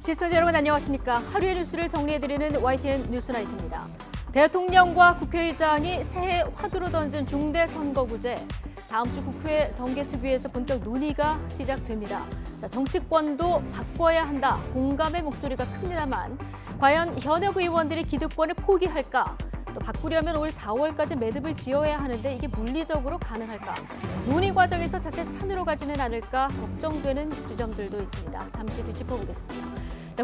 시청자 여러분 안녕하십니까? 하루의 뉴스를 정리해드리는 YTN 뉴스나이트입니다. 대통령과 국회의장이 새해 화두로 던진 중대선거구제. 다음 주 국회 정개특위에서 본격 논의가 시작됩니다. 정치권도 바꿔야 한다. 공감의 목소리가 큽니다만 과연 현역 의원들이 기득권을 포기할까? 또 바꾸려면 올 4월까지 매듭을 지어야 하는데 이게 물리적으로 가능할까? 논의 과정에서 자칫 산으로 가지는 않을까 걱정되는 지점들도 있습니다. 잠시 뒤 짚어보겠습니다.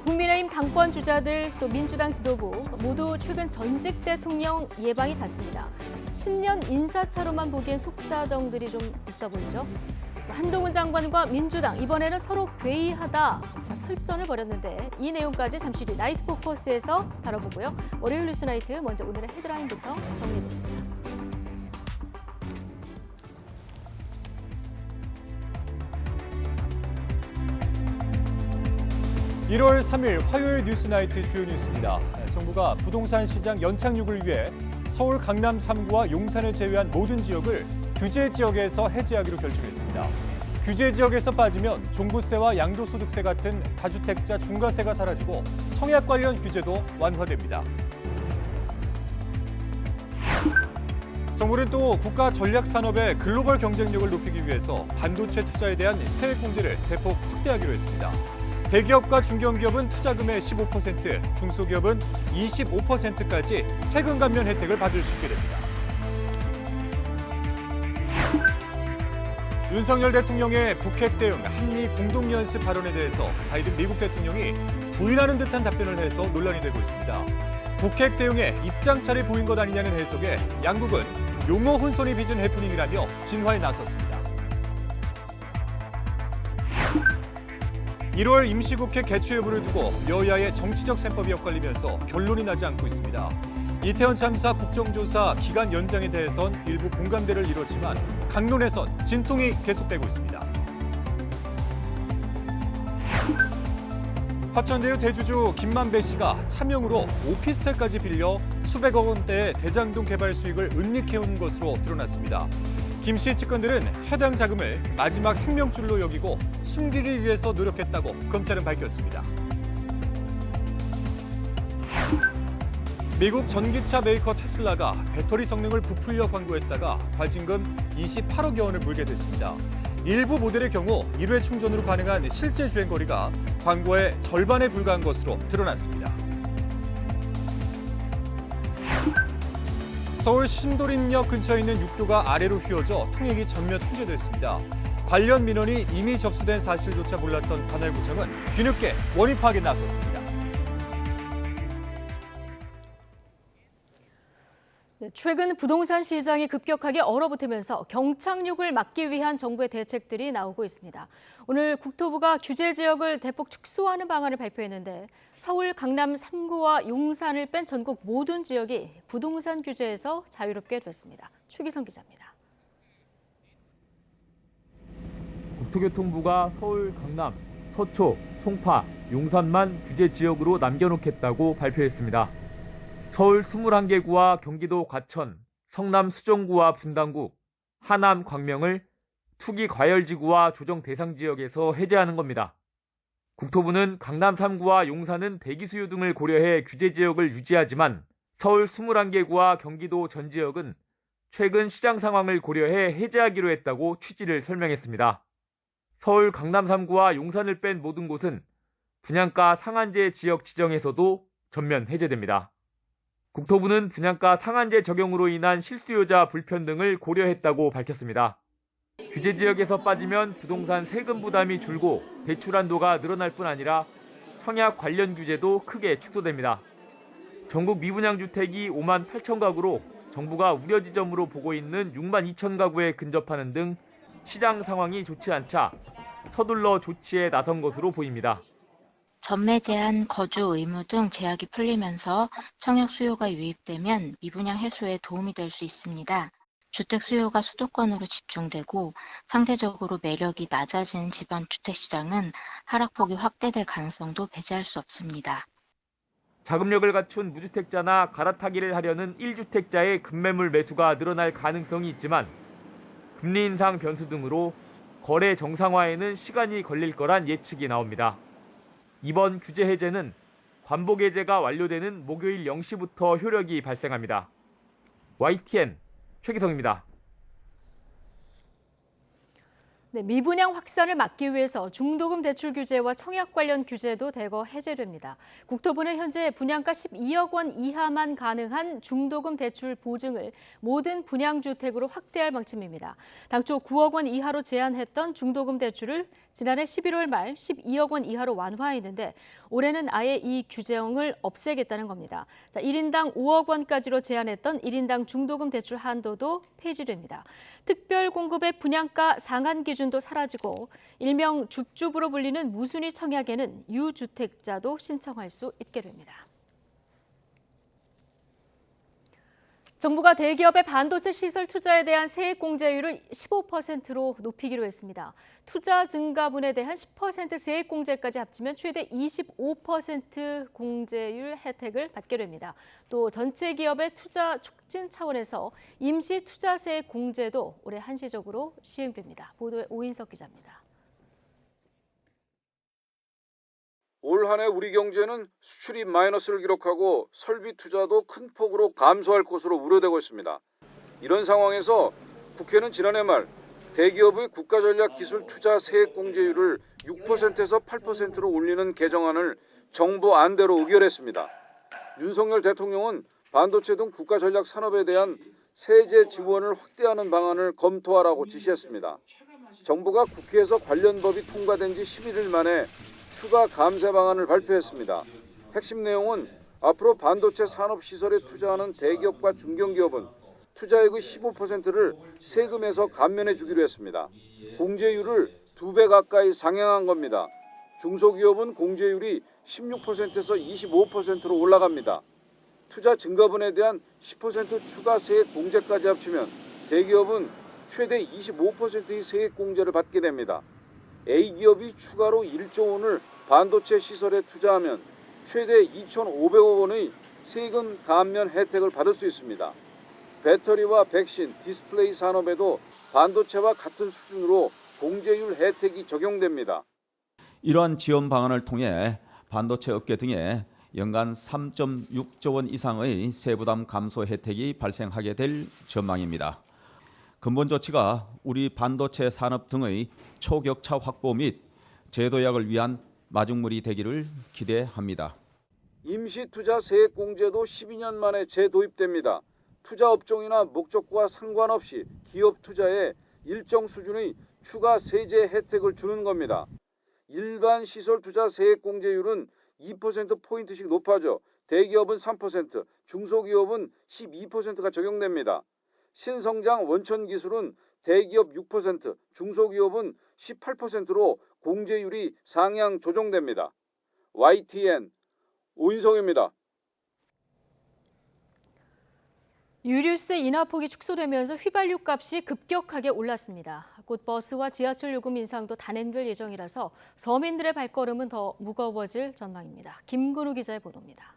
국민의힘 당권 주자들 또 민주당 지도부 모두 최근 전직 대통령 예방이 잦습니다. 신년 인사차로만 보기엔 속사정들이 좀 있어 보이죠. 한동훈 장관과 민주당 이번에는 서로 괴이하다 설전을 벌였는데 이 내용까지 잠시 뒤 나이트 포커스에서 다뤄보고요. 월요일 뉴스 나이트 먼저 오늘의 헤드라인부터 정리해드립니다. 1월 3일 화요일 뉴스나이트 주요 뉴스입니다. 정부가 부동산 시장 연착륙을 위해 서울 강남 3구와 용산을 제외한 모든 지역을 규제 지역에서 해제하기로 결정했습니다. 규제 지역에서 빠지면 종부세와 양도소득세 같은 다주택자 중과세가 사라지고 청약 관련 규제도 완화됩니다. 정부는 또 국가 전략 산업의 글로벌 경쟁력을 높이기 위해서 반도체 투자에 대한 세액 공제를 대폭 확대하기로 했습니다. 대기업과 중견기업은 투자금의 15%, 중소기업은 25%까지 세금 감면 혜택을 받을 수 있게 됩니다. 윤석열 대통령의 북핵 대응 한미 공동연습 발언에 대해서 바이든 미국 대통령이 부인하는 듯한 답변을 해서 논란이 되고 있습니다. 북핵 대응에 입장차를 보인 것 아니냐는 해석에 양국은 용어 혼선이 빚은 해프닝이라며 진화에 나섰습니다. 1월 임시국회 개최 여부를 두고 여야의 정치적 셈법이 엇갈리면서 결론이 나지 않고 있습니다. 이태원 참사 국정조사 기간 연장에 대해선 일부 공감대를 이뤘지만 강론에선 진통이 계속되고 있습니다. 화천대유 대주주 김만배 씨가 차명으로 오피스텔까지 빌려 수백억 원대의 대장동 개발 수익을 은닉해온 것으로 드러났습니다. 김 씨 측근들은 해당 자금을 마지막 생명줄로 여기고 숨기기 위해서 노력했다고 검찰은 밝혔습니다. 미국 전기차 메이커 테슬라가 배터리 성능을 부풀려 광고했다가 과징금 28억여 원을 물게 됐습니다. 일부 모델의 경우 1회 충전으로 가능한 실제 주행거리가 광고의 절반에 불과한 것으로 드러났습니다. 서울 신도림역 근처에 있는 육교가 아래로 휘어져 통행이 전면 통제됐습니다. 관련 민원이 이미 접수된 사실조차 몰랐던 관할구청은 뒤늦게 원인 파악에 나섰습니다. 최근 부동산 시장이 급격하게 얼어붙으면서 경착륙을 막기 위한 정부의 대책들이 나오고 있습니다. 오늘 국토부가 규제 지역을 대폭 축소하는 방안을 발표했는데 서울 강남 3구와 용산을 뺀 전국 모든 지역이 부동산 규제에서 자유롭게 됐습니다. 최기성 기자입니다. 국토교통부가 서울 강남, 서초, 송파, 용산만 규제 지역으로 남겨놓겠다고 발표했습니다. 서울 21개구와 경기도 과천, 성남 수정구와 분당구, 하남 광명을 투기 과열지구와 조정 대상 지역에서 해제하는 겁니다. 국토부는 강남 3구와 용산은 대기 수요 등을 고려해 규제 지역을 유지하지만 서울 21개구와 경기도 전 지역은 최근 시장 상황을 고려해 해제하기로 했다고 취지를 설명했습니다. 서울 강남 3구와 용산을 뺀 모든 곳은 분양가 상한제 지역 지정에서도 전면 해제됩니다. 국토부는 분양가 상한제 적용으로 인한 실수요자 불편등을 고려했다고 밝혔습니다. 규제 지역에서 빠지면 부동산 세금 부담이 줄고 대출 한도가 늘어날 뿐 아니라 청약 관련 규제도 크게 축소됩니다. 전국 미분양 주택이 5만 8천 가구로 정부가 우려 지점으로 보고 있는 6만 2천 가구에 근접하는 등 시장 상황이 좋지 않자 서둘러 조치에 나선 것으로 보입니다. 전매 제한, 거주 의무 등 제약이 풀리면서 청약 수요가 유입되면 미분양 해소에 도움이 될 수 있습니다. 주택 수요가 수도권으로 집중되고 상대적으로 매력이 낮아진 지방 주택 시장은 하락폭이 확대될 가능성도 배제할 수 없습니다. 자금력을 갖춘 무주택자나 갈아타기를 하려는 1주택자의 급매물 매수가 늘어날 가능성이 있지만 금리 인상 변수 등으로 거래 정상화에는 시간이 걸릴 거란 예측이 나옵니다. 이번 규제 해제는 관복 해제가 완료되는 목요일 0시부터 효력이 발생합니다. YTN 최기성입니다. 네, 미분양 확산을 막기 위해서 중도금 대출 규제와 청약 관련 규제도 대거 해제됩니다. 국토부는 현재 분양가 12억 원 이하만 가능한 중도금 대출 보증을 모든 분양주택으로 확대할 방침입니다. 당초 9억 원 이하로 제한했던 중도금 대출을 지난해 11월 말 12억 원 이하로 완화했는데 올해는 아예 이 규제형을 없애겠다는 겁니다. 1인당 5억 원까지로 제한했던 1인당 중도금 대출 한도도 폐지됩니다. 특별 공급의 분양가 상한 기준도 사라지고 일명 줍줍으로 불리는 무순위 청약에는 유주택자도 신청할 수 있게 됩니다. 정부가 대기업의 반도체 시설 투자에 대한 세액 공제율을 15%로 높이기로 했습니다. 투자 증가분에 대한 10% 세액 공제까지 합치면 최대 25% 공제율 혜택을 받게 됩니다. 또 전체 기업의 투자 촉진 차원에서 임시 투자 세액 공제도 올해 한시적으로 시행됩니다. 보도에 오인석 기자입니다. 올 한 해 우리 경제는 수출이 마이너스를 기록하고 설비 투자도 큰 폭으로 감소할 것으로 우려되고 있습니다. 이런 상황에서 국회는 지난해 말 대기업의 국가전략기술투자 세액 공제율을 6%에서 8%로 올리는 개정안을 정부 안대로 의결했습니다. 윤석열 대통령은 반도체 등 국가전략 산업에 대한 세제 지원을 확대하는 방안을 검토하라고 지시했습니다. 정부가 국회에서 관련 법이 통과된 지 11일 만에 추가 감세 방안을 발표했습니다. 핵심 내용은 앞으로 반도체 산업시설에 투자하는 대기업과 중견기업은 투자액의 15%를 세금에서 감면해 주기로 했습니다. 공제율을 2배 가까이 상향한 겁니다. 중소기업은 공제율이 16%에서 25%로 올라갑니다. 투자 증가분에 대한 10% 추가 세액 공제까지 합치면 대기업은 최대 25%의 세액 공제를 받게 됩니다. A기업이 추가로 1조 원을 반도체 시설에 투자하면 최대 2,500억 원의 세금 감면 혜택을 받을 수 있습니다. 배터리와 백신, 디스플레이 산업에도 반도체와 같은 수준으로 공제율 혜택이 적용됩니다. 이러한 지원 방안을 통해 반도체 업계 등에 연간 3.6조 원 이상의 세부담 감소 혜택이 발생하게 될 전망입니다. 근본 조치가 우리 반도체 산업 등의 초격차 확보 및 제도약을 위한 마중물이 되기를 기대합니다. 임시투자 세액 공제도 12년 만에 재도입됩니다. 투자 업종이나 목적과 상관없이 기업 투자에 일정 수준의 추가 세제 혜택을 주는 겁니다. 일반 시설 투자 세액 공제율은 2%포인트씩 높아져 대기업은 3%, 중소기업은 12%가 적용됩니다. 신성장 원천 기술은 대기업 6%, 중소기업은 18%로 공제율이 상향 조정됩니다. YTN 오인성입니다. 유류세 인하폭이 축소되면서 휘발유 값이 급격하게 올랐습니다. 곧 버스와 지하철 요금 인상도 단행될 예정이라서 서민들의 발걸음은 더 무거워질 전망입니다. 김근우 기자의 보도입니다.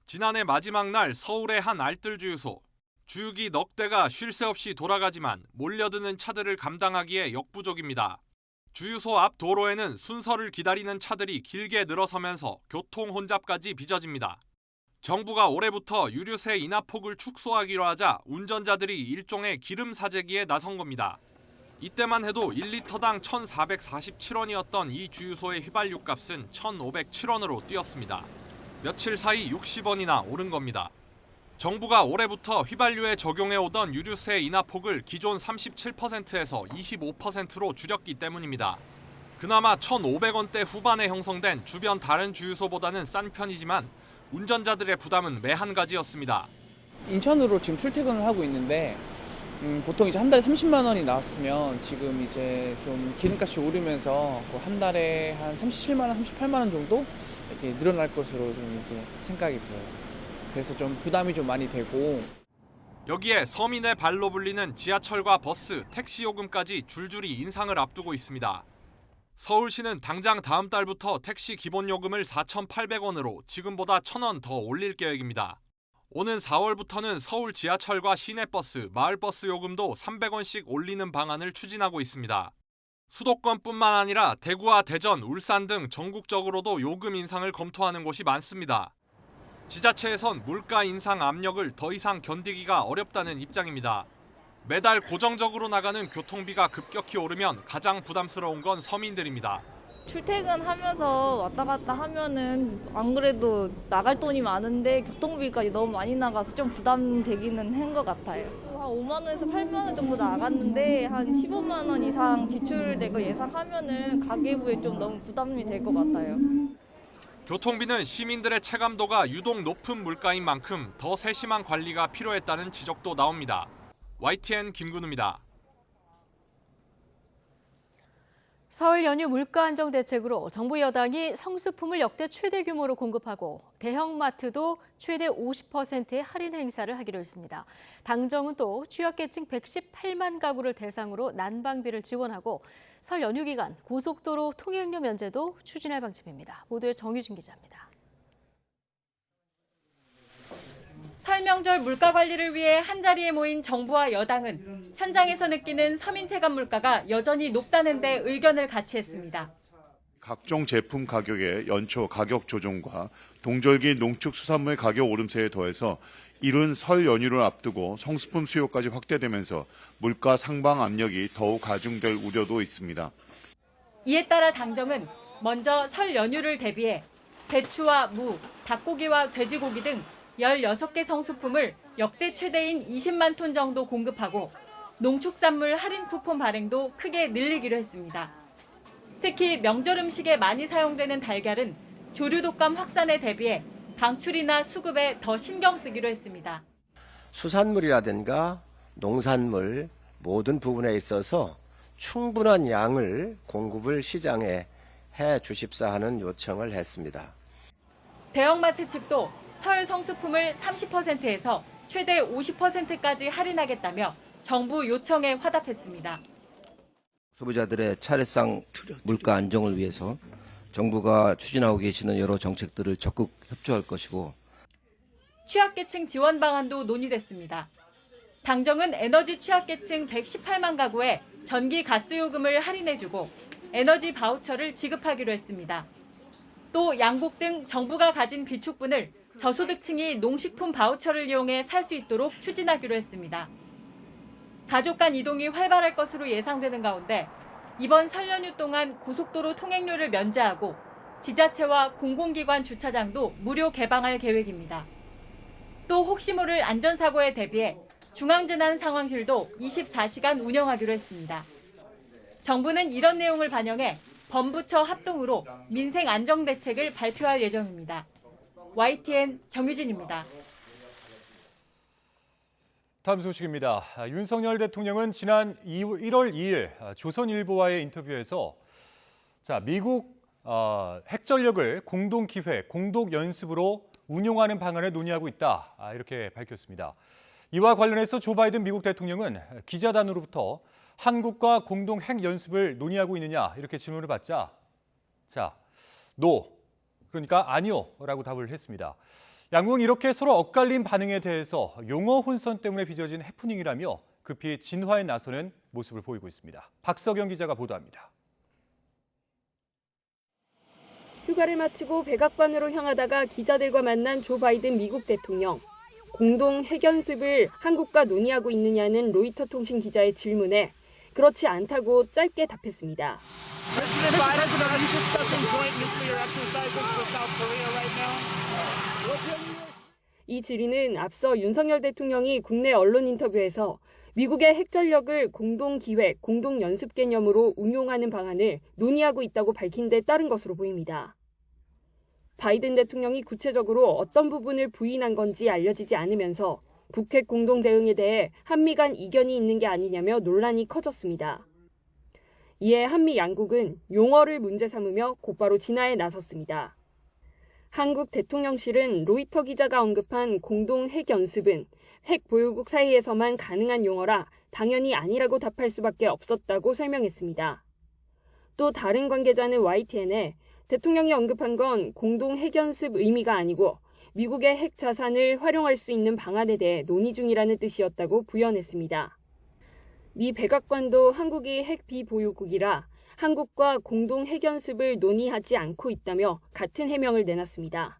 지난해 마지막 날 서울의 한 알뜰 주유소. 주유기 넉 대가 쉴 새 없이 돌아가지만 몰려드는 차들을 감당하기에 역부족입니다. 주유소 앞 도로에는 순서를 기다리는 차들이 길게 늘어서면서 교통 혼잡까지 빚어집니다. 정부가 올해부터 유류세 인하폭을 축소하기로 하자 운전자들이 일종의 기름 사재기에 나선 겁니다. 이때만 해도 1리터당 1,447원이었던 이 주유소의 휘발유 값은 1,507원으로 뛰었습니다. 며칠 사이 60원이나 오른 겁니다. 정부가 올해부터 휘발유에 적용해오던 유류세 인하폭을 기존 37%에서 25%로 줄였기 때문입니다. 그나마 1,500원대 후반에 형성된 주변 다른 주유소보다는 싼 편이지만 운전자들의 부담은 매한 가지였습니다. 인천으로 지금 출퇴근을 하고 있는데 보통 이제 한 달에 30만 원이 나왔으면 지금 이제 좀 기름값이 오르면서 한 달에 한 37만 원, 38만 원 정도 이렇게 늘어날 것으로 좀 이렇게 생각이 들어요. 그래서 좀 부담이 좀 많이 되고. 여기에 서민의 발로 불리는 지하철과 버스, 택시 요금까지 줄줄이 인상을 앞두고 있습니다. 서울시는 당장 다음 달부터 택시 기본 요금을 4,800원으로 지금보다 1,000원 더 올릴 계획입니다. 오는 4월부터는 서울 지하철과 시내버스, 마을버스 요금도 300원씩 올리는 방안을 추진하고 있습니다. 수도권뿐만 아니라 대구와 대전, 울산 등 전국적으로도 요금 인상을 검토하는 곳이 많습니다. 지자체에선 물가 인상 압력을 더 이상 견디기가 어렵다는 입장입니다. 매달 고정적으로 나가는 교통비가 급격히 오르면 가장 부담스러운 건 서민들입니다. 출퇴근하면서 왔다 갔다 하면은 안 그래도 나갈 돈이 많은데 교통비까지 너무 많이 나가서 좀 부담되기는 한 것 같아요. 한 5만 원에서 8만 원 정도 나갔는데 한 15만 원 이상 지출될 거 예상하면은 가계부에 좀 너무 부담이 될 것 같아요. 교통비는 시민들의 체감도가 유독 높은 물가인 만큼 더 세심한 관리가 필요했다는 지적도 나옵니다. YTN 김근우입니다. 설 연휴 물가 안정 대책으로 정부 여당이 성수품을 역대 최대 규모로 공급하고 대형마트도 최대 50%의 할인 행사를 하기로 했습니다. 당정은 또 취약계층 118만 가구를 대상으로 난방비를 지원하고 설 연휴 기간 고속도로 통행료 면제도 추진할 방침입니다. 보도에 정유진 기자입니다. 설 명절 물가 관리를 위해 한자리에 모인 정부와 여당은 현장에서 느끼는 서민 체감 물가가 여전히 높다는 데 의견을 같이 했습니다. 각종 제품 가격의 연초 가격 조정과 동절기 농축수산물 가격 오름세에 더해서 이른 설 연휴를 앞두고 성수품 수요까지 확대되면서 물가 상방 압력이 더욱 가중될 우려도 있습니다. 이에 따라 당정은 먼저 설 연휴를 대비해 배추와 무, 닭고기와 돼지고기 등 16개 성수품을 역대 최대인 20만 톤 정도 공급하고 농축산물 할인 쿠폰 발행도 크게 늘리기로 했습니다. 특히 명절 음식에 많이 사용되는 달걀은 조류 독감 확산에 대비해 방출이나 수급에 더 신경 쓰기로 했습니다. 수산물이라든가 농산물 모든 부분에 있어서 충분한 양을 공급을 시장에 해 주십사 하는 요청을 했습니다. 대형마트 측도 설 성수품을 30%에서 최대 50%까지 할인하겠다며 정부 요청에 화답했습니다. 소비자들의 차례상 물가 안정을 위해서 정부가 추진하고 계시는 여러 정책들을 적극 협조할 것이고 취약계층 지원 방안도 논의됐습니다. 당정은 에너지 취약계층 118만 가구에 전기 가스 요금을 할인해주고 에너지 바우처를 지급하기로 했습니다. 또 양곡 등 정부가 가진 비축분을 저소득층이 농식품 바우처를 이용해 살 수 있도록 추진하기로 했습니다. 가족 간 이동이 활발할 것으로 예상되는 가운데 이번 설 연휴 동안 고속도로 통행료를 면제하고 지자체와 공공기관 주차장도 무료 개방할 계획입니다. 또 혹시 모를 안전사고에 대비해 중앙재난상황실도 24시간 운영하기로 했습니다. 정부는 이런 내용을 반영해 범부처 합동으로 민생 안정 대책을 발표할 예정입니다. YTN 정유진입니다. 다음 소식입니다. 윤석열 대통령은 지난 1월 2일 조선일보와의 인터뷰에서 미국 핵전력을 공동기획, 공동연습으로 운용하는 방안을 논의하고 있다, 이렇게 밝혔습니다. 이와 관련해서 조 바이든 미국 대통령은 기자단으로부터 한국과 공동 핵연습을 논의하고 있느냐 이렇게 질문을 받자 NO, 그러니까 아니요 라고 답을 했습니다. 양국은 이렇게 서로 엇갈린 반응에 대해서 용어 혼선 때문에 빚어진 해프닝이라며 급히 진화에 나서는 모습을 보이고 있습니다. 박석영 기자가 보도합니다. 휴가를 마치고 백악관으로 향하다가 기자들과 만난 조 바이든 미국 대통령. 공동 핵연습을 한국과 논의하고 있느냐는 로이터 통신 기자의 질문에 그렇지 않다고 짧게 답했습니다. 이 질의는 앞서 윤석열 대통령이 국내 언론 인터뷰에서 미국의 핵전력을 공동기획, 공동연습 개념으로 운용하는 방안을 논의하고 있다고 밝힌 데 따른 것으로 보입니다. 바이든 대통령이 구체적으로 어떤 부분을 부인한 건지 알려지지 않으면서 북핵 공동 대응에 대해 한미 간 이견이 있는 게 아니냐며 논란이 커졌습니다. 이에 한미 양국은 용어를 문제 삼으며 곧바로 진화에 나섰습니다. 한국 대통령실은 로이터 기자가 언급한 공동 핵 연습은 핵 보유국 사이에서만 가능한 용어라 당연히 아니라고 답할 수밖에 없었다고 설명했습니다. 또 다른 관계자는 YTN에 대통령이 언급한 건 공동 핵연습 의미가 아니고 미국의 핵 자산을 활용할 수 있는 방안에 대해 논의 중이라는 뜻이었다고 부연했습니다. 미 백악관도 한국이 핵 비보유국이라 한국과 공동 핵연습을 논의하지 않고 있다며 같은 해명을 내놨습니다.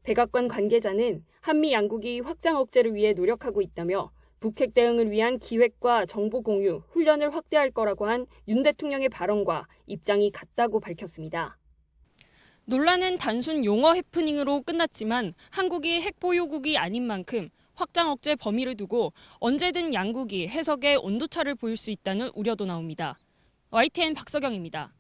백악관 관계자는 한미 양국이 확장 억제를 위해 노력하고 있다며 북핵 대응을 위한 기획과 정보 공유, 훈련을 확대할 거라고 한 윤 대통령의 발언과 입장이 같다고 밝혔습니다. 논란은 단순 용어 해프닝으로 끝났지만 한국이 핵 보유국이 아닌 만큼 확장 억제 범위를 두고 언제든 양국이 해석에 온도차를 보일 수 있다는 우려도 나옵니다. YTN 박서경입니다.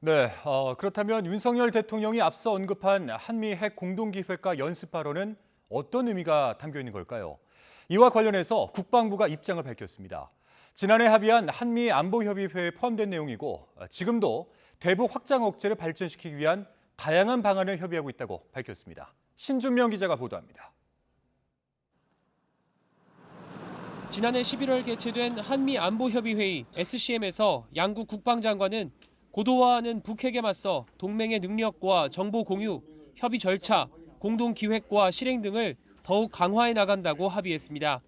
네, 그렇다면 윤석열 대통령이 앞서 언급한 한미 핵 공동기획과 연습 발언은 어떤 의미가 담겨 있는 걸까요? 이와 관련해서 국방부가 입장을 밝혔습니다. 지난해 합의한 한미 안보협의회에 포함된 내용이고 지금도 대북 확장 억제를 발전시키기 위한 다양한 방안을 협의하고 있다고 밝혔습니다. 신준명 기자가 보도합니다. 지난해 11월 개최된 한미 안보협의회의 SCM에서 양국 국방장관은 고도화하는 북핵에 맞서 동맹의 능력과 정보 공유, 협의 절차, 공동 기획과 실행 등을 더욱 강화해 나간다고 합의했습니다.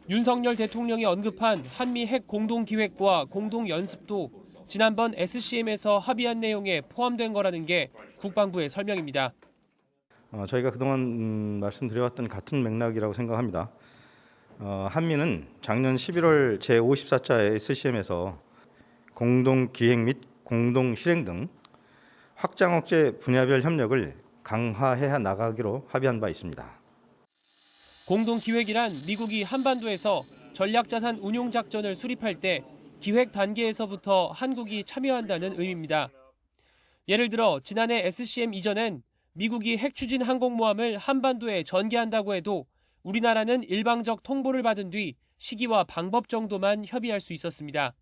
윤석열 대통령이 언급한 한미 핵 공동 기획과 공동 연습도 지난번 SCM에서 합의한 내용에 포함된 거라는 게 국방부의 설명입니다. 저희가 그동안 말씀드려왔던 같은 맥락이라고 생각합니다. 한미는 작년 11월 제54차 SCM에서 공동 기획 및 공동 실행 등 확장 억제 분야별 협력을 강화해 나가기로 합의한 바 있습니다. 공동 기획이란 미국이 한반도에서 전략자산 운용 작전을 수립할 때 기획 단계에서부터 한국이 참여한다는 의미입니다. 예를 들어 지난해 SCM 이전엔 미국이 핵 추진 항공모함을 한반도에 전개한다고 해도 우리나라는 일방적 통보를 받은 뒤 시기와 방법 정도만 협의할 수 있었습니다.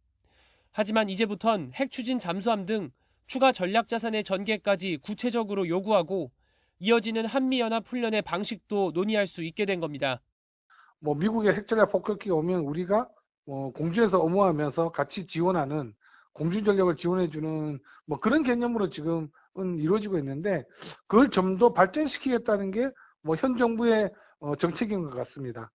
하지만 이제부턴 핵 추진 잠수함 등 추가 전략자산의 전개까지 구체적으로 요구하고 이어지는 한미연합 훈련의 방식도 논의할 수 있게 된 겁니다. 미국의 핵전략 폭격기가 오면 우리가 공주에서 엄호하면서 같이 지원하는 공주 전력을 지원해주는 그런 개념으로 지금은 이루어지고 있는데 그걸 좀 더 발전시키겠다는 게 현 정부의 정책인 것 같습니다.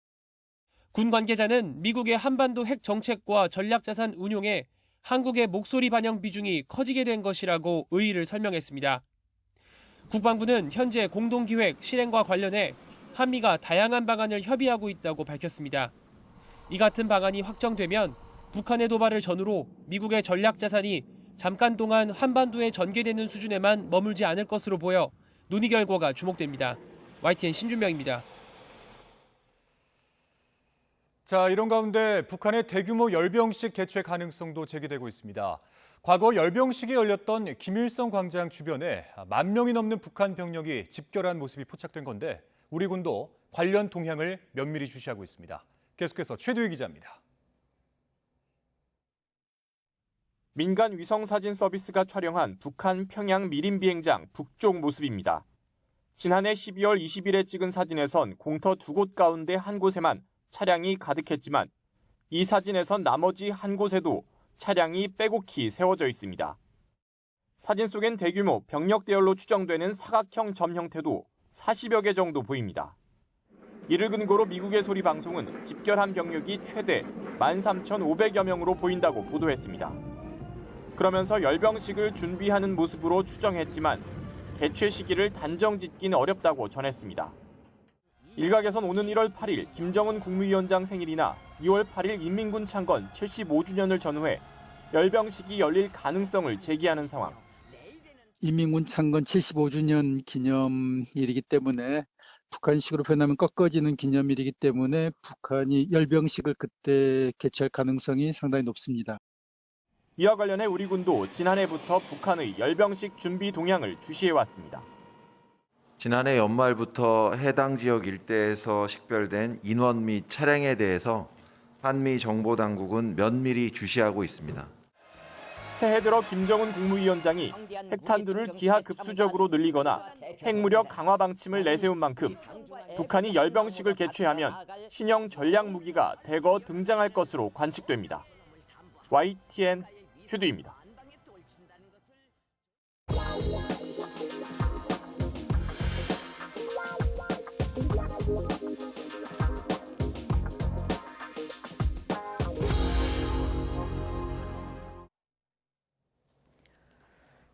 군 관계자는 미국의 한반도 핵 정책과 전략자산 운용에 한국의 목소리 반영 비중이 커지게 된 것이라고 의의를 설명했습니다. 국방부는 현재 공동기획 실행과 관련해 한미가 다양한 방안을 협의하고 있다고 밝혔습니다. 이 같은 방안이 확정되면 북한의 도발을 전후로 미국의 전략자산이 잠깐 동안 한반도에 전개되는 수준에만 머물지 않을 것으로 보여 논의 결과가 주목됩니다. YTN 신준명입니다. 자, 이런 가운데 북한의 대규모 열병식 개최 가능성도 제기되고 있습니다. 과거 열병식이 열렸던 김일성 광장 주변에 10,000명이 넘는 북한 병력이 집결한 모습이 포착된 건데 우리 군도 관련 동향을 면밀히 주시하고 있습니다. 계속해서 최두희 기자입니다. 민간 위성사진 서비스가 촬영한 북한 평양 미림 비행장 북쪽 모습입니다. 지난해 12월 20일에 찍은 사진에선 공터 2곳 가운데 한 곳에만 차량이 가득했지만 이 사진에선 나머지 한 곳에도 차량이 빼곡히 세워져 있습니다. 사진 속엔 대규모 병력 대열로 추정되는 사각형 점 형태도 40여 개 정도 보입니다. 이를 근거로 미국의 소리 방송은 집결한 병력이 최대 13,500여 명으로 보인다고 보도했습니다. 그러면서 열병식을 준비하는 모습으로 추정했지만 개최 시기를 단정 짓기는 어렵다고 전했습니다. 일각에선 오는 1월 8일 김정은 국무위원장 생일이나 2월 8일 인민군 창건 75주년을 전후해 열병식이 열릴 가능성을 제기하는 상황. 인민군 창건 75주년 기념일이기 때문에 북한식으로 표현하면 꺾어지는 기념일이기 때문에 북한이 열병식을 그때 개최할 가능성이 상당히 높습니다. 이와 관련해 우리 군도 지난해부터 북한의 열병식 준비 동향을 주시해왔습니다. 지난해 연말부터 해당 지역 일대에서 식별된 인원 및 차량에 대해서 한미 정보당국은 면밀히 주시하고 있습니다. 새해 들어 김정은 국무위원장이 핵탄두를 기하급수적으로 늘리거나 핵무력 강화 방침을 내세운 만큼 북한이 열병식을 개최하면 신형 전략 무기가 대거 등장할 것으로 관측됩니다. YTN 최두희입니다.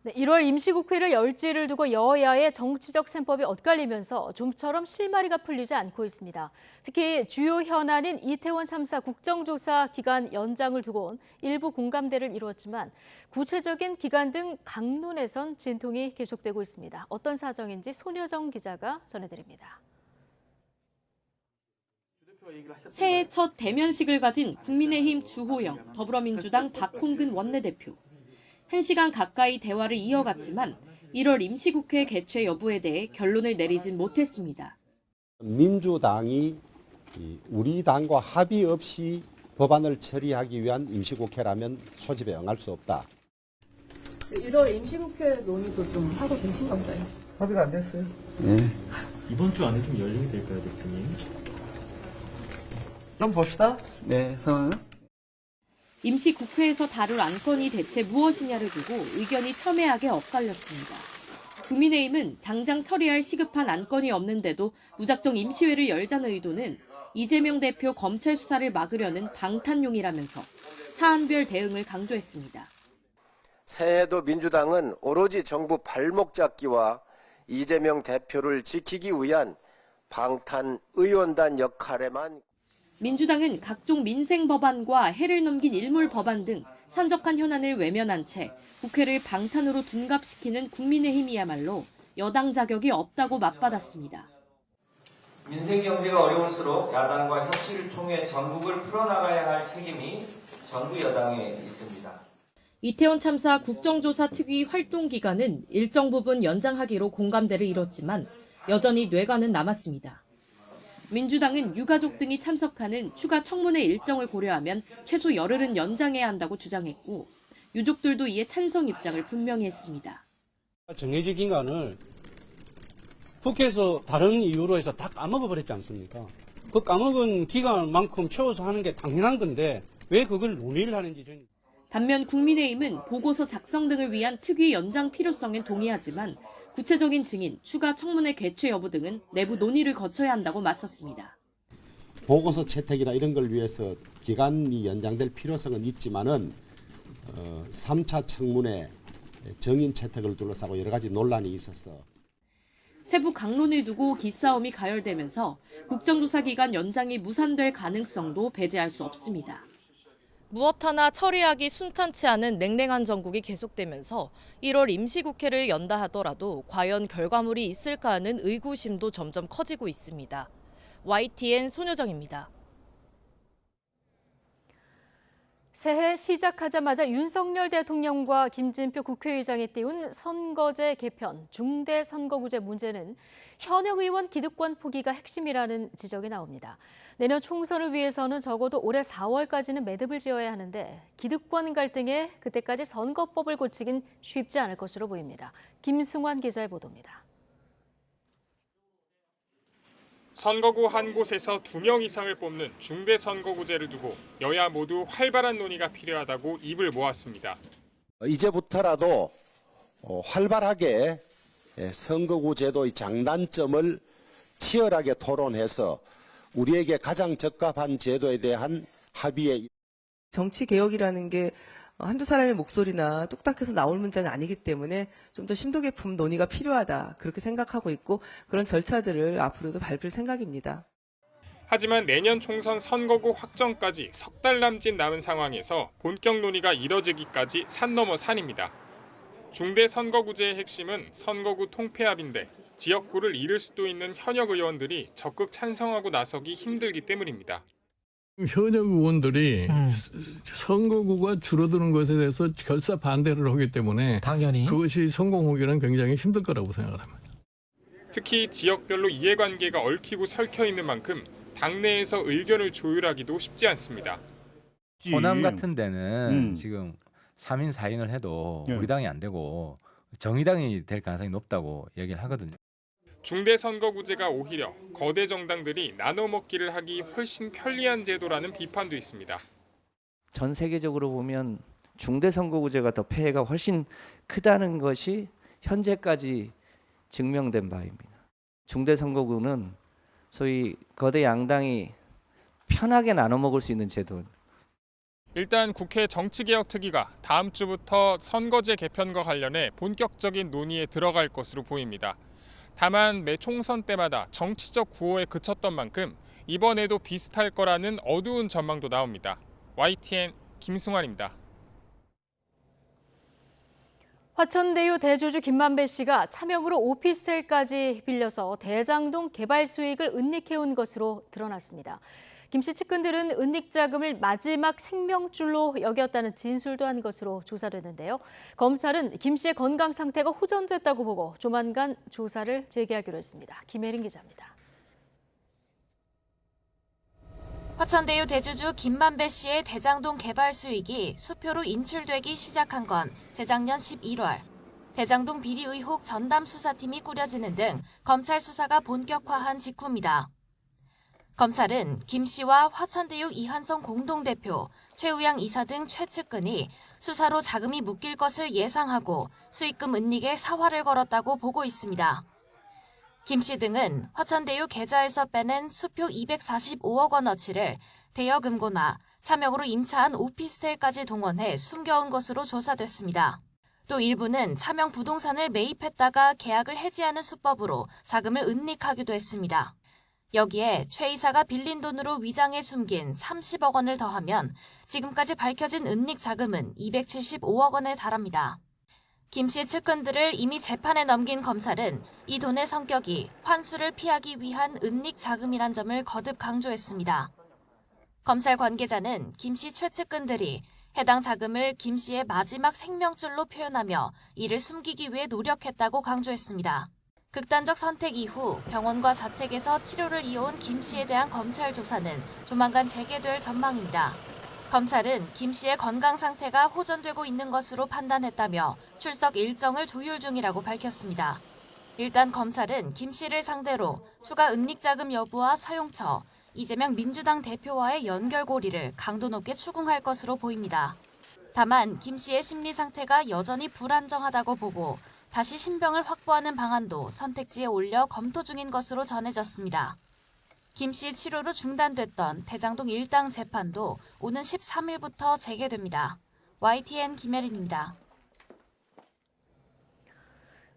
네, 1월 임시국회를 열지를 두고 여야의 정치적 셈법이 엇갈리면서 좀처럼 실마리가 풀리지 않고 있습니다. 특히 주요 현안인 이태원 참사 국정조사 기간 연장을 두고는 일부 공감대를 이루었지만 구체적인 기간 등 강론에선 진통이 계속되고 있습니다. 어떤 사정인지 손여정 기자가 전해드립니다. 새해 첫 대면식을 가진 국민의힘 주호영, 더불어민주당 박홍근 원내대표. 1시간 가까이 대화를 이어갔지만 1월 임시국회 개최 여부에 대해 결론을 내리진 못했습니다. 민주당이 우리 당과 합의 없이 법안을 처리하기 위한 임시국회라면 소집에 응할 수 없다. 1월 임시국회 논의도 좀 하고 계신 건가요? 합의가 안 됐어요. 네. 이번 주 안에 좀 열리게 될까요, 대표님? 좀 봅시다. 네, 상황은? 임시국회에서 다룰 안건이 대체 무엇이냐를 두고 의견이 첨예하게 엇갈렸습니다. 국민의힘은 당장 처리할 시급한 안건이 없는데도 무작정 임시회를 열자는 의도는 이재명 대표 검찰 수사를 막으려는 방탄용이라면서 사안별 대응을 강조했습니다. 새해도 민주당은 오로지 정부 발목 잡기와 이재명 대표를 지키기 위한 방탄 의원단 역할에만 민주당은 각종 민생 법안과 해를 넘긴 일몰 법안 등 산적한 현안을 외면한 채 국회를 방탄으로 둔갑시키는 국민의힘이야말로 여당 자격이 없다고 맞받았습니다. 민생 경제가 어려울수록 야당과 협치를 통해 전국을 풀어나가야 할 책임이 정부 여당에 있습니다. 이태원 참사 국정조사 특위 활동 기간은 일정 부분 연장하기로 공감대를 이뤘지만 여전히 뇌관은 남았습니다. 민주당은 유가족 등이 참석하는 추가 청문회 일정을 고려하면 최소 열흘은 연장해야 한다고 주장했고 유족들도 이에 찬성 입장을 분명히 했습니다. 정해진 기간을 국회에서 다른 이유로 해서 다 까먹어버렸지 않습니까? 그 까먹은 기간만큼 채워서 하는 게 당연한 건데 왜 그걸 논의를 하는지 저는. 반면 국민의힘은 보고서 작성 등을 위한 특위 연장 필요성엔 동의하지만 구체적인 증인, 추가 청문회 개최 여부 등은 내부 논의를 거쳐야 한다고 맞섰습니다. 보고서 채택이나 이런 걸 위해서 기간이 연장될 필요성은 있지만은 3차 청문회 정인 채택을 둘러싸고 여러 가지 논란이 있어서 세부 강론을 두고 기싸움이 가열되면서 국정조사 기간 연장이 무산될 가능성도 배제할 수 없습니다. 무엇 하나 처리하기 순탄치 않은 냉랭한 정국이 계속되면서 1월 임시국회를 연다 하더라도 과연 결과물이 있을까 하는 의구심도 점점 커지고 있습니다. YTN 손효정입니다. 새해 시작하자마자 윤석열 대통령과 김진표 국회의장이 띄운 선거제 개편, 중대선거구제 문제는 현역 의원 기득권 포기가 핵심이라는 지적이 나옵니다. 내년 총선을 위해서는 적어도 올해 4월까지는 매듭을 지어야 하는데 기득권 갈등에 그때까지 선거법을 고치긴 쉽지 않을 것으로 보입니다. 김승환 기자의 보도입니다. 선거구 한 곳에서 2명 이상을 뽑는 중대선거구제를 두고 여야 모두 활발한 논의가 필요하다고 입을 모았습니다. 이제부터라도 활발하게 선거구제도의 장단점을 치열하게 토론해서 우리에게 가장 적합한 제도에 대한 합의에 정치 개혁이라는 게 한두 사람의 목소리나 뚝딱해서 나올 문제는 아니기 때문에 좀 더 심도 깊은 논의가 필요하다 그렇게 생각하고 있고 그런 절차들을 앞으로도 밟을 생각입니다. 하지만 내년 총선 선거구 확정까지 석 달 남짓 남은 상황에서 본격 논의가 이뤄지기까지 산 넘어 산입니다. 중대선거구제의 핵심은 선거구 통폐합인데 지역구를 잃을 수도 있는 현역 의원들이 적극 찬성하고 나서기 힘들기 때문입니다. 현역 의원들이 선거구가 줄어드는 것에 대해서 결사 반대를 하기 때문에 당연히 그것이 성공하기는 굉장히 힘들 거라고 생각합니다. 특히 지역별로 이해관계가 얽히고 설켜 있는 만큼 당내에서 의견을 조율하기도 쉽지 않습니다. 호남 같은 데는 지금 3인 4인을 해도 우리 당이 안 되고 정의당이 될 가능성이 높다고 얘기를 하거든요. 중대선거구제가 오히려 거대 정당들이 나눠먹기를 하기 훨씬 편리한 제도라는 비판도 있습니다. 전 세계적으로 보면 중대선거구제가 더 폐해가 훨씬 크다는 것이 현재까지 증명된 바입니다. 중대선거구는 소위 거대 양당이 편하게 나눠 먹을 수 있는 제도. 일단 국회 정치개혁특위가 다음 주부터 선거제 개편과 관련해 본격적인 논의에 들어갈 것으로 보입니다. 다만 매 총선 때마다 정치적 구호에 그쳤던 만큼 이번에도 비슷할 거라는 어두운 전망도 나옵니다. YTN 김승환입니다. 화천대유 대주주 김만배 씨가 차명으로 오피스텔까지 빌려서 대장동 개발 수익을 은닉해온 것으로 드러났습니다. 김 씨 측근들은 은닉 자금을 마지막 생명줄로 여겼다는 진술도 한 것으로 조사됐는데요. 검찰은 김 씨의 건강 상태가 호전됐다고 보고 조만간 조사를 재개하기로 했습니다. 김혜린 기자입니다. 화천대유 대주주 김만배 씨의 대장동 개발 수익이 수표로 인출되기 시작한 건 재작년 11월. 대장동 비리 의혹 전담 수사팀이 꾸려지는 등 검찰 수사가 본격화한 직후입니다. 검찰은 김 씨와 화천대유 이한성 공동대표, 최우양 이사 등 최측근이 수사로 자금이 묶일 것을 예상하고 수익금 은닉에 사활을 걸었다고 보고 있습니다. 김 씨 등은 화천대유 계좌에서 빼낸 수표 245억 원어치를 대여금고나 차명으로 임차한 오피스텔까지 동원해 숨겨온 것으로 조사됐습니다. 또 일부는 차명 부동산을 매입했다가 계약을 해지하는 수법으로 자금을 은닉하기도 했습니다. 여기에 최 이사가 빌린 돈으로 위장해 숨긴 30억 원을 더하면 지금까지 밝혀진 은닉 자금은 275억 원에 달합니다. 김 씨 측근들을 이미 재판에 넘긴 검찰은 이 돈의 성격이 환수를 피하기 위한 은닉 자금이란 점을 거듭 강조했습니다. 검찰 관계자는 김 씨 최측근들이 해당 자금을 김 씨의 마지막 생명줄로 표현하며 이를 숨기기 위해 노력했다고 강조했습니다. 극단적 선택 이후 병원과 자택에서 치료를 이어온 김 씨에 대한 검찰 조사는 조만간 재개될 전망입니다. 검찰은 김 씨의 건강 상태가 호전되고 있는 것으로 판단했다며 출석 일정을 조율 중이라고 밝혔습니다. 일단 검찰은 김 씨를 상대로 추가 은닉 자금 여부와 사용처, 이재명 민주당 대표와의 연결고리를 강도 높게 추궁할 것으로 보입니다. 다만 김 씨의 심리 상태가 여전히 불안정하다고 보고 다시 신병을 확보하는 방안도 선택지에 올려 검토 중인 것으로 전해졌습니다. 김 씨 치료로 중단됐던 대장동 일당 재판도 오는 13일부터 재개됩니다. YTN 김혜린입니다.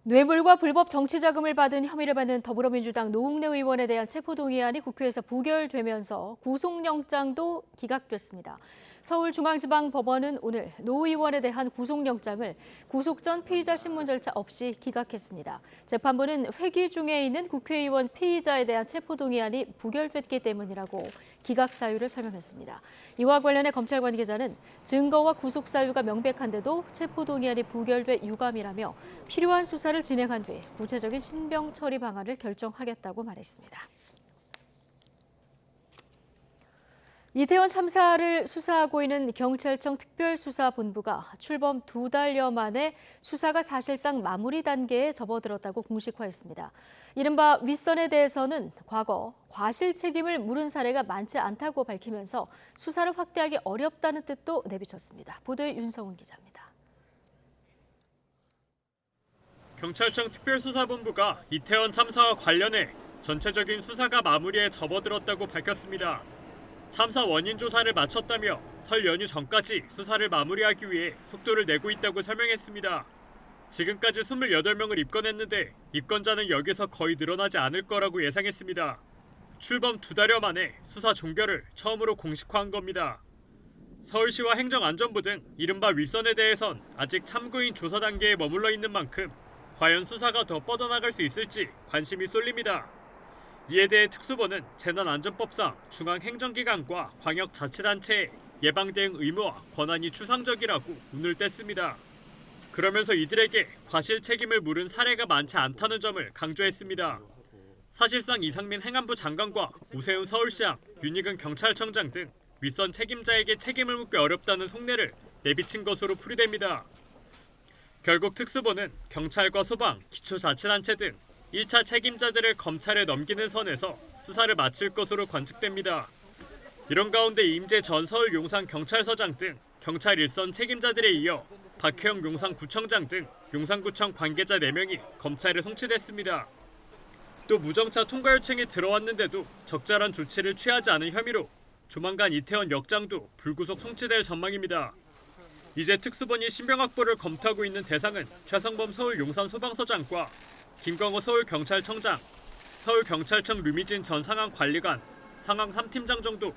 뇌물과 불법 정치자금을 받은 혐의를 받는 더불어민주당 노웅래 의원에 대한 체포동의안이 국회에서 부결되면서 구속영장도 기각됐습니다. 서울중앙지방법원은 오늘 노 의원에 대한 구속영장을 구속 전 피의자 신문 절차 없이 기각했습니다. 재판부는 회기 중에 있는 국회의원 피의자에 대한 체포동의안이 부결됐기 때문이라고 기각 사유를 설명했습니다. 이와 관련해 검찰 관계자는 증거와 구속 사유가 명백한데도 체포동의안이 부결돼 유감이라며 필요한 수사를 진행한 뒤 구체적인 신병 처리 방안을 결정하겠다고 말했습니다. 이태원 참사를 수사하고 있는 경찰청 특별수사본부가 출범 2달여 만에 수사가 사실상 마무리 단계에 접어들었다고 공식화했습니다. 이른바 윗선에 대해서는 과거 과실 책임을 물은 사례가 많지 않다고 밝히면서 수사를 확대하기 어렵다는 뜻도 내비쳤습니다. 보도에 윤성훈 기자입니다. 경찰청 특별수사본부가 이태원 참사와 관련해 전체적인 수사가 마무리에 접어들었다고 밝혔습니다. 참사 원인 조사를 마쳤다며 설 연휴 전까지 수사를 마무리하기 위해 속도를 내고 있다고 설명했습니다. 지금까지 28명을 입건했는데 입건자는 여기서 거의 늘어나지 않을 거라고 예상했습니다. 출범 2달여 만에 수사 종결을 처음으로 공식화한 겁니다. 서울시와 행정안전부 등 이른바 윗선에 대해선 아직 참고인 조사 단계에 머물러 있는 만큼 과연 수사가 더 뻗어나갈 수 있을지 관심이 쏠립니다. 이에 대해 특수본은 재난안전법상 중앙행정기관과 광역자치단체의 예방대응 의무와 권한이 추상적이라고 운을 뗐습니다. 그러면서 이들에게 과실 책임을 물은 사례가 많지 않다는 점을 강조했습니다. 사실상 이상민 행안부 장관과 오세훈 서울시장, 윤희근 경찰청장 등 윗선 책임자에게 책임을 묻기 어렵다는 속내를 내비친 것으로 풀이됩니다. 결국 특수본은 경찰과 소방, 기초자치단체 등 1차 책임자들을 검찰에 넘기는 선에서 수사를 마칠 것으로 관측됩니다. 이런 가운데 임재 전 서울 용산 경찰서장 등 경찰 일선 책임자들에 이어 박혜영 용산구청장 등 용산구청 관계자 4명이 검찰에 송치됐습니다. 또 무정차 통과 요청이 들어왔는데도 적절한 조치를 취하지 않은 혐의로 조만간 이태원 역장도 불구속 송치될 전망입니다. 이제 특수본이 신병 확보를 검토하고 있는 대상은 최성범 서울 용산 소방서장과 김광호 서울경찰청장, 서울경찰청 류미진 전 상황관리관, 상황 3팀장 정도.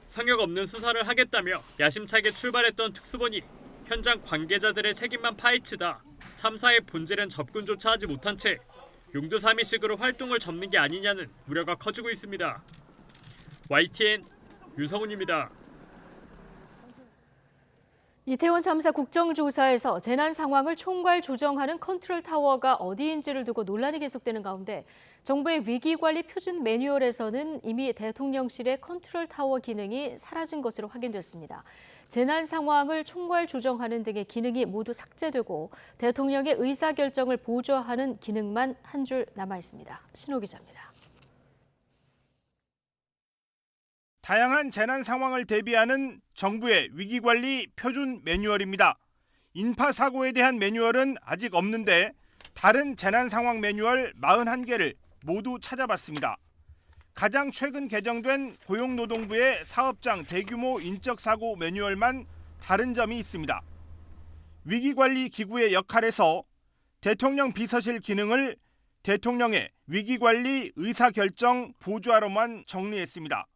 성역 없는 수사를 하겠다며 야심차게 출발했던 특수본이 현장 관계자들의 책임만 파헤치다 참사의 본질엔 접근조차 하지 못한 채 용두사미식으로 활동을 접는 게 아니냐는 우려가 커지고 있습니다. YTN 윤성훈입니다. 이태원 참사 국정조사에서 재난 상황을 총괄 조정하는 컨트롤 타워가 어디인지를 두고 논란이 계속되는 가운데 정부의 위기관리 표준 매뉴얼에서는 이미 대통령실의 컨트롤 타워 기능이 사라진 것으로 확인됐습니다. 재난 상황을 총괄 조정하는 등의 기능이 모두 삭제되고 대통령의 의사결정을 보좌하는 기능만 한 줄 남아 있습니다. 신호 기자입니다. 다양한 재난 상황을 대비하는 정부의 위기관리 표준 매뉴얼입니다. 인파 사고에 대한 매뉴얼은 아직 없는데 다른 재난 상황 매뉴얼 41개를 모두 찾아봤습니다. 가장 최근 개정된 고용노동부의 사업장 대규모 인적 사고 매뉴얼만 다른 점이 있습니다. 위기관리 기구의 역할에서 대통령 비서실 기능을 대통령의 위기관리 의사결정 보좌로만 정리했습니다.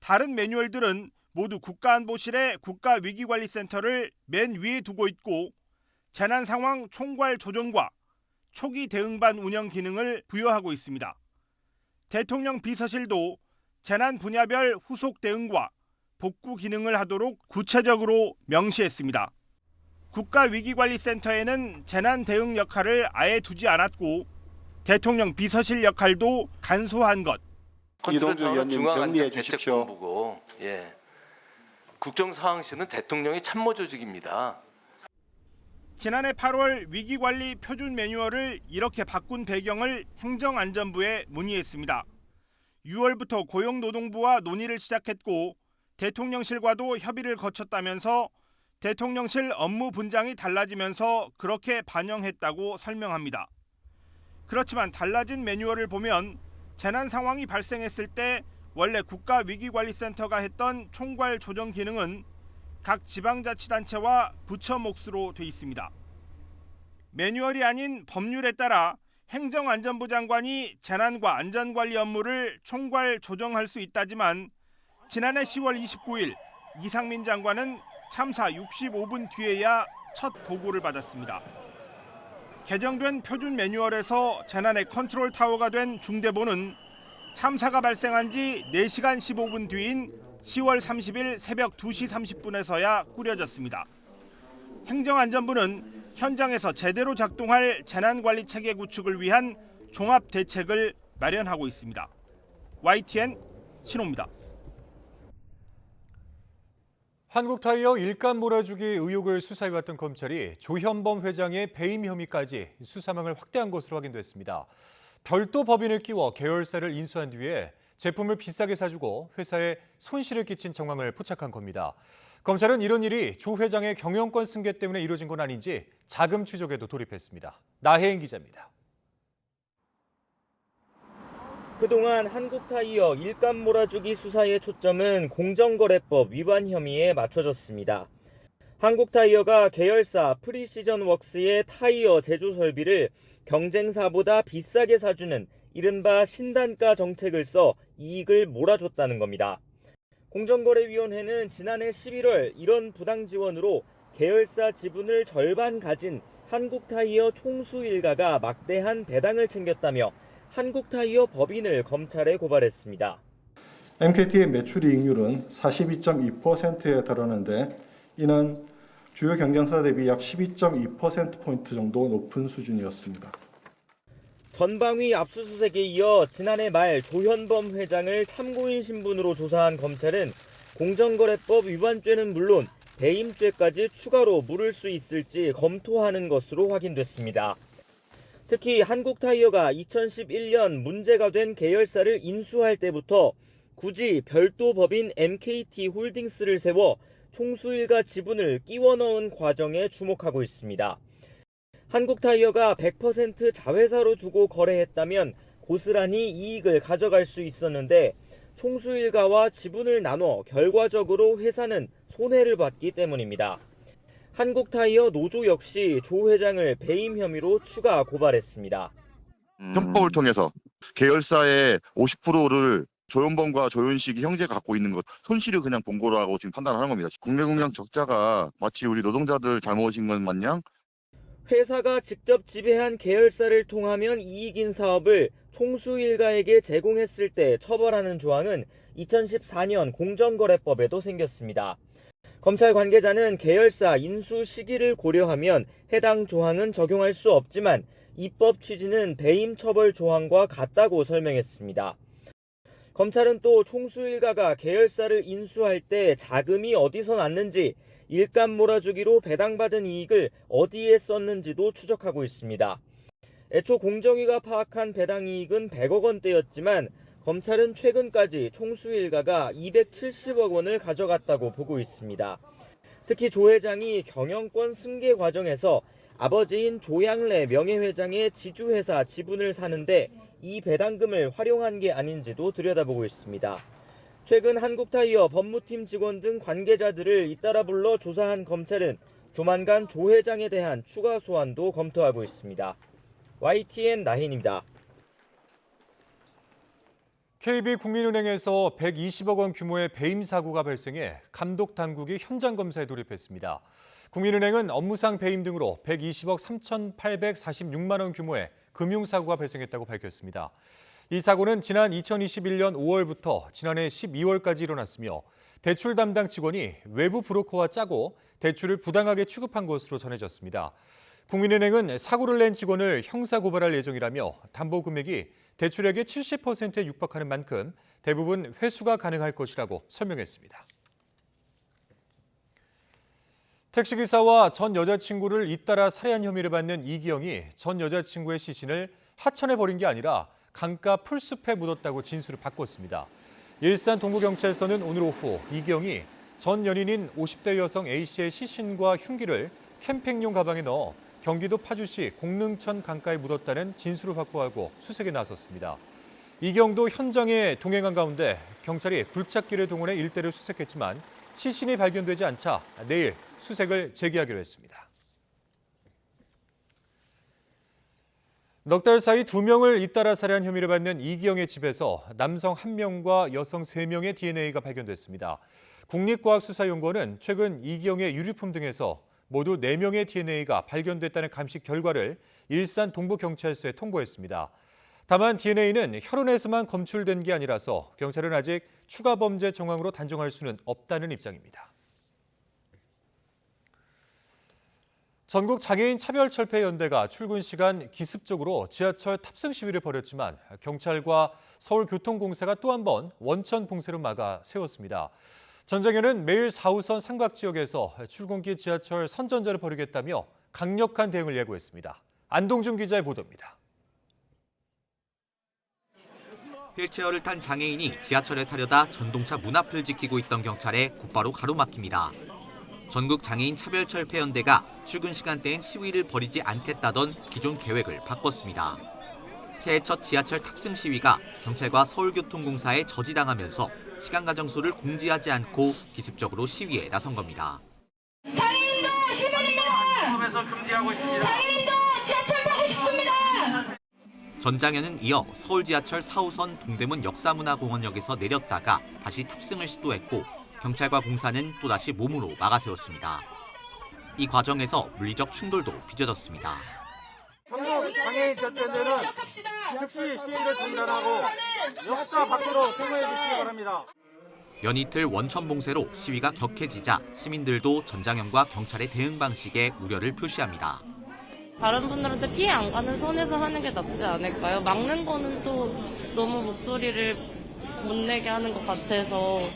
다른 매뉴얼들은 모두 국가안보실의 국가위기관리센터를 맨 위에 두고 있고 재난상황 총괄 조정과 초기 대응반 운영 기능을 부여하고 있습니다. 대통령 비서실도 재난 분야별 후속 대응과 복구 기능을 하도록 구체적으로 명시했습니다. 국가위기관리센터에는 재난 대응 역할을 아예 두지 않았고 대통령 비서실 역할도 간소한 것. 이동주 의원님 정리해 주십시오. 국정상황실은 대통령의 참모 조직입니다. 지난해 8월 위기관리 표준 매뉴얼을 이렇게 바꾼 배경을 행정안전부에 문의했습니다. 6월부터 고용노동부와 논의를 시작했고 대통령실과도 협의를 거쳤다면서 대통령실 업무 분장이 달라지면서 그렇게 반영했다고 설명합니다. 그렇지만 달라진 매뉴얼을 보면 재난 상황이 발생했을 때 원래 국가위기관리센터가 했던 총괄 조정 기능은 각 지방자치단체와 부처 몫으로 돼 있습니다. 매뉴얼이 아닌 법률에 따라 행정안전부 장관이 재난과 안전관리 업무를 총괄 조정할 수 있다지만 지난해 10월 29일 이상민 장관은 참사 65분 뒤에야 첫 보고를 받았습니다. 개정된 표준 매뉴얼에서 재난의 컨트롤 타워가 된 중대본은 참사가 발생한 지 4시간 15분 뒤인 10월 30일 새벽 2시 30분에서야 꾸려졌습니다. 행정안전부는 현장에서 제대로 작동할 재난관리 체계 구축을 위한 종합 대책을 마련하고 있습니다. YTN 신호입니다. 한국타이어 일감 몰아주기 의혹을 수사해왔던 검찰이 조현범 회장의 배임 혐의까지 수사망을 확대한 것으로 확인됐습니다. 별도 법인을 끼워 계열사를 인수한 뒤에 제품을 비싸게 사주고 회사에 손실을 끼친 정황을 포착한 겁니다. 검찰은 이런 일이 조 회장의 경영권 승계 때문에 이뤄진 건 아닌지 자금 추적에도 돌입했습니다. 나혜인 기자입니다. 그동안 한국타이어 일감 몰아주기 수사의 초점은 공정거래법 위반 혐의에 맞춰졌습니다. 한국타이어가 계열사 프리시전웍스의 타이어 제조 설비를 경쟁사보다 비싸게 사주는 이른바 신단가 정책을 써 이익을 몰아줬다는 겁니다. 공정거래위원회는 지난해 11월 이런 부당 지원으로 계열사 지분을 절반 가진 한국타이어 총수 일가가 막대한 배당을 챙겼다며 한국타이어 법인을 검찰에 고발했습니다. MKT의 매출 이익률은 42.2%에 달하는데 이는 주요 경쟁사 대비 약 12.2%포인트 정도 높은 수준이었습니다. 전방위 압수수색에 이어 지난해 말 조현범 회장을 참고인 신분으로 조사한 검찰은 공정거래법 위반죄는 물론 배임죄까지 추가로 물을 수 있을지 검토하는 것으로 확인됐습니다. 특히 한국타이어가 2011년 문제가 된 계열사를 인수할 때부터 굳이 별도 법인 MKT 홀딩스를 세워 총수일가 지분을 끼워 넣은 과정에 주목하고 있습니다. 한국타이어가 100% 자회사로 두고 거래했다면 고스란히 이익을 가져갈 수 있었는데 총수 일가와 지분을 나눠 결과적으로 회사는 손해를 봤기 때문입니다. 한국타이어 노조 역시 조 회장을 배임 혐의로 추가 고발했습니다. 편법을 통해서 계열사의 50%를 조현범과 조현식이 형제가 갖고 있는 것, 손실을 그냥 본 거라고 지금 판단하는 겁니다. 국내 공장 적자가 마치 우리 노동자들 잘못인 것 마냥 회사가 직접 지배한 계열사를 통하면 이익인 사업을 총수 일가에게 제공했을 때 처벌하는 조항은 2014년 공정거래법에도 생겼습니다. 검찰 관계자는 계열사 인수 시기를 고려하면 해당 조항은 적용할 수 없지만 입법 취지는 배임 처벌 조항과 같다고 설명했습니다. 검찰은 또 총수 일가가 계열사를 인수할 때 자금이 어디서 났는지, 일감 몰아주기로 배당받은 이익을 어디에 썼는지도 추적하고 있습니다. 애초 공정위가 파악한 배당 이익은 100억 원대였지만 검찰은 최근까지 총수 일가가 270억 원을 가져갔다고 보고 있습니다. 특히 조 회장이 경영권 승계 과정에서 아버지인 조양래 명예회장의 지주회사 지분을 사는데 이 배당금을 활용한 게 아닌지도 들여다보고 있습니다. 최근 한국타이어 법무팀 직원 등 관계자들을 잇따라 불러 조사한 검찰은 조만간 조 회장에 대한 추가 소환도 검토하고 있습니다. YTN 나힌입니다. KB국민은행에서 120억 원 규모의 배임 사고가 발생해 감독 당국이 현장 검사에 돌입했습니다. 국민은행은 업무상 배임 등으로 120억 3,846만 원 규모의 금융사고가 발생했다고 밝혔습니다. 이 사고는 지난 2021년 5월부터 지난해 12월까지 일어났으며 대출 담당 직원이 외부 브로커와 짜고 대출을 부당하게 취급한 것으로 전해졌습니다. 국민은행은 사고를 낸 직원을 형사고발할 예정이라며 담보 금액이 대출액의 70%에 육박하는 만큼 대부분 회수가 가능할 것이라고 설명했습니다. 택시기사와 전 여자친구를 잇따라 살해한 혐의를 받는 이기영이 전 여자친구의 시신을 하천에 버린 게 아니라 강가 풀숲에 묻었다고 진술을 바꿨습니다. 일산 동부경찰서는 오늘 오후 이기영이 전 연인인 50대 여성 A씨의 시신과 흉기를 캠핑용 가방에 넣어 경기도 파주시 공릉천 강가에 묻었다는 진술을 확보하고 수색에 나섰습니다. 이기영도 현장에 동행한 가운데 경찰이 굴착기를 동원해 일대를 수색했지만 시신이 발견되지 않자 내일 수색을 재개하기로 했습니다. 넉 달 사이 2명을 잇따라 살해한 혐의를 받는 이기영의 집에서 남성 1명과 여성 3명의 DNA가 발견됐습니다. 국립과학수사연구원은 최근 이기영의 유류품 등에서 모두 4명의 DNA가 발견됐다는 감식 결과를 일산 동부경찰서에 통보했습니다. 다만 DNA는 혈흔에서만 검출된 게 아니라서 경찰은 아직 추가 범죄 정황으로 단정할 수는 없다는 입장입니다. 전국 장애인 차별철폐연대가 출근 시간 기습적으로 지하철 탑승 시위를 벌였지만 경찰과 서울교통공사가 또 한 번 원천 봉쇄로 막아 세웠습니다. 전장현은 매일 4호선 상박 지역에서 출근길 지하철 선전전을 벌이겠다며 강력한 대응을 예고했습니다. 안동준 기자의 보도입니다. 휠체어를 탄 장애인이 지하철에 타려다 전동차 문 앞을 지키고 있던 경찰에 곧바로 가로막힙니다. 전국 장애인 차별철폐연대가 출근 시간대엔 시위를 벌이지 않겠다던 기존 계획을 바꿨습니다. 새해 첫 지하철 탑승 시위가 경찰과 서울교통공사에 저지당하면서 시간과 장소를 공지하지 않고 기습적으로 시위에 나선 겁니다. 장애인도 실망입니다. 금지하고 있습니다. 장애인도 지하철 타고 싶습니다. 전장현은 이어 서울 지하철 4호선 동대문 역사문화공원역에서 내렸다가 다시 탑승을 시도했고 경찰과 공사는 또다시 몸으로 막아세웠습니다. 이 과정에서 물리적 충돌도 빚어졌습니다. 전국 장애인 전체들은 즉시 시위를 중단하고 역사 밖으로 통보해 주시기 바랍니다. 연이틀 원천 봉쇄로 시위가 격해지자 시민들도 전장현과 경찰의 대응 방식에 우려를 표시합니다. 다른 분들한테 피해 안 가는 선에서 하는 게 낫지 않을까요? 막는 거는 또 너무 목소리를 못 내게 하는 것 같아서.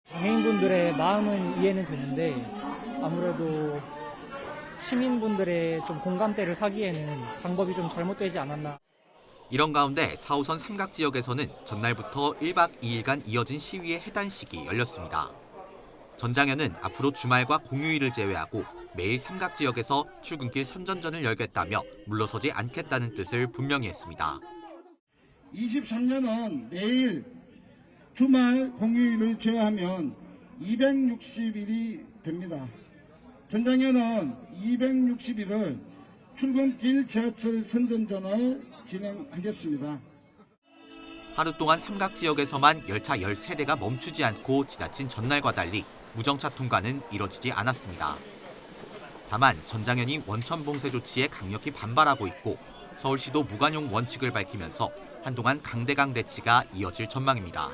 장애인분들의 마음은 이해는 되는데 아무래도 시민분들의 좀 공감대를 사기에는 방법이 좀 잘못되지 않았나. 이런 가운데 4호선 삼각지역에서는 전날부터 1박 2일간 이어진 시위의 해단식이 열렸습니다. 전장현은 앞으로 주말과 공휴일을 제외하고 매일 삼각지역에서 출근길 선전전을 열겠다며 물러서지 않겠다는 뜻을 분명히 했습니다. 23년은 매일 주말 공휴일을 제외하면 260일이 됩니다. 전장에는 260일을 출근길 지하철 선전전을 진행하겠습니다. 하루 동안 삼각 지역에서만 열차 13대가 멈추지 않고 지나친 전날과 달리 무정차 통과는 이뤄지지 않았습니다. 다만 전장현이 원천 봉쇄 조치에 강력히 반발하고 있고 서울시도 무관용 원칙을 밝히면서 한동안 강대강 대치가 이어질 전망입니다.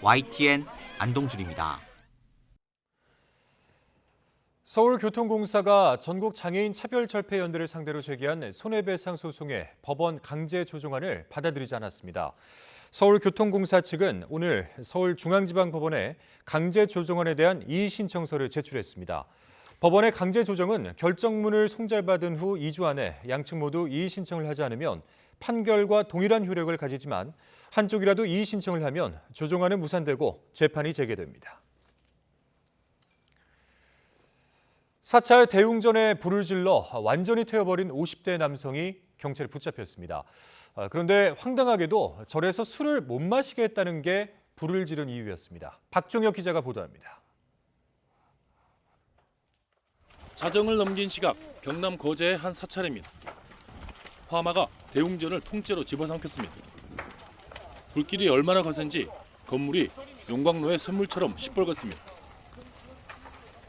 YTN 안동준입니다. 서울교통공사가 전국 장애인 차별철폐연대를 상대로 제기한 손해배상 소송의 법원 강제 조정안을 받아들이지 않았습니다. 서울교통공사 측은 오늘 서울중앙지방법원에 강제 조정안에 대한 이의 신청서를 제출했습니다. 법원의 강제 조정은 결정문을 송달받은 후 2주 안에 양측 모두 이의 신청을 하지 않으면 판결과 동일한 효력을 가지지만 한쪽이라도 이의 신청을 하면 조정안은 무산되고 재판이 재개됩니다. 사찰 대웅전에 불을 질러 완전히 태워버린 50대 남성이 경찰에 붙잡혔습니다. 그런데 황당하게도 절에서 술을 못 마시게 했다는 게 불을 지른 이유였습니다. 박종혁 기자가 보도합니다. 자정을 넘긴 시각 경남 거제의 한 사찰입니다. 화마가 대웅전을 통째로 집어삼켰습니다. 불길이 얼마나 거센지 건물이 용광로의 샘물처럼 시뻘겋습니다.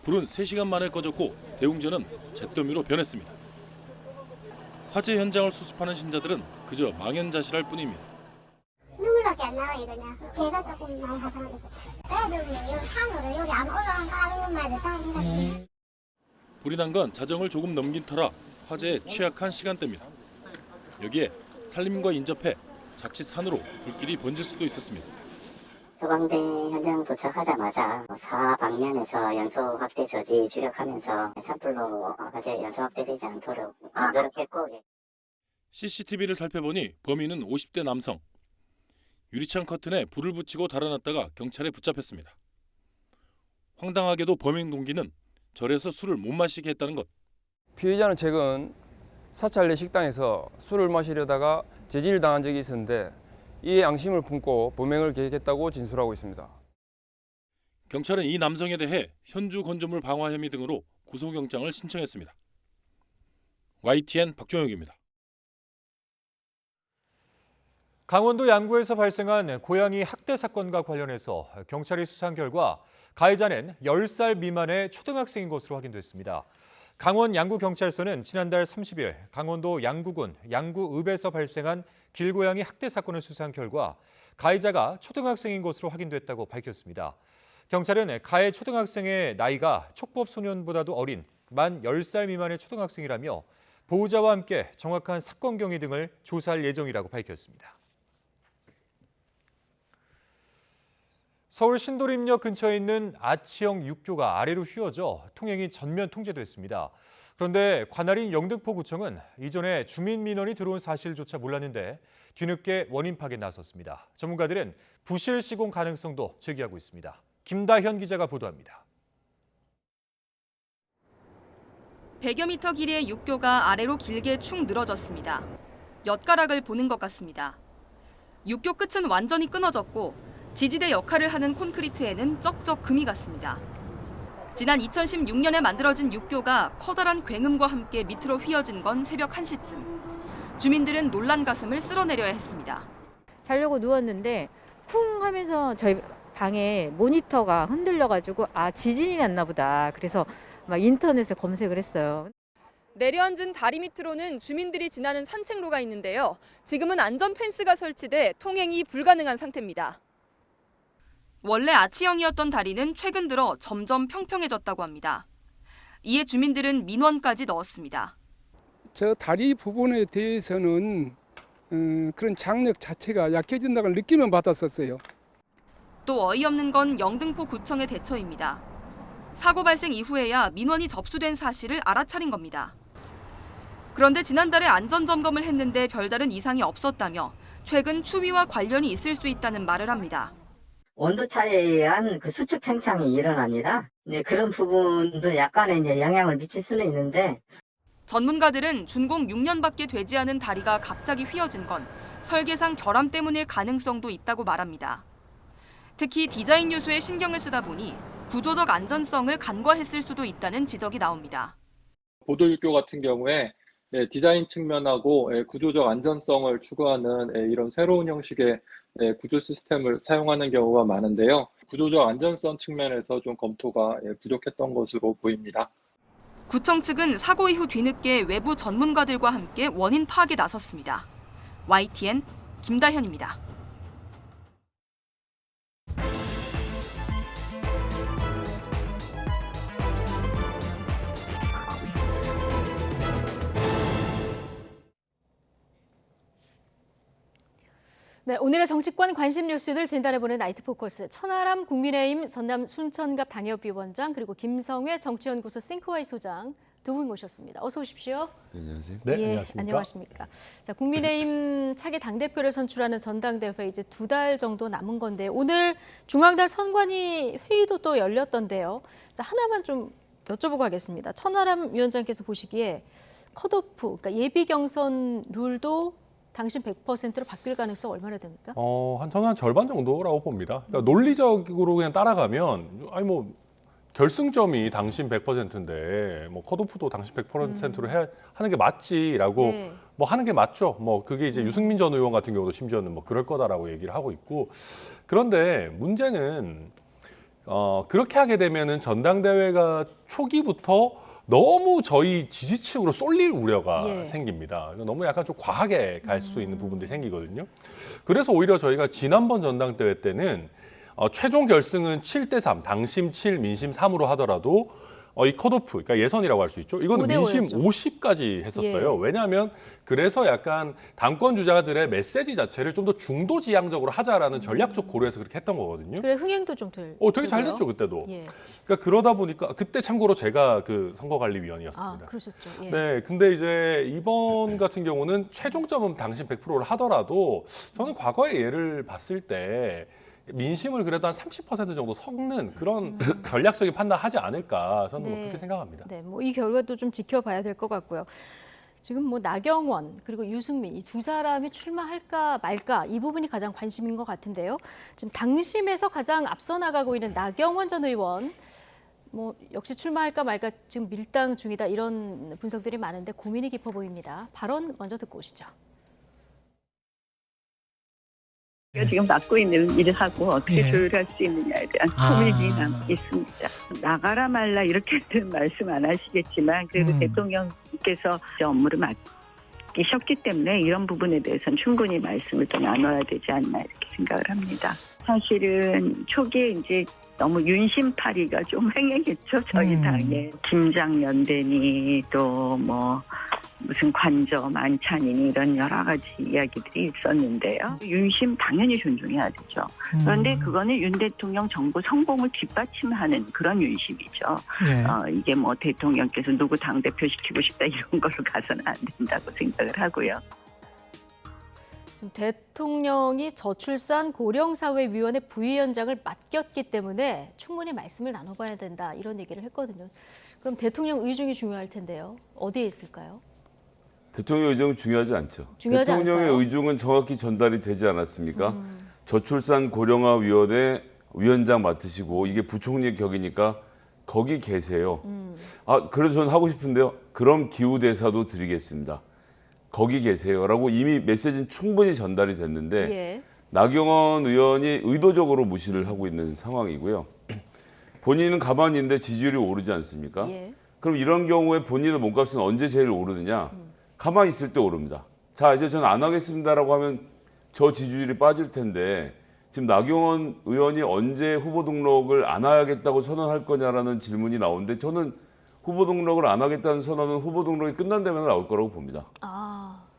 불은 3시간 만에 꺼졌고 대웅전은 잿더미로 변했습니다. 화재 현장을 수습하는 신자들은 그저 망연자실할 뿐입니다. 눈물밖에 안 나와요 그냥. 개가 조금 많이 화상하고 애들이 여기 산으로 여기 안 올라가는 것만 다 해가지고. 불이 난 건 자정을 조금 넘긴 터라 화재에 취약한 시간대입니다. 여기에 산림과 인접해 자칫 산으로 불길이 번질 수도 있었습니다. 소방대 현장 도착하자마자 사방면에서 연소 확대 저지 주력하면서 산불로 화재 연소 확대되지 않도록 노력했고. CCTV를 살펴보니 범인은 50대 남성. 유리창 커튼에 불을 붙이고 달아났다가 경찰에 붙잡혔습니다. 황당하게도 범행 동기는 절에서 술을 못 마시게 했다는 것. 피해자는 최근 사찰 내 식당에서 술을 마시려다가 제지를 당한 적이 있었는데 이에 양심을 품고 범행을 계획했다고 진술하고 있습니다. 경찰은 이 남성에 대해 현주 건조물 방화 혐의 등으로 구속영장을 신청했습니다. YTN 박종혁입니다. 강원도 양구에서 발생한 고양이 학대 사건과 관련해서 경찰이 수사한 결과 가해자는 10살 미만의 초등학생인 것으로 확인됐습니다. 강원 양구경찰서는 지난달 30일 강원도 양구군 양구읍에서 발생한 길고양이 학대 사건을 수사한 결과 가해자가 초등학생인 것으로 확인됐다고 밝혔습니다. 경찰은 가해 초등학생의 나이가 촉법 소년보다도 어린 만 10살 미만의 초등학생이라며 보호자와 함께 정확한 사건 경위 등을 조사할 예정이라고 밝혔습니다. 서울 신도림역 근처에 있는 아치형 육교가 아래로 휘어져 통행이 전면 통제됐습니다. 그런데 관할인 영등포구청은 이전에 주민 민원이 들어온 사실조차 몰랐는데 뒤늦게 원인 파악에 나섰습니다. 전문가들은 부실 시공 가능성도 제기하고 있습니다. 김다현 기자가 보도합니다. 100여 미터 길이의 육교가 아래로 길게 축 늘어졌습니다. 엿가락을 보는 것 같습니다. 육교 끝은 완전히 끊어졌고 지지대 역할을 하는 콘크리트에는 쩍쩍 금이 갔습니다. 지난 2016년에 만들어진 육교가 커다란 굉음과 함께 밑으로 휘어진 건 새벽 1시쯤. 주민들은 놀란 가슴을 쓸어내려야 했습니다. 자려고 누웠는데 쿵 하면서 저희 방에 모니터가 흔들려가지고 지진이 났나 보다. 그래서 막 인터넷에 검색을 했어요. 내려앉은 다리 밑으로는 주민들이 지나는 산책로가 있는데요. 지금은 안전 펜스가 설치돼 통행이 불가능한 상태입니다. 원래 아치형이었던 다리는 최근 들어 점점 평평해졌다고 합니다. 이에 주민들은 민원까지 넣었습니다. 저 다리 부분에 대해서는 그런 장력 자체가 약해진다고 느낌은 받았었어요. 또 어이없는 건 영등포 구청의 대처입니다. 사고 발생 이후에야 민원이 접수된 사실을 알아차린 겁니다. 그런데 지난달에 안전점검을 했는데 별다른 이상이 없었다며 최근 추위와 관련이 있을 수 있다는 말을 합니다. 온도차에 의한 그 수축 팽창이 일어납니다. 그런 부분도 약간의 이제 영향을 미칠 수는 있는데. 전문가들은 준공 6년밖에 되지 않은 다리가 갑자기 휘어진 건 설계상 결함 때문일 가능성도 있다고 말합니다. 특히 디자인 요소에 신경을 쓰다 보니 구조적 안전성을 간과했을 수도 있다는 지적이 나옵니다. 보도육교 같은 경우에 디자인 측면하고 구조적 안전성을 추구하는 이런 새로운 형식의 구조 시스템을 사용하는 경우가 많은데요. 구조적 안전성 측면에서 좀 검토가 부족했던 것으로 보입니다. 구청 측은 사고 이후 뒤늦게 외부 전문가들과 함께 원인 파악에 나섰습니다. YTN 김다현입니다. 네, 오늘의 정치권 관심 뉴스들 진단해보는 나이트 포커스. 천하람 국민의힘 전남 순천갑 당협위원장 그리고 김성회 정치연구소 싱크와이 소장 두 분 모셨습니다. 어서 오십시오. 네, 안녕하세요. 네, 안녕하십니까. 안녕하십니까. 자, 국민의힘 차기 당대표를 선출하는 전당대회 이제 2달 정도 남은 건데 오늘 중앙당 선관위 회의도 또 열렸던데요. 자, 하나만 좀 여쭤보고 하겠습니다. 천하람 위원장께서 보시기에 컷오프, 그러니까 예비 경선 룰도 당신 100%로 바뀔 가능성 얼마나 됩니까? 저는 한 절반 정도라고 봅니다. 그러니까 논리적으로 그냥 따라가면 뭐 결승점이 당신 100%인데 뭐 컷오프도 당신 100%로 하는 게 맞지라고 뭐 하는 게 맞죠. 뭐 그게 이제 유승민 전 의원 같은 경우도 심지어는 뭐 그럴 거다라고 얘기를 하고 있고 그런데 문제는 그렇게 하게 되면은 전당대회가 초기부터 너무 저희 지지층으로 쏠릴 우려가 생깁니다. 너무 약간 좀 과하게 갈 수 있는 부분들이 생기거든요. 그래서 오히려 저희가 지난번 전당대회 때는 최종 결승은 7대3, 당심 7, 민심 3으로 하더라도 이 컷오프, 그러니까 예선이라고 할 수 있죠. 이거는 민심 50까지 했었어요. 왜냐하면 그래서 약간 당권 주자들의 메시지 자체를 좀 더 중도지향적으로 하자라는 전략적 고려에서 그렇게 했던 거거든요. 그래 흥행도 좀 될. 되게 잘 됐죠 그때도. 그러니까 그러다 보니까 그때 참고로 제가 그 선거관리위원이었습니다. 그러셨죠. 네, 근데 이제 이번 같은 경우는 최종점은 당신 100%를 하더라도 저는 과거의 예를 봤을 때. 민심을 그래도 한 30% 정도 섞는 그런 전략적인 판단하지 않을까 저는 뭐 그렇게 생각합니다. 네, 뭐 이 결과도 좀 지켜봐야 될 것 같고요. 지금 뭐 나경원 그리고 유승민 이 두 사람이 출마할까 말까 이 부분이 가장 관심인 것 같은데요. 지금 당심에서 가장 앞서 나가고 있는 나경원 전 의원 뭐 역시 출마할까 말까 지금 밀당 중이다 이런 분석들이 많은데 고민이 깊어 보입니다. 발언 먼저 듣고 오시죠. 지금 맡고 있는 일을 하고 어떻게 조율할 수 있느냐에 대한 고민이 있습니다. 나가라 말라 이렇게는 말씀 안 하시겠지만 그래도 대통령께서 업무를 맡기셨기 때문에 이런 부분에 대해서는 충분히 말씀을 더 나눠야 되지 않나 이렇게 생각을 합니다. 사실은 초기에 이제 너무 윤심파리가 좀 횡행했죠. 저희 당에 김장연대니 또 뭐 무슨 관저 만찬이니 이런 여러 가지 이야기들이 있었는데요. 윤심 당연히 존중해야 되죠. 그런데 그거는 윤 대통령 정부 성공을 뒷받침하는 그런 윤심이죠. 이게 뭐 대통령께서 누구 당대표 시키고 싶다 이런 걸로 가서는 안 된다고 생각을 하고요. 대통령이 저출산 고령사회위원회 부위원장을 맡겼기 때문에 충분히 말씀을 나눠봐야 된다 이런 얘기를 했거든요. 그럼 대통령 의중이 중요할 텐데요. 어디에 있을까요? 대통령 의중은 중요하지 않죠. 중요하지 대통령의 않을까요? 의중은 정확히 전달이 되지 않았습니까? 저출산 고령화위원회 위원장 맡으시고 이게 부총리 격이니까 거기 계세요. 그래서 저는 하고 싶은데요. 그럼 기후대사도 드리겠습니다. 거기 계세요라고 이미 메시지는 충분히 전달이 됐는데 나경원 의원이 의도적으로 무시를 하고 있는 상황이고요. 본인은 가만히 있는데 지지율이 오르지 않습니까? 그럼 이런 경우에 본인의 몸값은 언제 제일 오르느냐? 가만히 있을 때 오릅니다. 자, 이제 저는 안 하겠습니다라고 하면 저 지지율이 빠질 텐데 지금 나경원 의원이 언제 후보 등록을 안 하겠다고 선언할 거냐라는 질문이 나오는데 저는 후보 등록을 안 하겠다는 선언은 후보 등록이 끝난 다음에 나올 거라고 봅니다.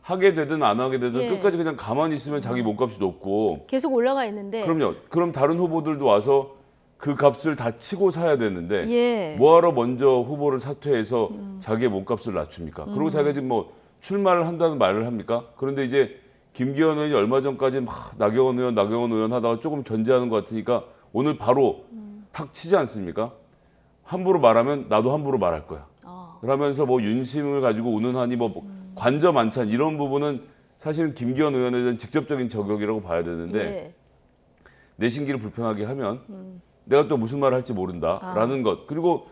하게 되든 안 하게 되든 끝까지 그냥 가만히 있으면 자기 몸값이 높고 계속 올라가 있는데 그럼요. 그럼 다른 후보들도 와서 그 값을 다 치고 사야 되는데 뭐하러 먼저 후보를 사퇴해서 자기의 몸값을 낮춥니까? 그리고 자기가 지금 뭐 출마를 한다는 말을 합니까? 그런데 이제 김기현 의원이 얼마 전까지 막 나경원 의원 하다가 조금 견제하는 것 같으니까 오늘 바로 탁 치지 않습니까? 함부로 말하면 나도 함부로 말할 거야. 그러면서 뭐 윤심을 가지고 운운하니 뭐 관저 만찬 이런 부분은 사실은 김기현 의원에 대한 직접적인 저격이라고 봐야 되는데 내 심기를 불편하게 하면 내가 또 무슨 말을 할지 모른다라는 것. 그리고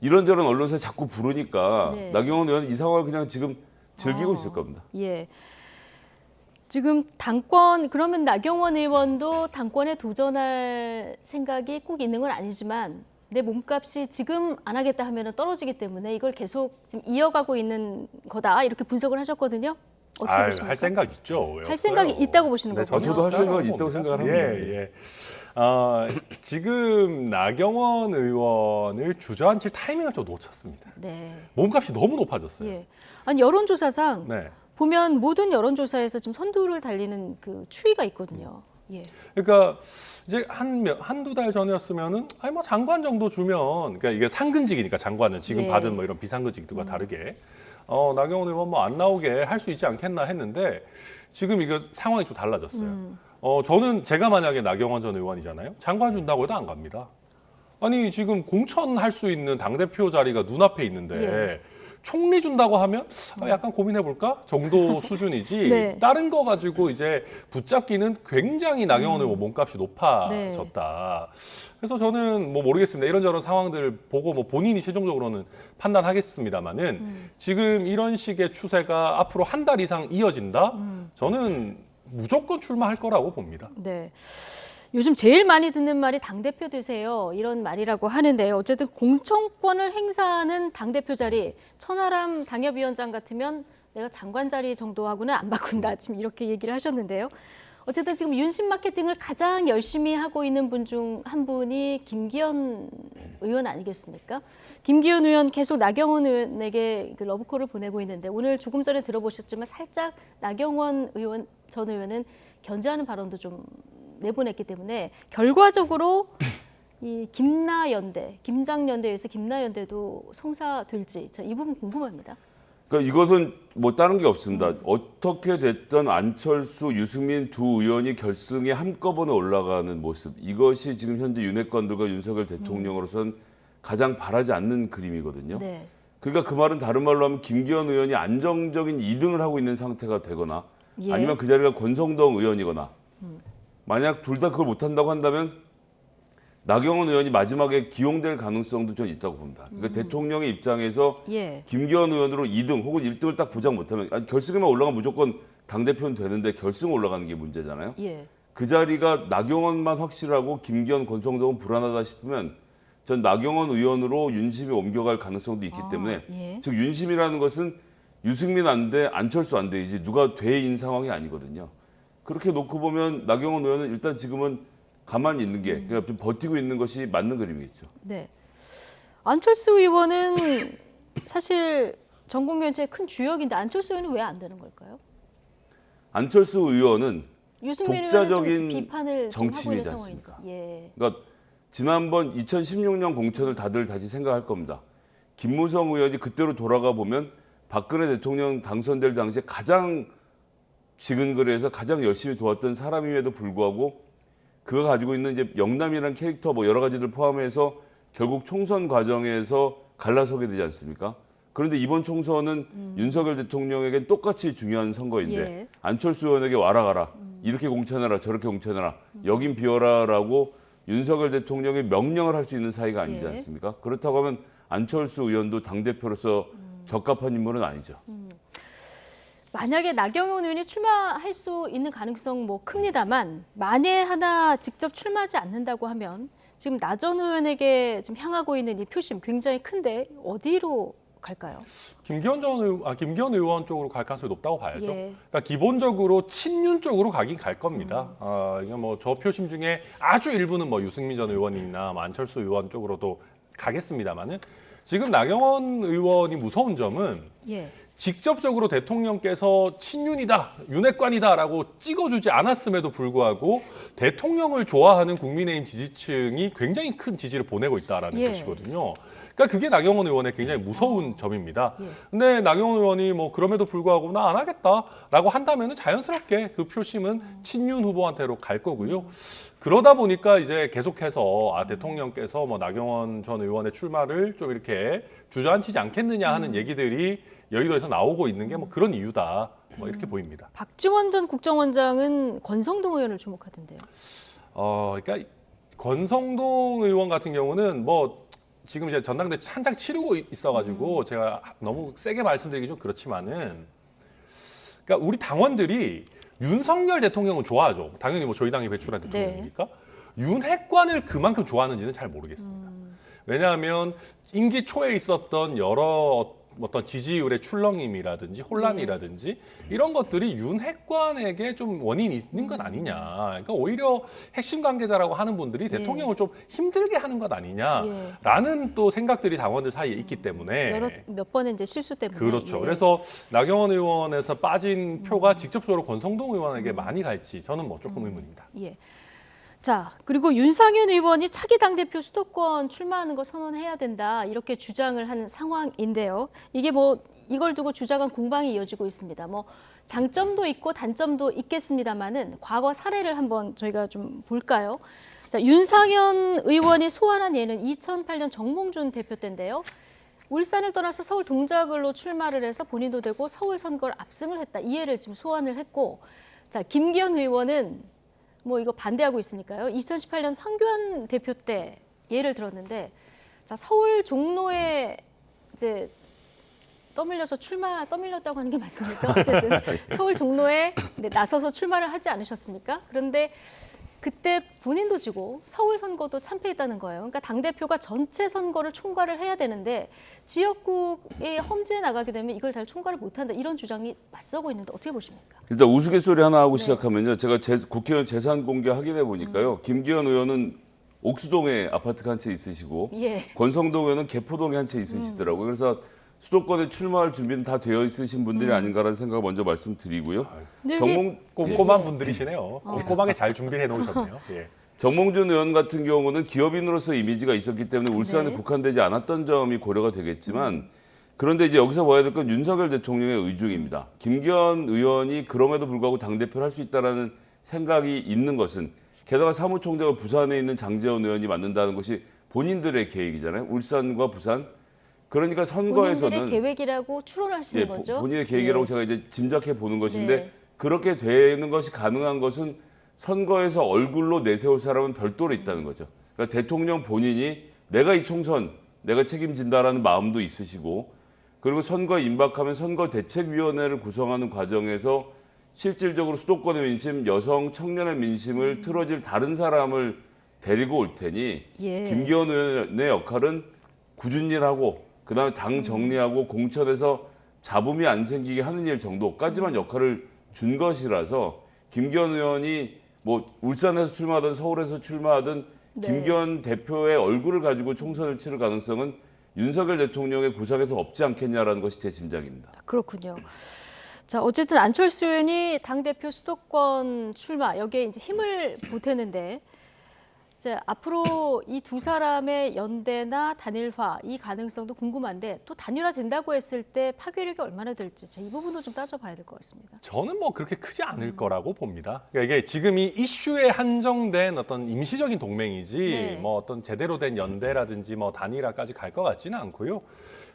이런저런 언론사에 자꾸 부르니까 네. 나경원 의원은 이 상황을 그냥 지금 즐기고 있을 겁니다. 예. 지금 당권, 그러면 나경원 의원도 당권에 도전할 생각이 꼭 있는 건 아니지만 내 몸값이 지금 안 하겠다 하면 떨어지기 때문에 이걸 계속 지금 이어가고 있는 거다 이렇게 분석을 하셨거든요. 어떻게 보십니까? 할 생각 있죠. 왜 할 생각이 없어요? 있다고 보시는 네, 거군요. 저도 할 생각은 있다고 생각을 합니다. 예. 지금 나경원 의원을 주저앉힐 타이밍을 좀 놓쳤습니다. 네. 몸값이 너무 높아졌어요. 예. 아니 여론조사상 네. 보면 모든 여론조사에서 지금 선두를 달리는 그 추이가 있거든요. 예. 그러니까 이제 한두 달 전이었으면은 아니 뭐 장관 정도 주면 그러니까 이게 상근직이니까 장관은 지금 네. 받은 뭐 이런 비상근직들과 다르게 나경원 의원 뭐 안 나오게 할 수 있지 않겠나 했는데 지금 이거 상황이 좀 달라졌어요. 저는 제가 만약에 나경원 전 의원이잖아요. 장관 준다고 해도 안 갑니다. 아니 지금 공천할 수 있는 당대표 자리가 눈앞에 있는데 예. 총리 준다고 하면 약간 고민해볼까 정도 수준이지 네. 다른 거 가지고 이제 붙잡기는 굉장히 나경원 의원 몸값이 높아졌다. 그래서 저는 뭐 모르겠습니다. 이런저런 상황들 보고 뭐 본인이 최종적으로는 판단하겠습니다만은 지금 이런 식의 추세가 앞으로 한 달 이상 이어진다? 저는 무조건 출마할 거라고 봅니다. 네. 요즘 제일 많이 듣는 말이 당대표 되세요. 이런 말이라고 하는데 어쨌든 공천권을 행사하는 당대표 자리, 천하람 당협위원장 같으면 내가 장관 자리 정도하고는 안 바꾼다. 지금 이렇게 얘기를 하셨는데요. 어쨌든 지금 윤심 마케팅을 가장 열심히 하고 있는 분 중 한 분이 김기현 의원 아니겠습니까? 김기현 의원 계속 나경원 의원에게 그 러브콜을 보내고 있는데 오늘 조금 전에 들어보셨지만 살짝 나경원 의원 전 의원은 견제하는 발언도 좀 내보냈기 때문에 결과적으로 이 김나연대, 김장연대에서 김나연대도 성사될지 이 부분 궁금합니다. 그러니까 이것은 뭐 다른 게 없습니다. 어떻게 됐든 안철수, 유승민 두 의원이 결승에 한꺼번에 올라가는 모습. 이것이 지금 현재 윤핵관들과 윤석열 대통령으로선 가장 바라지 않는 그림이거든요. 네. 그러니까 그 말은 다른 말로 하면 김기현 의원이 안정적인 2등을 하고 있는 상태가 되거나 예. 아니면 그 자리가 권성동 의원이거나 만약 둘 다 그걸 못한다고 한다면 나경원 의원이 마지막에 기용될 가능성도 좀 있다고 봅니다. 그러니까 대통령의 입장에서 예. 김기현 의원으로 2등 혹은 1등을 딱 보장 못하면 결승에만 올라가면 무조건 당대표는 되는데 결승 올라가는 게 문제잖아요. 예. 그 자리가 나경원만 확실하고 김기현, 권성동은 불안하다 싶으면 전 나경원 의원으로 윤심이 옮겨갈 가능성도 있기 때문에 예. 즉 윤심이라는 것은 유승민 안 돼, 안철수 안 돼이지 누가 돼인 상황이 아니거든요. 그렇게 놓고 보면 나경원 의원은 일단 지금은 가만히 있는 게 그러니까 좀 버티고 있는 것이 맞는 그림이겠죠. 네. 안철수 의원은 사실 전국면체의 큰 주역인데 안철수 의원은 왜 안 되는 걸까요? 안철수 의원은 유승민 독자적인 의원은 좀 비판을 정치인이지 좀 하고 있는 않습니까? 상황이니까. 예. 그러니까 지난번 2016년 공천을 다들 다시 생각할 겁니다. 김무성 의원이 그때로 돌아가 보면 박근혜 대통령 당선될 당시에 가장 지근거리에서 가장 열심히 도왔던 사람임에도 불구하고 그가 가지고 있는 이제 영남이라는 캐릭터 뭐 여러 가지를 포함해서 결국 총선 과정에서 갈라서게 되지 않습니까? 그런데 이번 총선은 윤석열 대통령에겐 똑같이 중요한 선거인데 예. 안철수 의원에게 와라 가라 이렇게 공천해라 저렇게 공천해라 여긴 비워라라고 윤석열 대통령이 명령을 할 수 있는 사이가 아니지 예. 않습니까? 그렇다고 하면 안철수 의원도 당대표로서 적합한 인물은 아니죠. 만약에 나경원 의원이 출마할 수 있는 가능성 뭐 큽니다만 만에 하나 직접 출마하지 않는다고 하면 지금 나 전 의원에게 지금 향하고 있는 이 표심 굉장히 큰데 어디로 갈까요? 김기현 의원 쪽으로 갈 가능성이 높다고 봐야죠. 예. 그러니까 기본적으로 친윤 쪽으로 가긴 갈 겁니다. 이게 뭐 저 표심 중에 아주 일부는 뭐 유승민 전 의원이나 뭐 안철수 의원 쪽으로도 가겠습니다만은 지금 나경원 의원이 무서운 점은 예. 직접적으로 대통령께서 친윤이다, 윤핵관이다라고 찍어주지 않았음에도 불구하고 대통령을 좋아하는 국민의힘 지지층이 굉장히 큰 지지를 보내고 있다라는 예. 것이거든요. 그러니까 그게 나경원 의원의 굉장히 무서운 점입니다. 근데 나경원 의원이 뭐 그럼에도 불구하고 나 안 하겠다라고 한다면은 자연스럽게 그 표심은 친윤 후보한테로 갈 거고요. 그러다 보니까 이제 계속해서 대통령께서 뭐 나경원 전 의원의 출마를 좀 이렇게 주저앉히지 않겠느냐 하는 얘기들이 여의도에서 나오고 있는 게 뭐 그런 이유다. 뭐 이렇게 보입니다. 박지원 전 국정원장은 권성동 의원을 주목하던데요. 그러니까 권성동 의원 같은 경우는 뭐 지금 이제 전당대 한창 치르고 있어가지고 제가 너무 세게 말씀드리기 좀 그렇지만은, 그러니까 우리 당원들이 윤석열 대통령은 좋아하죠. 당연히 뭐 저희 당이 배출한 대통령이니까. 윤핵관을 그만큼 좋아하는지는 잘 모르겠습니다. 왜냐하면 임기 초에 있었던 여러 어떤 지지율의 출렁임이라든지 혼란이라든지 이런 것들이 윤핵관에게 좀 원인이 있는 건 아니냐. 그러니까 오히려 핵심 관계자라고 하는 분들이 대통령을 좀 힘들게 하는 것 아니냐라는 또 생각들이 당원들 사이에 있기 때문에 몇 번의 이제 실수 때문에. 그렇죠. 그래서 나경원 의원에서 빠진 표가 직접적으로 권성동 의원에게 많이 갈지 저는 뭐 조금 의문입니다. 자, 그리고 윤상현 의원이 차기 당대표 수도권 출마하는 걸 선언해야 된다 이렇게 주장을 하는 상황인데요. 이게 뭐 이걸 두고 주장한 공방이 이어지고 있습니다. 뭐 장점도 있고 단점도 있겠습니다만은 과거 사례를 한번 저희가 좀 볼까요? 자, 윤상현 의원이 소환한 예는 2008년 정몽준 대표 때인데요. 울산을 떠나서 서울 동작을로 출마를 해서 본인도 되고 서울 선거를 압승을 했다. 이 예를 지금 소환을 했고, 자, 김기현 의원은 뭐 이거 반대하고 있으니까요. 2018년 황교안 대표 때 예를 들었는데, 자, 서울 종로에 이제 떠밀렸다고 하는 게 맞습니까? 어쨌든 서울 종로에 나서서 출마를 하지 않으셨습니까? 그런데 그때 본인도 지고 서울 선거도 참패했다는 거예요. 그러니까 당대표가 전체 선거를 총괄을 해야 되는데 지역구에 험지에 나가게 되면 이걸 잘 총괄을 못한다. 이런 주장이 맞서고 있는데 어떻게 보십니까? 일단 우스갯소리 하나 하고 시작하면요. 제가 국회의원 재산 공개 확인해 보니까요. 김기현 의원은 옥수동에 아파트가 한 채 있으시고 권성동 의원은 개포동에 한 채 있으시더라고요. 그래서 수도권에 출마할 준비는 다 되어 있으신 분들이 아닌가라는 생각을 먼저 말씀드리고요. 꼼꼼한 분들이시네요. 꼼꼼하게 잘 준비해 놓으셨네요. 정몽준 의원 같은 경우는 기업인으로서 이미지가 있었기 때문에 울산에 국한되지 않았던 점이 고려가 되겠지만, 그런데 이제 여기서 봐야 될 건 윤석열 대통령의 의중입니다. 김기현 의원이 그럼에도 불구하고 당대표를 할 수 있다는 생각이 있는 것은, 게다가 사무총장을 부산에 있는 장제원 의원이 맡는다는 것이 본인들의 계획이잖아요. 울산과 부산. 그러니까 선거에서는 본인들의 계획이라고 추론을 하시는 거죠. 본인의 계획이라고 제가 이제 짐작해 보는 것인데, 그렇게 되는 것이 가능한 것은 선거에서 얼굴로 내세울 사람은 별도로 있다는 거죠. 그러니까 대통령 본인이 내가 이 총선 내가 책임진다라는 마음도 있으시고, 그리고 선거에 임박하면 선거대책위원회를 구성하는 과정에서 실질적으로 수도권의 민심, 여성, 청년의 민심을 틀어질 다른 사람을 데리고 올 테니 김기현 의원의 역할은 굳은 일하고 그다음에 당 정리하고 공천에서 잡음이 안 생기게 하는 일 정도까지만 역할을 준 것이라서, 김기현 의원이 뭐 울산에서 출마하든 서울에서 출마하든 김기현 대표의 얼굴을 가지고 총선을 치를 가능성은 윤석열 대통령의 구상에서 없지 않겠냐라는 것이 제 짐작입니다. 그렇군요. 자, 어쨌든 안철수 의원이 당대표 수도권 출마 여기에 이제 힘을 보태는데, 이제 앞으로 이 두 사람의 연대나 단일화 이 가능성도 궁금한데, 또 단일화 된다고 했을 때 파괴력이 얼마나 될지 이 부분도 좀 따져봐야 될 것 같습니다. 저는 뭐 그렇게 크지 않을 거라고 봅니다. 그러니까 이게 지금 이 이슈에 한정된 어떤 임시적인 동맹이지 뭐 어떤 제대로 된 연대라든지 뭐 단일화까지 갈 것 같지는 않고요.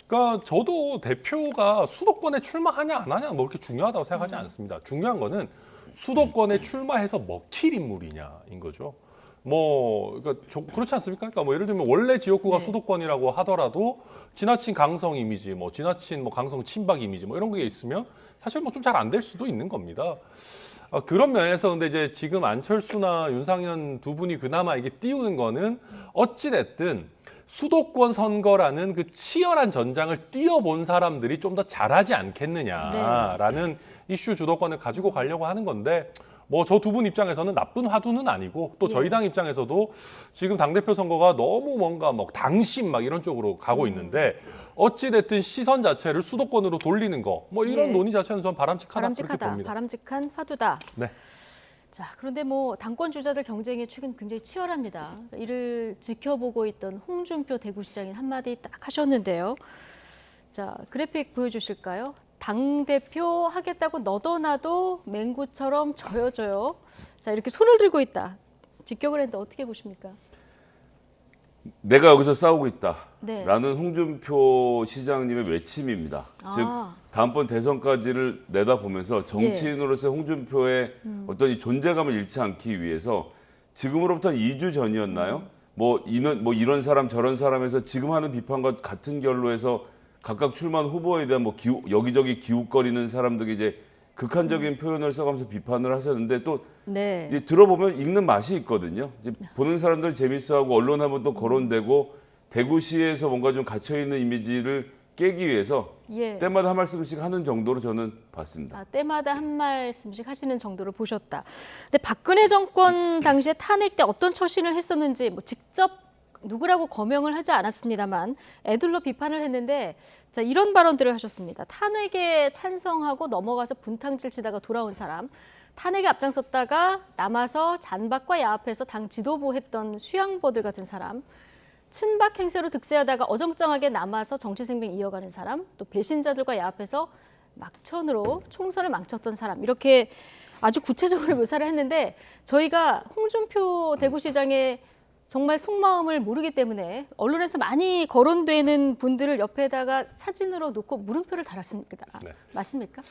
그러니까 저도 대표가 수도권에 출마하냐 안 하냐 뭐 그렇게 중요하다고 생각하지 않습니다. 중요한 거는 수도권에 출마해서 먹힐 인물이냐인 거죠. 뭐 그러니까 그렇지 않습니까? 그러니까 뭐 예를 들면 원래 지역구가 수도권이라고 하더라도 지나친 강성 이미지, 뭐 지나친 뭐 강성 친박 이미지 뭐 이런 게 있으면 사실 뭐 좀 잘 안 될 수도 있는 겁니다. 그런 면에서 근데 이제 지금 안철수나 윤상현 두 분이 그나마 이게 띄우는 거는 어찌 됐든 수도권 선거라는 그 치열한 전장을 뛰어본 사람들이 좀 더 잘하지 않겠느냐라는 이슈 주도권을 가지고 가려고 하는 건데, 뭐 저 두 분 입장에서는 나쁜 화두는 아니고, 또 저희 당 입장에서도 지금 당대표 선거가 너무 뭔가 뭐 당심 막 이런 쪽으로 가고 있는데, 어찌 됐든 시선 자체를 수도권으로 돌리는 거, 뭐 이런 논의 자체는 전 바람직하다 그렇게 봅니다. 바람직한 화두다. 네. 자, 그런데 뭐 당권 주자들 경쟁이 최근 굉장히 치열합니다. 이를 지켜보고 있던 홍준표 대구시장이 한마디 딱 하셨는데요. 자, 그래픽 보여주실까요? 당대표 하겠다고 너도 나도 맹구처럼 저요. 자, 이렇게 손을 들고 있다. 직격을 했는데 어떻게 보십니까? 내가 여기서 싸우고 있다. 네. 라는 홍준표 시장님의 외침입니다. 즉 다음번 대선까지를 내다보면서 정치인으로서의 홍준표의 어떤 이 존재감을 잃지 않기 위해서 지금으로부터 2주 전이었나요? 뭐 이런 사람 저런 사람에서 지금 하는 비판과 같은 결로 해서 각각 출마한 후보에 대한 뭐 여기저기 기웃거리는 사람들이 이제 극한적인 표현을 써가면서 비판을 하셨는데 또 네. 이제 들어보면 읽는 맛이 있거든요. 이제 보는 사람들 재밌어하고 언론하면 또 거론되고 대구시에서 뭔가 좀 갇혀있는 이미지를 깨기 위해서 예. 때마다 한 말씀씩 하는 정도로 저는 봤습니다. 아, 때마다 한 말씀씩 하시는 정도로 보셨다. 근데 박근혜 정권 당시에 탄핵 때 어떤 처신을 했었는지 뭐 직접 누구라고 거명을 하지 않았습니다만 애들로 비판을 했는데 자, 이런 발언들을 하셨습니다. 탄핵에 찬성하고 넘어가서 분탕질 치다가 돌아온 사람, 탄핵에 앞장섰다가 남아서 잔박과 야합해서 당 지도부 했던 수양보들 같은 사람, 친박 행세로 득세하다가 어정쩡하게 남아서 정치 생명 이어가는 사람, 또 배신자들과 야합해서 막천으로 총선을 망쳤던 사람, 이렇게 아주 구체적으로 묘사를 했는데 저희가 홍준표 대구시장의 정말 속마음을 모르기 때문에 언론에서 많이 거론되는 분들을 옆에다가 사진으로 놓고 물음표를 달았습니다. 네. 맞습니까?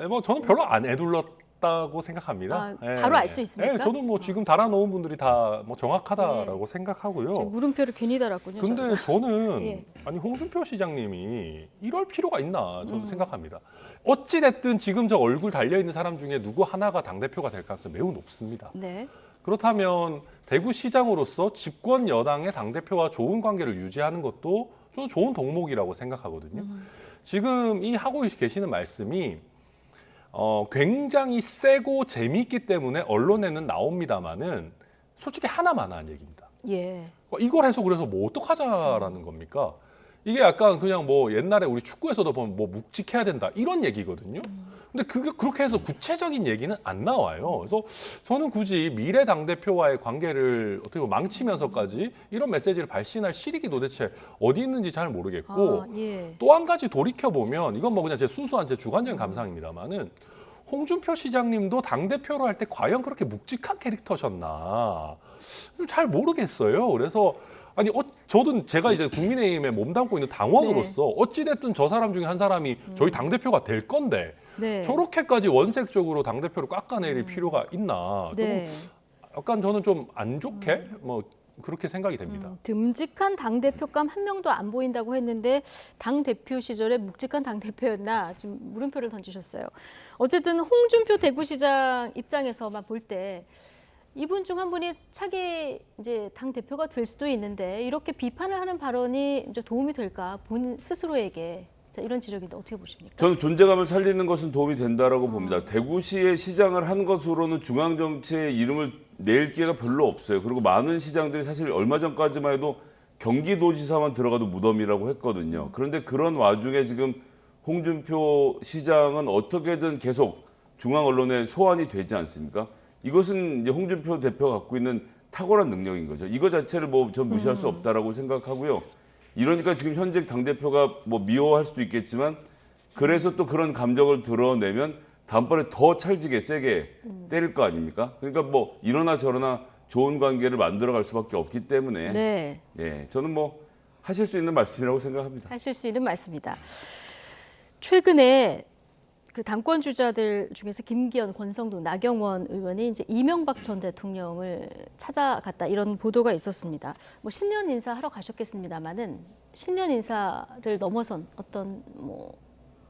뭐 저는 별로 안 애둘렀다고 생각합니다. 아, 바로 알 수 있습니까? 저는 뭐 지금 달아놓은 분들이 다 뭐 정확하다라고 생각하고요. 물음표를 괜히 달았군요. 근데 저는 예. 아니 홍준표 시장님이 이럴 필요가 있나 저는 생각합니다. 어찌 됐든 지금 저 얼굴 달려 있는 사람 중에 누구 하나가 당 대표가 될 가능성이 매우 높습니다. 네. 그렇다면 대구시장으로서 집권 여당의 당대표와 좋은 관계를 유지하는 것도 저는 좋은 덕목이라고 생각하거든요. 지금 이 하고 계시는 말씀이 굉장히 세고 재미있기 때문에 언론에는 나옵니다마는 솔직히 하나만한 얘기입니다. 예. 이걸 해서 그래서 뭐 어떡하자라는 겁니까? 이게 약간 그냥 뭐 옛날에 우리 축구에서도 보면 뭐 묵직해야 된다 이런 얘기거든요. 근데 그렇게 해서 구체적인 얘기는 안 나와요. 그래서 저는 굳이 미래 당대표와의 관계를 어떻게 보면 망치면서까지 이런 메시지를 발신할 실익이 도대체 어디 있는지 잘 모르겠고 예. 또 한 가지 돌이켜보면 이건 뭐 그냥 제 순수한 제 주관적인 감상입니다만은 홍준표 시장님도 당대표로 할 때 과연 그렇게 묵직한 캐릭터셨나 잘 모르겠어요. 그래서 아니 저도 제가 이제 국민의힘에 몸담고 있는 당원으로서 어찌됐든 저 사람 중에 한 사람이 저희 당대표가 될 건데 네. 저렇게까지 원색적으로 당대표를 깎아내릴 필요가 있나 네. 약간 저는 좀 안 좋게 뭐 그렇게 생각이 됩니다. 듬직한 당대표감 한 명도 안 보인다고 했는데 당대표 시절에 묵직한 당대표였나 지금 물음표를 던지셨어요. 어쨌든 홍준표 대구시장 입장에서만 볼 때 이분 중 한 분이 차기 이제 당대표가 될 수도 있는데 이렇게 비판을 하는 발언이 이제 도움이 될까 본 스스로에게 자, 이런 지적인데 어떻게 보십니까? 저는 존재감을 살리는 것은 도움이 된다라고 봅니다. 대구시의 시장을 한 것으로는 중앙정치의 이름을 낼 기회가 별로 없어요. 그리고 많은 시장들이 사실 얼마 전까지만 해도 경기도지사만 들어가도 무덤이라고 했거든요. 그런데 그런 와중에 지금 홍준표 시장은 어떻게든 계속 중앙 언론에 소환이 되지 않습니까? 이것은 이제 홍준표 대표가 갖고 있는 탁월한 능력인 거죠. 이거 자체를 뭐 전 무시할 수 없다라고 생각하고요. 이러니까 지금 현직 당대표가 뭐 미워할 수도 있겠지만 그래서 또 그런 감정을 드러내면 다음번에 더 찰지게 세게 때릴 거 아닙니까? 그러니까 뭐 이러나 저러나 좋은 관계를 만들어갈 수밖에 없기 때문에 네. 예, 저는 뭐 하실 수 있는 말씀이라고 생각합니다. 하실 수 있는 말씀이다. 최근에 그 당권 주자들 중에서 김기현, 권성동, 나경원 의원이 이제 이명박 전 대통령을 찾아갔다 이런 보도가 있었습니다. 뭐 신년 인사하러 가셨겠습니다만은 신년 인사를 넘어선 어떤 뭐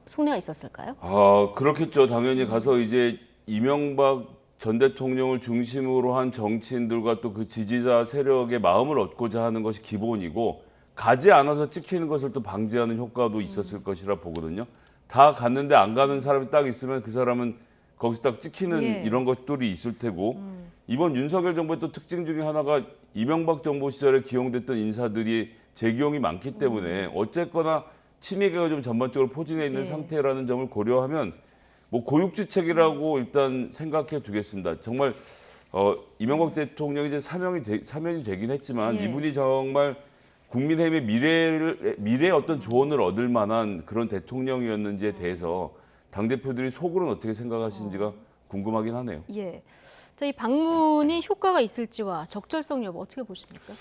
속내가 있었을까요? 아, 그렇겠죠. 당연히 가서 이제 이명박 전 대통령을 중심으로 한 정치인들과 또 그 지지자 세력의 마음을 얻고자 하는 것이 기본이고 가지 않아서 찍히는 것을 또 방지하는 효과도 있었을 것이라 보거든요. 다 갔는데 안 가는 사람이 딱 있으면 그 사람은 거기서 딱 찍히는 이런 것들이 있을 테고 이번 윤석열 정부의 또 특징 중에 하나가 이명박 정부 시절에 기용됐던 인사들이 재기용이 많기 때문에 어쨌거나 친이계가 좀 전반적으로 포진해 있는 상태라는 점을 고려하면 뭐 고육지책이라고 일단 생각해 두겠습니다. 정말 이명박 대통령이 이제 사면이 되긴 했지만 이분이 정말 국민의힘의 미래의 어떤 조언을 얻을 만한 그런 대통령이었는지에 대해서 당대표들이 속으로는 어떻게 생각하시는지가 궁금하긴 하네요. 예. 자, 이 방문이 효과가 있을지와 적절성 여부 어떻게 보십니까?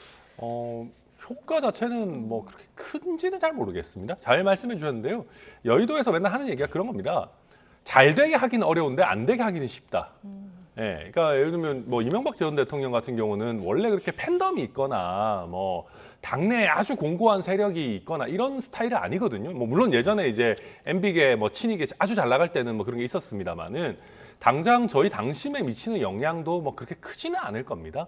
효과 자체는 뭐 그렇게 큰지는 잘 모르겠습니다. 잘 말씀해 주셨는데요. 여의도에서 맨날 하는 얘기가 그런 겁니다. 잘 되게 하기는 어려운데 안 되게 하기는 쉽다. 예, 그러니까 예를 들면 뭐 이명박 전 대통령 같은 경우는 원래 그렇게 팬덤이 있거나 뭐 당내에 아주 공고한 세력이 있거나 이런 스타일이 아니거든요. 뭐 물론 예전에 이제 MB계 뭐 친이계 아주 잘 나갈 때는 뭐 그런 게 있었습니다만은 당장 저희 당심에 미치는 영향도 뭐 그렇게 크지는 않을 겁니다.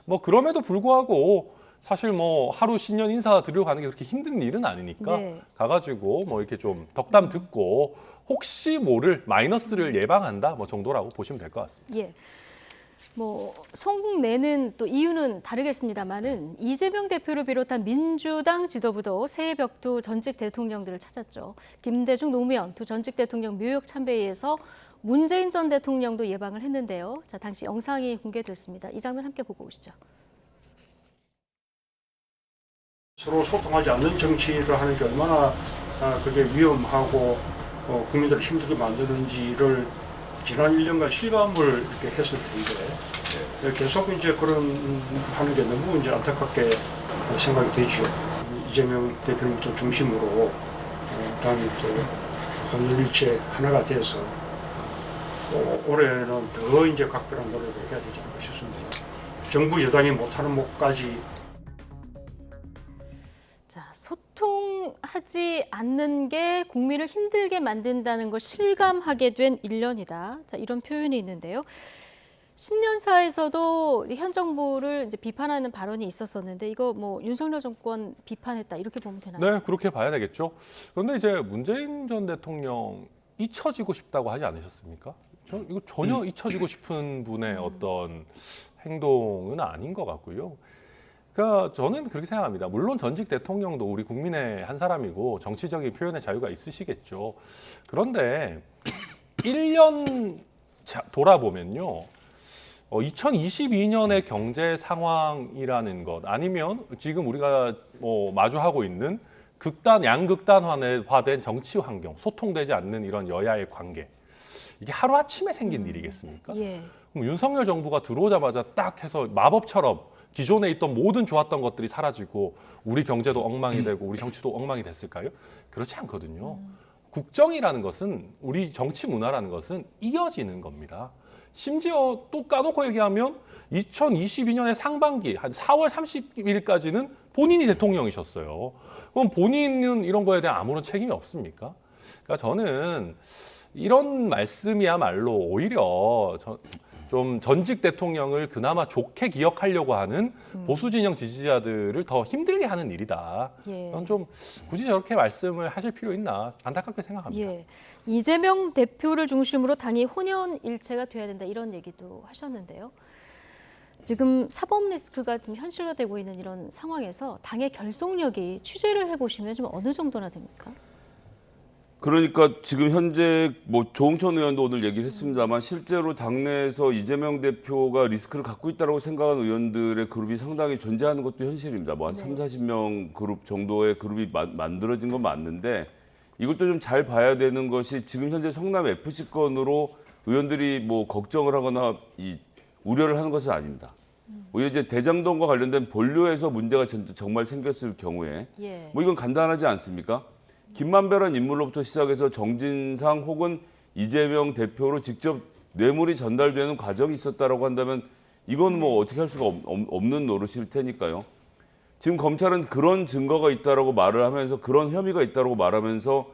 뭐 그럼에도 불구하고 사실 뭐 하루 신년 인사 드리러 가는 게 그렇게 힘든 일은 아니니까 네. 가가지고 뭐 이렇게 좀 덕담 듣고 혹시 모를 마이너스를 예방한다 뭐 정도라고 보시면 될 것 같습니다. 예. 뭐 성내는 또 이유는 다르겠습니다만은 이재명 대표를 비롯한 민주당 지도부도 새해 벽두 전직 대통령들을 찾았죠. 김대중 노무현 두 전직 대통령 묘역 참배에서 문재인 전 대통령도 예방을 했는데요. 자, 당시 영상이 공개됐습니다. 이 장면 함께 보고 오시죠. 서로 소통하지 않는 정치를 하는 게 얼마나 그게 위험하고 국민들을 힘들게 만드는지를 지난 1년간 실감을 이렇게 했을 텐데 계속 이제 그런 하는 게 너무 이제 안타깝게 생각이 되죠. 이재명 대표님도 중심으로 당이 또 혼일일체 하나가 돼서 올해는 더 이제 각별한 노력을 해야 되지 않을까 싶습니다. 정부 여당이 못하는 몫까지. 자, 소통하지 않는 게 국민을 힘들게 만든다는 걸 실감하게 된 1년이다. 자, 이런 표현이 있는데요. 신년사에서도 현 정부를 이제 비판하는 발언이 있었었는데 이거 뭐 윤석열 정권 비판했다 이렇게 보면 되나요? 네, 그렇게 봐야 되겠죠. 그런데 이제 문재인 전 대통령 잊혀지고 싶다고 하지 않으셨습니까? 이거 전혀 잊혀지고 싶은 분의 어떤 행동은 아닌 것 같고요. 그러니까 저는 그렇게 생각합니다. 물론 전직 대통령도 우리 국민의 한 사람이고 정치적인 표현의 자유가 있으시겠죠. 그런데 1년 돌아보면요. 2022년의 경제 상황이라는 것 아니면 지금 우리가 뭐 마주하고 있는 양극단화된 정치 환경, 소통되지 않는 이런 여야의 관계 이게 하루아침에 생긴 일이겠습니까? 예. 그럼 윤석열 정부가 들어오자마자 딱 해서 마법처럼 기존에 있던 모든 좋았던 것들이 사라지고 우리 경제도 엉망이 되고 우리 정치도 엉망이 됐을까요? 그렇지 않거든요. 국정이라는 것은 우리 정치 문화라는 것은 이어지는 겁니다. 심지어 또 까놓고 얘기하면 2022년의 상반기 한 4월 30일까지는 본인이 대통령이셨어요. 그럼 본인은 이런 거에 대한 아무런 책임이 없습니까? 그러니까 저는 이런 말씀이야말로 오히려 좀 전직 대통령을 그나마 좋게 기억하려고 하는 보수 진영 지지자들을 더 힘들게 하는 일이다. 예. 저는 좀 굳이 저렇게 말씀을 하실 필요 있나 안타깝게 생각합니다. 예. 이재명 대표를 중심으로 당이 혼연일체가 돼야 된다 이런 얘기도 하셨는데요. 지금 사법 리스크가 좀 현실화되고 있는 이런 상황에서 당의 결속력이 취재를 해보시면 좀 어느 정도나 됩니까? 그러니까 지금 현재 뭐 조홍천 의원도 오늘 얘기를 했습니다만 실제로 당내에서 이재명 대표가 리스크를 갖고 있다고 생각하는 의원들의 그룹이 상당히 존재하는 것도 현실입니다. 뭐 한 3, 40명 그룹 정도의 그룹이 만들어진 건 맞는데 이것도 좀 잘 봐야 되는 것이 지금 현재 성남 FC 건으로 의원들이 뭐 걱정을 하거나 우려를 하는 것은 아닙니다. 오히려 이제 대장동과 관련된 본료에서 문제가 정말 생겼을 경우에 뭐 이건 간단하지 않습니까? 김만배라는 인물로부터 시작해서 정진상 혹은 이재명 대표로 직접 뇌물이 전달되는 과정이 있었다라고 한다면 이건 뭐 어떻게 할 수가 없는 노릇일 테니까요. 지금 검찰은 그런 증거가 있다라고 말을 하면서 그런 혐의가 있다라고 말하면서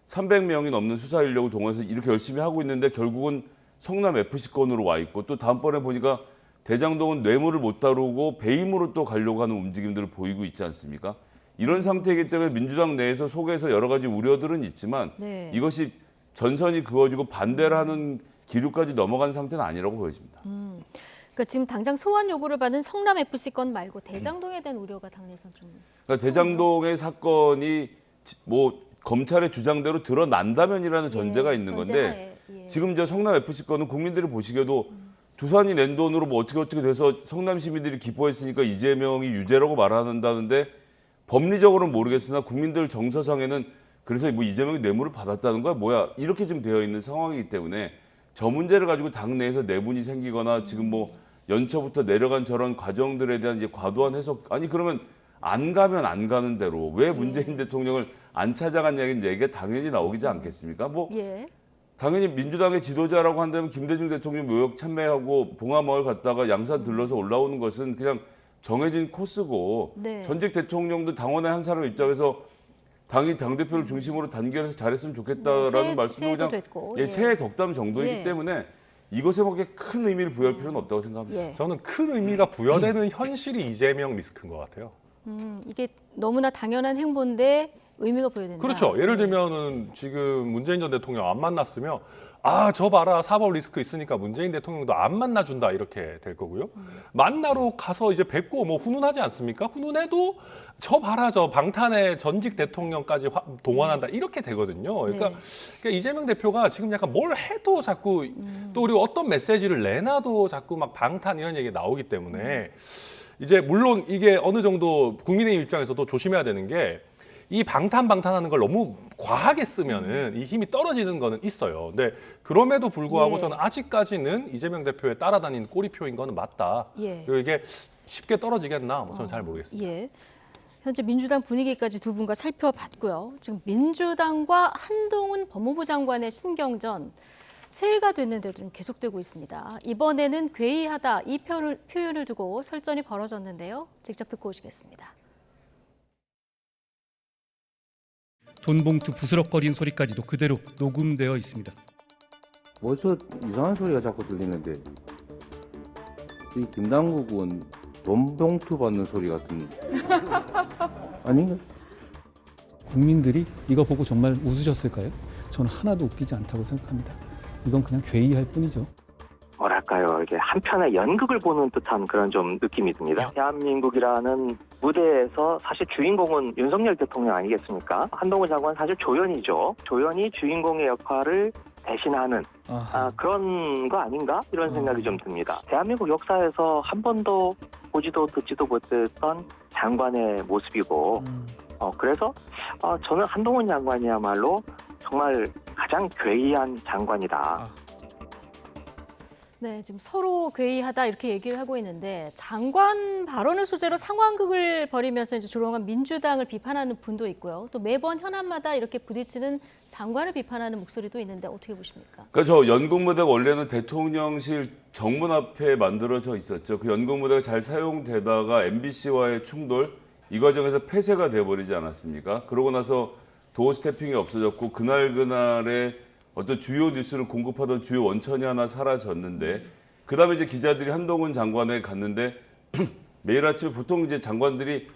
300명이 넘는 수사 인력을 동원해서 이렇게 열심히 하고 있는데 결국은 성남 FC 건으로 와 있고 또 다음번에 보니까 대장동은 뇌물을 못 다루고 배임으로 또 가려고 하는 움직임들을 보이고 있지 않습니까? 이런 상태이기 때문에 민주당 내에서 속에서 여러 가지 우려들은 있지만 이것이 전선이 그어지고 반대를 하는 기류까지 넘어간 상태는 아니라고 보여집니다. 그러니까 지금 당장 소환 요구를 받은 성남 FC 건 말고 대장동에 대한 우려가 당내에서 좀. 그러니까 대장동의 사건이 뭐 검찰의 주장대로 드러난다면이라는 전제가 있는 건데 지금 저 성남 FC 건은 국민들이 보시기에도 두산이 낸 돈으로 뭐 어떻게 돼서 성남 시민들이 기뻐했으니까 이재명이 유죄라고 말한다는데 법리적으로는 모르겠으나 국민들 정서상에는 그래서 뭐 이재명이 뇌물을 받았다는 거야 뭐야 이렇게 좀 되어 있는 상황이기 때문에 저 문제를 가지고 당내에서 내분이 생기거나 지금 뭐 연초부터 내려간 저런 과정들에 대한 이제 과도한 해석 아니 그러면 안 가면 안 가는 대로 왜 문재인 대통령을 안 찾아간 얘기가 당연히 나오지 않겠습니까? 뭐 당연히 민주당의 지도자라고 한다면 김대중 대통령 묘역 참배하고 봉화마을 갔다가 양산 들러서 올라오는 것은 그냥 정해진 코스고 네. 전직 대통령도 당원의 한 사람 입장에서 당이 당대표를 중심으로 단결해서 잘했으면 좋겠다라는 말씀도 그냥 됐고, 새해 덕담 정도이기 예. 때문에 이것에 그렇게 큰 의미를 부여할 필요는 없다고 생각합니다. 예. 저는 큰 의미가 부여되는 현실이 이재명 리스크인 것 같아요. 이게 너무나 당연한 행보인데 의미가 부여된다. 그렇죠. 예를 들면은 지금 문재인 전 대통령 안 만났으면 저 봐라 사법 리스크 있으니까 문재인 대통령도 안 만나준다 이렇게 될 거고요. 만나러 가서 이제 뵙고 뭐 훈훈하지 않습니까? 훈훈해도 저 봐라 저 방탄의 전직 대통령까지 동원한다 이렇게 되거든요. 그러니까, 네. 그러니까 이재명 대표가 지금 약간 뭘 해도 자꾸 또 그리고 어떤 메시지를 내놔도 자꾸 막 방탄 이런 얘기 나오기 때문에 이제 물론 이게 어느 정도 국민의힘 입장에서도 조심해야 되는 게 이 방탄하는 걸 너무 과하게 쓰면은 이 힘이 떨어지는 거는 있어요. 근데 그럼에도 불구하고 예. 저는 아직까지는 이재명 대표의 따라다니는 꼬리표인 거는 맞다. 예. 그리고 이게 쉽게 떨어지겠나? 뭐 저는 잘 모르겠습니다. 예. 현재 민주당 분위기까지 두 분과 살펴봤고요. 지금 민주당과 한동훈 법무부 장관의 신경전 새해가 됐는데도 좀 계속되고 있습니다. 이번에는 괴이하다 이 표현을 두고 설전이 벌어졌는데요. 직접 듣고 오시겠습니다. 돈봉투 부스럭거리는 소리까지도 그대로 녹음되어 있습니다. 어디서 이상한 소리가 자꾸 들리는데 이 김남국은 돈봉투 받는 소리 같은 아닌가? 국민들이 이거 보고 정말 웃으셨을까요? 저는 하나도 웃기지 않다고 생각합니다. 이건 그냥 괴이할 뿐이죠. 뭐랄까요, 이게 한편의 연극을 보는 듯한 그런 좀 느낌이 듭니다. 대한민국이라는 무대에서 사실 주인공은 윤석열 대통령 아니겠습니까? 한동훈 장관 사실 조연이죠. 조연이 주인공의 역할을 대신하는 그런 거 아닌가? 이런 생각이 좀 듭니다. 대한민국 역사에서 한 번도 보지도 듣지도 못했던 장관의 모습이고 그래서 저는 한동훈 장관이야말로 정말 가장 괴이한 장관이다. 네, 지금 서로 괴이하다 이렇게 얘기를 하고 있는데 장관 발언을 소재로 상황극을 벌이면서 이제 조롱한 민주당을 비판하는 분도 있고요. 또 매번 현안마다 이렇게 부딪히는 장관을 비판하는 목소리도 있는데 어떻게 보십니까? 그러니까 저 연극무대가 원래는 대통령실 정문 앞에 만들어져 있었죠. 그 연극무대가 잘 사용되다가 MBC와의 충돌 이 과정에서 폐쇄가 돼버리지 않았습니까? 그러고 나서 도어 스태핑이 없어졌고 그날의 어떤 주요 뉴스를 공급하던 주요 원천이 하나 사라졌는데 그다음에 이제 기자들이 한동훈 장관에 갔는데 매일 아침에 보통 이제 장관들이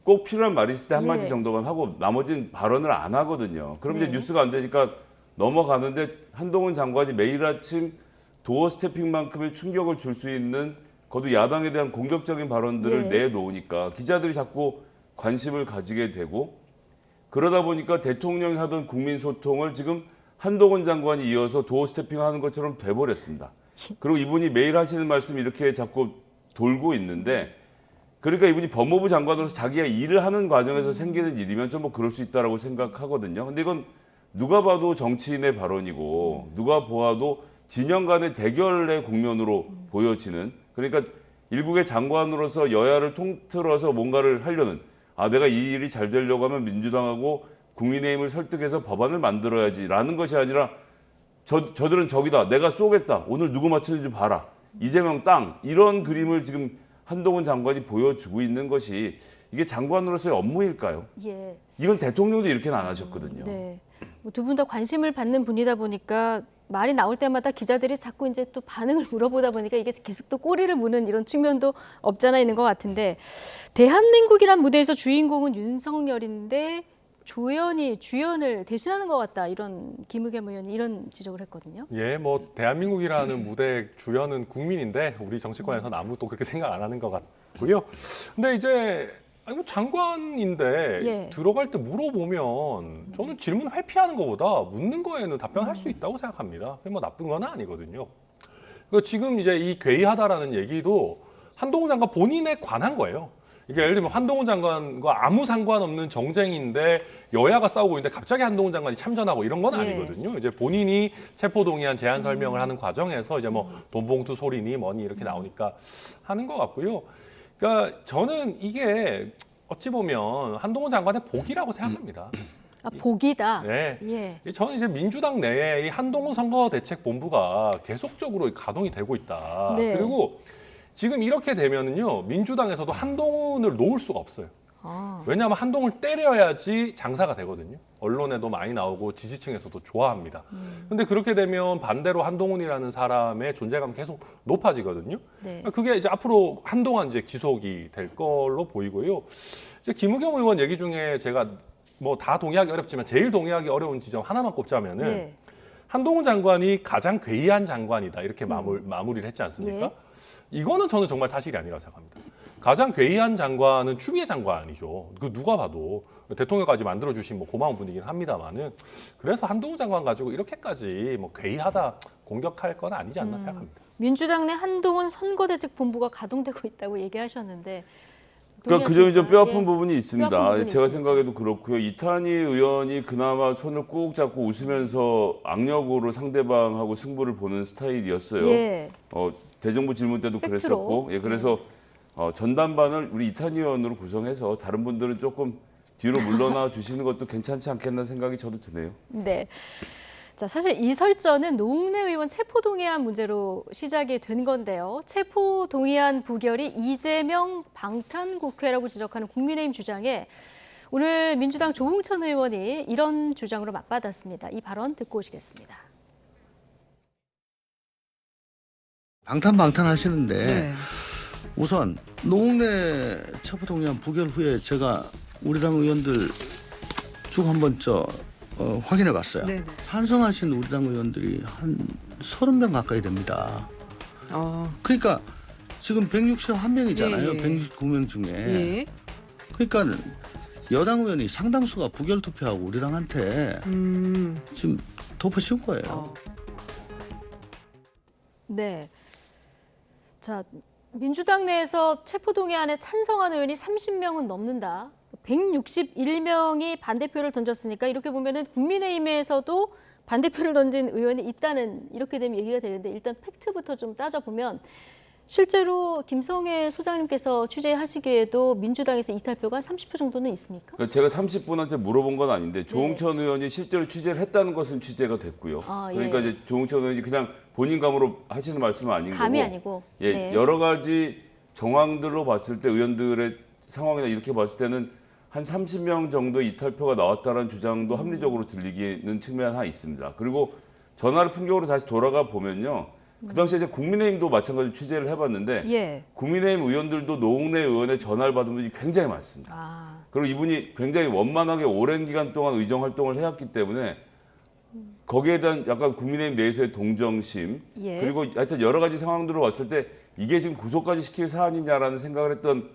꼭 필요한 말이 있을 때 한마디 네. 정도만 하고 나머지는 발언을 안 하거든요. 그럼 이제 네. 뉴스가 안 되니까 넘어가는데 한동훈 장관이 매일 아침 도어 스태핑만큼의 충격을 줄 수 있는 거듭 야당에 대한 공격적인 발언들을 네. 내놓으니까 기자들이 자꾸 관심을 가지게 되고 그러다 보니까 대통령이 하던 국민 소통을 지금 한동훈 장관이 이어서 도어 스태핑하는 것처럼 돼버렸습니다. 그리고 이분이 매일 하시는 말씀이 이렇게 자꾸 돌고 있는데 그러니까 이분이 법무부 장관으로서 자기가 일을 하는 과정에서 생기는 일이면 좀 뭐 그럴 수 있다라고 생각하거든요. 근데 이건 누가 봐도 정치인의 발언이고 누가 보아도 진영 간의 대결의 국면으로 보여지는 그러니까 일국의 장관으로서 여야를 통틀어서 뭔가를 하려는 내가 이 일이 잘 되려고 하면 민주당하고 국민의힘을 설득해서 법안을 만들어야지라는 것이 아니라 저들은 저기다 내가 쏘겠다 오늘 누구 맞추는지 봐라 이재명 땅 이런 그림을 지금 한동훈 장관이 보여주고 있는 것이 이게 장관으로서의 업무일까요? 예. 이건 대통령도 이렇게는 안 하셨거든요. 네. 두 분 다 관심을 받는 분이다 보니까 말이 나올 때마다 기자들이 자꾸 이제 또 반응을 물어보다 보니까 이게 계속 또 꼬리를 무는 이런 측면도 없잖아 있는 것 같은데 대한민국이란 무대에서 주인공은 윤석열인데 조연이 주연을 대신하는 것 같다 이런 김의겸 의원이 이런 지적을 했거든요. 예, 뭐 대한민국이라는 무대 주연은 국민인데 우리 정치권에서는 아무도 그렇게 생각 안 하는 것 같고요. 근데 이제 뭐 장관인데 예. 들어갈 때 물어보면 저는 질문 회피하는 것보다 묻는 거에는 답변할 수 있다고 생각합니다. 그게 뭐 나쁜 건 아니거든요. 그러니까 지금 이제 이 괴이하다라는 얘기도 한동훈 장관 본인에 관한 거예요. 그러니까 예를 들면 한동훈 장관과 아무 상관없는 정쟁인데 여야가 싸우고 있는데 갑자기 한동훈 장관이 참전하고 이런 건 아니거든요. 이제 본인이 체포동의안 제안 설명을 하는 과정에서 이제 뭐 돈봉투 소리니 뭐니 이렇게 나오니까 하는 것 같고요. 그러니까 저는 이게 어찌 보면 한동훈 장관의 복이라고 생각합니다. 복이다. 네. 예. 저는 이제 민주당 내에 이 한동훈 선거대책본부가 계속적으로 가동이 되고 있다. 네. 그리고 지금 이렇게 되면은요, 민주당에서도 한동훈을 놓을 수가 없어요. 왜냐하면 한동훈을 때려야지 장사가 되거든요. 언론에도 많이 나오고 지지층에서도 좋아합니다. 근데 그렇게 되면 반대로 한동훈이라는 사람의 존재감이 계속 높아지거든요. 네. 그게 이제 앞으로 한동안 이제 지속이 될 걸로 보이고요. 이제 김우겸 의원 얘기 중에 제가 뭐 다 동의하기 어렵지만 제일 동의하기 어려운 지점 하나만 꼽자면은 네. 한동훈 장관이 가장 괴이한 장관이다 이렇게 마무리를 했지 않습니까? 예. 이거는 저는 정말 사실이 아니라고 생각합니다. 가장 괴이한 장관은 추미애 장관이죠. 그 누가 봐도 대통령까지 만들어주신 뭐 고마운 분이긴 합니다만은 그래서 한동훈 장관 가지고 이렇게까지 뭐 괴이하다 공격할 건 아니지 않나 생각합니다. 민주당 내 한동훈 선거대책본부가 가동되고 있다고 얘기하셨는데 그러니까 그 점이 좀 뼈아픈 예. 네, 부분이 뼈아픈 있습니다. 부분이 제가 있습니다. 생각해도 그렇고요. 이탄희 의원이 그나마 손을 꾹 잡고 웃으면서 악력으로 상대방하고 승부를 보는 스타일이었어요. 예. 대정부 질문 때도 팩트로. 그랬었고, 예, 그래서 전담반을 우리 이탄희 의원으로 구성해서 다른 분들은 조금 뒤로 물러나 주시는 것도 괜찮지 않겠나 생각이 저도 드네요. 네. 자, 사실 이 설전은 노웅래 의원 체포동의안 문제로 시작이 된 건데요. 체포동의안 부결이 이재명 방탄국회라고 지적하는 국민의힘 주장에 오늘 민주당 조응천 의원이 이런 주장으로 맞받았습니다. 이 발언 듣고 오시겠습니다. 방탄하시는데 네. 우선 노웅래 체포동의안 부결 후에 제가 우리 당 의원들 쭉 한번 확인해 봤어요. 네네. 찬성하신 우리 당 의원들이 한 30명 가까이 됩니다. 그러니까 지금 161명이잖아요. 예. 169명 중에. 예. 그러니까 여당 의원이 상당수가 부결 투표하고 우리 당한테 지금 덮어씌운 거예요. 네. 자, 민주당 내에서 체포동의안에 찬성한 의원이 30명은 넘는다. 161명이 반대표를 던졌으니까 이렇게 보면은 국민의힘에서도 반대표를 던진 의원이 있다는 이렇게 되면 얘기가 되는데 일단 팩트부터 좀 따져보면 실제로 김성애 소장님께서 취재하시기에도 민주당에서 이탈표가 30% 정도는 있습니까? 그러니까 제가 30분한테 물어본 건 아닌데 조응천 의원이 실제로 취재를 했다는 것은 취재가 됐고요. 그러니까 이제 조응천 의원이 그냥 본인 감으로 하시는 말씀은 아닌 거고. 감이 아니고. 예, 네. 여러 가지 정황들로 봤을 때 의원들의 상황이나 이렇게 봤을 때는 한 30명 정도 이탈표가 나왔다는 주장도 합리적으로 들리기는 측면 하나 있습니다. 그리고 전화를 풍경으로 다시 돌아가 보면요. 그 당시에 이제 국민의힘도 마찬가지로 취재를 해봤는데 예. 국민의힘 의원들도 노웅래 의원의 전화를 받은 분이 굉장히 많습니다. 그리고 이분이 굉장히 원만하게 오랜 기간 동안 의정 활동을 해왔기 때문에 거기에 대한 약간 국민의힘 내에서의 동정심 예. 그리고 하여튼 여러 가지 상황들을 봤을 때 이게 지금 구속까지 시킬 사안이냐라는 생각을 했던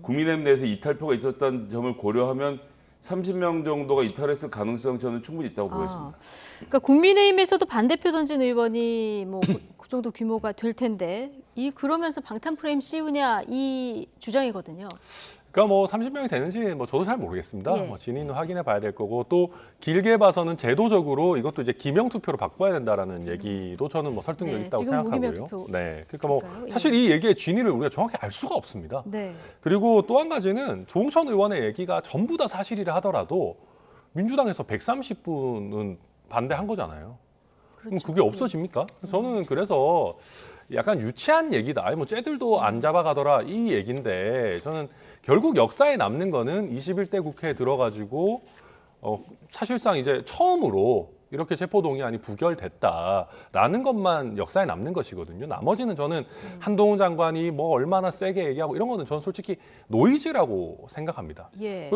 국민의힘 내에서 이탈표가 있었다는 점을 고려하면 30명 정도가 이탈했을 가능성 저는 충분히 있다고 보여집니다. 그러니까 국민의힘에서도 반대표 던진 의원이 뭐 그 정도 규모가 될 텐데 그러면서 방탄 프레임 씌우냐 이 주장이거든요. 그러니까 뭐 30명이 되는지 뭐 저도 잘 모르겠습니다. 예. 뭐 진위는 확인해 봐야 될 거고 또 길게 봐서는 제도적으로 이것도 이제 기명 투표로 바꿔야 된다라는 얘기도 저는 뭐 설득력 있다고 지금 무기명 생각하고요. 투표. 네, 그러니까 뭐 그럴까요? 예. 사실 이 얘기의 진위를 우리가 정확히 알 수가 없습니다. 네. 그리고 또 한 가지는 조응천 의원의 얘기가 전부 다 사실이라 하더라도 민주당에서 130분은 반대한 거잖아요. 그럼 그게 없어집니까? 저는 그래서 약간 유치한 얘기다. 아니 뭐 쟤들도 안 잡아가더라 이 얘기인데 저는 결국 역사에 남는 거는 21대 국회에 들어가지고 사실상 이제 처음으로 이렇게 체포동의안이 부결됐다라는 것만 역사에 남는 것이거든요. 나머지는 저는 한동훈 장관이 뭐 얼마나 세게 얘기하고 이런 거는 저는 솔직히 노이즈라고 생각합니다. 예.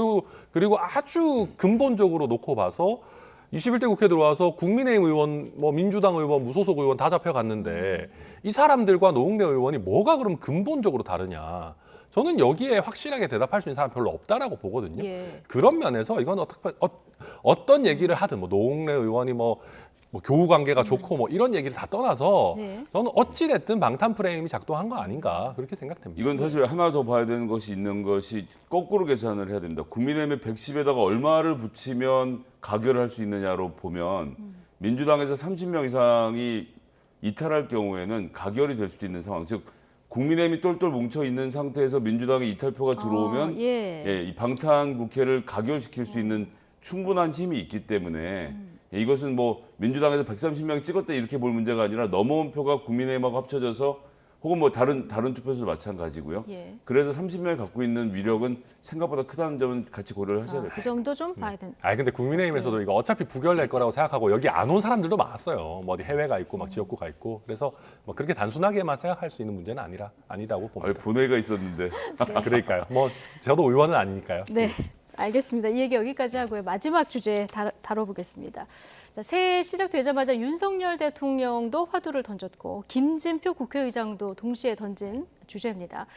그리고 아주 근본적으로 놓고 봐서 21대 국회 들어와서 국민의힘 의원, 뭐 민주당 의원, 무소속 의원 다 잡혀갔는데 이 사람들과 노웅래 의원이 뭐가 그럼 근본적으로 다르냐. 저는 여기에 확실하게 대답할 수 있는 사람 별로 없다라고 보거든요. 예. 그런 면에서 이건 어떤 얘기를 하든 뭐 노웅래 의원이 뭐 교우 관계가 좋고 뭐 이런 얘기를 다 떠나서 네. 저는 어찌 됐든 방탄 프레임이 작동한 거 아닌가 그렇게 생각됩니다. 이건 사실 하나 더 봐야 되는 것이 있는 것이 거꾸로 계산을 해야 됩니다. 국민의힘의 110에다가 얼마를 붙이면 가결을 할 수 있느냐로 보면 민주당에서 30명 이상이 이탈할 경우에는 가결이 될 수도 있는 상황. 즉 국민의힘이 똘똘 뭉쳐 있는 상태에서 민주당의 이탈표가 들어오면 이 방탄 국회를 가결시킬 수 있는 충분한 힘이 있기 때문에 이것은 뭐 민주당에서 130명 찍었다 이렇게 볼 문제가 아니라 넘어온 표가 국민의힘하고 합쳐져서 혹은 뭐 다른 투표소도 마찬가지고요. 예. 그래서 30명이 갖고 있는 위력은 생각보다 크다는 점은 같이 고려를 하셔야 돼요. 그 정도 좀 봐야 된다. 아니 근데 국민의힘에서도 이거 어차피 부결될 거라고 생각하고 여기 안 온 사람들도 많았어요. 뭐 어디 해외가 있고 막 지역구가 있고 그래서 뭐 그렇게 단순하게만 생각할 수 있는 문제는 아니다고 봅니다. 본회의가 있었는데. 그러니까요. 뭐 저도 의원은 아니니까요. 네. 알겠습니다. 이 얘기 여기까지 하고요. 마지막 주제 다뤄보겠습니다. 자, 새해 시작되자마자 윤석열 대통령도 화두를 던졌고 김진표 국회의장도 동시에 던진 주제입니다.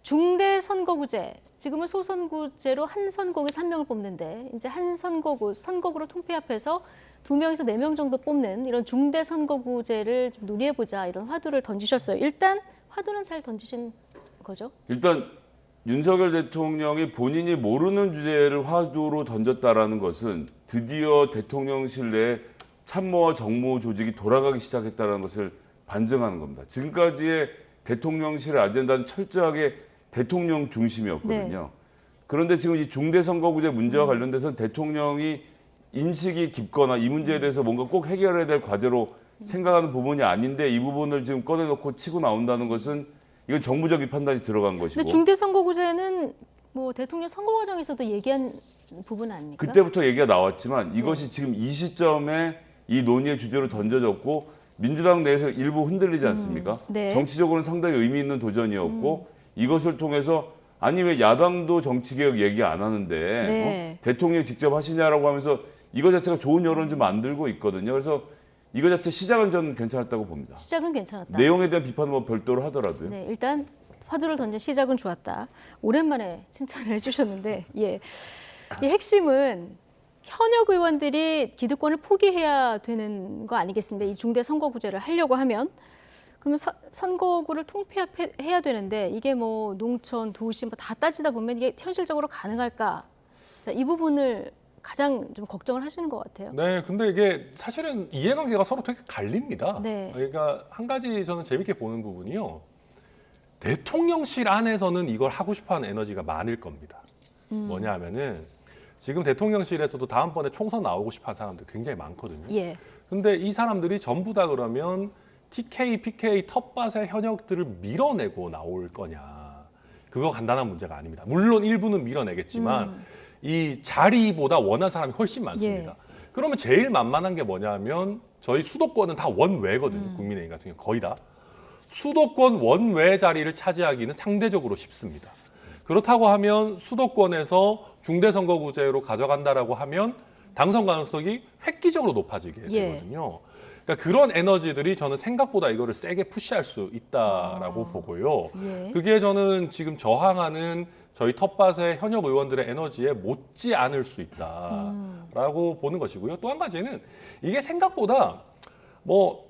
중대선거구제, 지금은 소선구제로 한 선거구에서 한 명을 뽑는데 이제 한 선거구로 통폐합해서 2명에서 4명 정도 뽑는 이런 중대선거구제를 좀 논의해보자 이런 화두를 던지셨어요. 일단 화두는 잘 던지신 거죠? 일단 윤석열 대통령이 본인이 모르는 주제를 화두로 던졌다라는 것은 드디어 대통령실 내에 참모와 정무 조직이 돌아가기 시작했다는 것을 반증하는 겁니다. 지금까지의 대통령실의 아젠다는 철저하게 대통령 중심이었거든요. 네. 그런데 지금 이 중대선거구제 문제와 관련돼서 대통령이 인식이 깊거나 이 문제에 대해서 뭔가 꼭 해결해야 될 과제로 생각하는 부분이 아닌데 이 부분을 지금 꺼내놓고 치고 나온다는 것은 이건 정부적인 판단이 들어간 것이고. 근데 중대선거구제는 뭐 대통령 선거 과정에서도 얘기한 부분 아닙니까? 그때부터 얘기가 나왔지만 이것이 지금 이 시점에 이 논의의 주제로 던져졌고 민주당 내에서 일부 흔들리지 않습니까? 네. 정치적으로는 상당히 의미 있는 도전이었고 이것을 통해서 아니 왜 야당도 정치개혁 얘기 안 하는데 네. 대통령이 직접 하시냐라고 하면서 이거 자체가 좋은 여론을 좀 만들고 있거든요. 그래서 이거 자체 시작은 저는 괜찮았다고 봅니다. 시작은 괜찮았다. 내용에 대한 비판은 뭐 별도로 하더라도요. 네, 일단 화두를 던진 시작은 좋았다. 오랜만에 칭찬을 해주셨는데, 예, 이 핵심은 현역 의원들이 기득권을 포기해야 되는 거 아니겠습니까? 이 중대 선거구제를 하려고 하면 그러면 선거구를 통폐합해야 되는데 이게 뭐 농촌, 도시 뭐 다 따지다 보면 이게 현실적으로 가능할까? 자, 이 부분을 가장 좀 걱정을 하시는 것 같아요. 네, 근데 이게 사실은 이해관계가 서로 되게 갈립니다. 네. 그러니까 한 가지 저는 재밌게 보는 부분이요. 대통령실 안에서는 이걸 하고 싶어하는 에너지가 많을 겁니다. 뭐냐 하면은 지금 대통령실에서도 다음번에 총선 나오고 싶어하는 사람들 굉장히 많거든요. 예. 근데 이 사람들이 전부 다 그러면 TK, PK 텃밭의 현역들을 밀어내고 나올 거냐. 그거 간단한 문제가 아닙니다. 물론 일부는 밀어내겠지만 이 자리보다 원하는 사람이 훨씬 많습니다. 예. 그러면 제일 만만한 게 뭐냐면 저희 수도권은 다 원외거든요. 국민의힘 같은 경우 거의 다. 수도권 원외 자리를 차지하기는 상대적으로 쉽습니다. 그렇다고 하면 수도권에서 중대선거구제로 가져간다라고 하면 당선 가능성이 획기적으로 높아지게 되거든요. 그러니까 그런 에너지들이 저는 생각보다 이거를 세게 푸시할 수 있다라고 보고요. 예. 그게 저는 지금 저항하는 저희 텃밭의 현역 의원들의 에너지에 못지 않을 수 있다라고 보는 것이고요. 또 한 가지는 이게 생각보다 뭐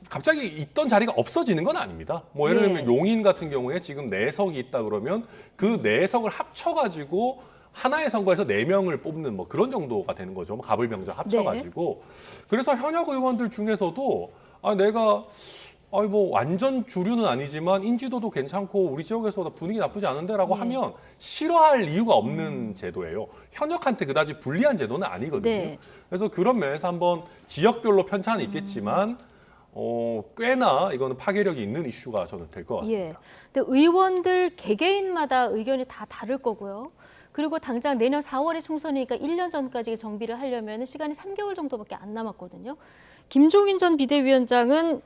갑자기 있던 자리가 없어지는 건 아닙니다. 뭐 예를 들면 용인 같은 경우에 지금 4석이 있다 그러면 그 4석을 합쳐가지고 하나의 선거에서 4명을 뽑는 뭐 그런 정도가 되는 거죠. 뭐 갑을병정 합쳐가지고. 그래서 현역 의원들 중에서도 내가 뭐 완전 주류는 아니지만 인지도도 괜찮고 우리 지역에서 분위기 나쁘지 않은데라고 하면 싫어할 이유가 없는 제도예요. 현역한테 그다지 불리한 제도는 아니거든요. 네. 그래서 그런 면에서 한번 지역별로 편차는 있겠지만 꽤나 이거는 파괴력이 있는 이슈가 저는 될 것 같습니다. 예. 근데 의원들 개개인마다 의견이 다 다를 거고요. 그리고 당장 내년 4월에 총선이니까 1년 전까지 정비를 하려면 시간이 3개월 정도밖에 안 남았거든요. 김종인 전 비대위원장은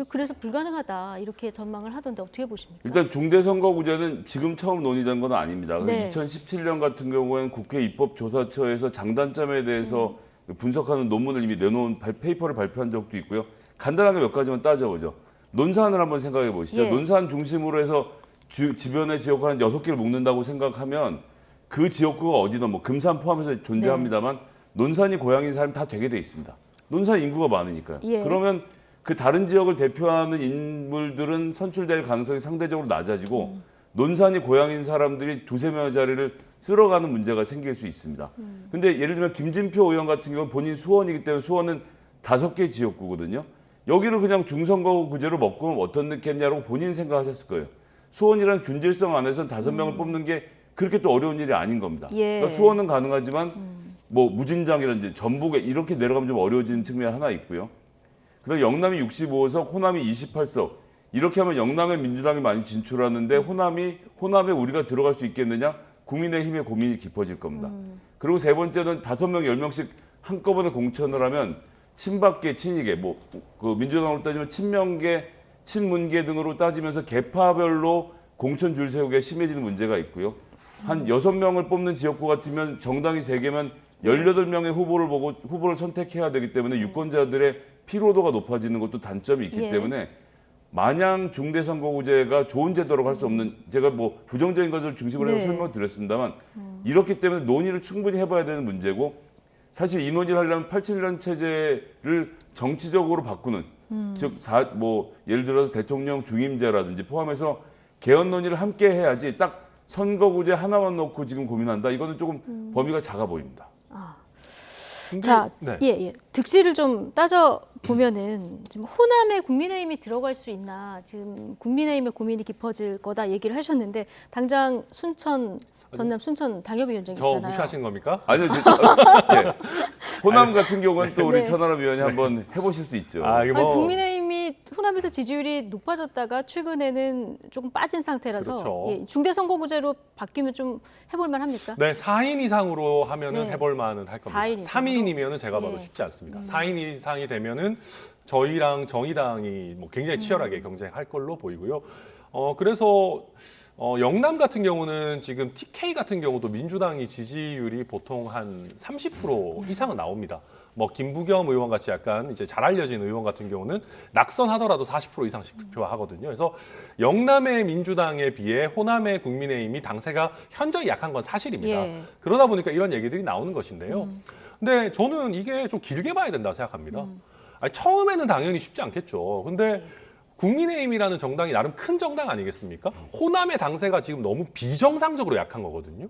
그래서 불가능하다 이렇게 전망을 하던데 어떻게 보십니까? 일단 중대선거구제는 지금 처음 논의된 건 아닙니다. 네. 2017년 같은 경우에는 국회 입법조사처에서 장단점에 대해서 분석하는 논문을 이미 내놓은 페이퍼를 발표한 적도 있고요. 간단하게 몇 가지만 따져보죠. 논산을 한번 생각해 보시죠. 예. 논산 중심으로 해서 주변의 지역구 한 6개를 묶는다고 생각하면 그 지역구가 어디든 뭐 금산 포함해서 존재합니다만 논산이 고향인 사람이 다 되게 돼 있습니다. 논산 인구가 많으니까요. 예. 그러면 그 다른 지역을 대표하는 인물들은 선출될 가능성이 상대적으로 낮아지고 논산이 고향인 사람들이 2-3명의 자리를 쓸어가는 문제가 생길 수 있습니다. 근데 예를 들면 김진표 의원 같은 경우는 본인 수원이기 때문에 수원은 5개 지역구거든요. 여기를 그냥 중선거구제로 먹고 어떻겠냐고 본인 생각하셨을 거예요. 수원이라는 균질성 안에서는 5명을 뽑는 게 그렇게 또 어려운 일이 아닌 겁니다. 예. 그러니까 수원은 가능하지만 뭐 무진장이라든지 전북에 이렇게 내려가면 좀 어려워지는 측면이 하나 있고요. 그다음 영남이 65석, 호남이 28석. 이렇게 하면 영남에 민주당이 많이 진출하는데 호남에 우리가 들어갈 수 있겠느냐? 국민의힘의 고민이 깊어질 겁니다. 그리고 세 번째는 5명, 10명씩 한꺼번에 공천을 하면 친박계, 친이계, 그 민주당으로 따지면 친명계, 친문계 등으로 따지면서 계파별로 공천 줄 세우기가 심해지는 문제가 있고요. 한 6명을 뽑는 지역구 같으면 정당이 3개면 18명의 후보를 선택해야 되기 때문에 유권자들의 피로도가 높아지는 것도 단점이 있기 때문에 마냥 중대선거구제가 좋은 제도라고 할 수 없는, 제가 뭐 부정적인 것을 중심으로 해서 설명을 드렸습니다만 이렇게 때문에 논의를 충분히 해봐야 되는 문제고, 사실 이 논의를 하려면 87년 체제를 정치적으로 바꾸는, 즉 예를 들어서 대통령 중임제라든지 포함해서 개헌 논의를 함께 해야지 딱 선거구제 하나만 놓고 지금 고민한다. 이거는 조금 범위가 작아 보입니다. 자, 득실을 좀 따져 보면은 지금 호남에 국민의힘이 들어갈 수 있나, 지금 국민의힘의 고민이 깊어질 거다 얘기를 하셨는데, 당장 전남 순천 당협위원장이시잖아요. 저 무시하신 겁니까? 아니요, 호남 같은 경우는 또 우리 천하람 위원이 한번 해보실 수 있죠. 국민의힘이 호남에서 지지율이 높아졌다가 최근에는 조금 빠진 상태라서 그렇죠. 중대선거구제로 바뀌면 좀 해볼만 합니까? 네, 4인 이상으로 하면은 해볼만은 할 겁니다. 4인 3인이면은 제가 봐도 쉽지 않습니다. 4인 이상이 되면은 저희랑 정의당이 굉장히 치열하게 경쟁할 걸로 보이고요. 그래서 영남 같은 경우는 지금 TK 같은 경우도 민주당이 지지율이 보통 한 30% 이상은 나옵니다. 김부겸 의원 같이 약간 이제 잘 알려진 의원 같은 경우는 낙선하더라도 40% 이상씩 득표하거든요. 그래서 영남의 민주당에 비해 호남의 국민의힘이 당세가 현저히 약한 건 사실입니다. 그러다 보니까 이런 얘기들이 나오는 것인데요. 근데 저는 이게 좀 길게 봐야 된다고 생각합니다. 처음에는 당연히 쉽지 않겠죠. 근데 국민의힘이라는 정당이 나름 큰 정당 아니겠습니까? 호남의 당세가 지금 너무 비정상적으로 약한 거거든요.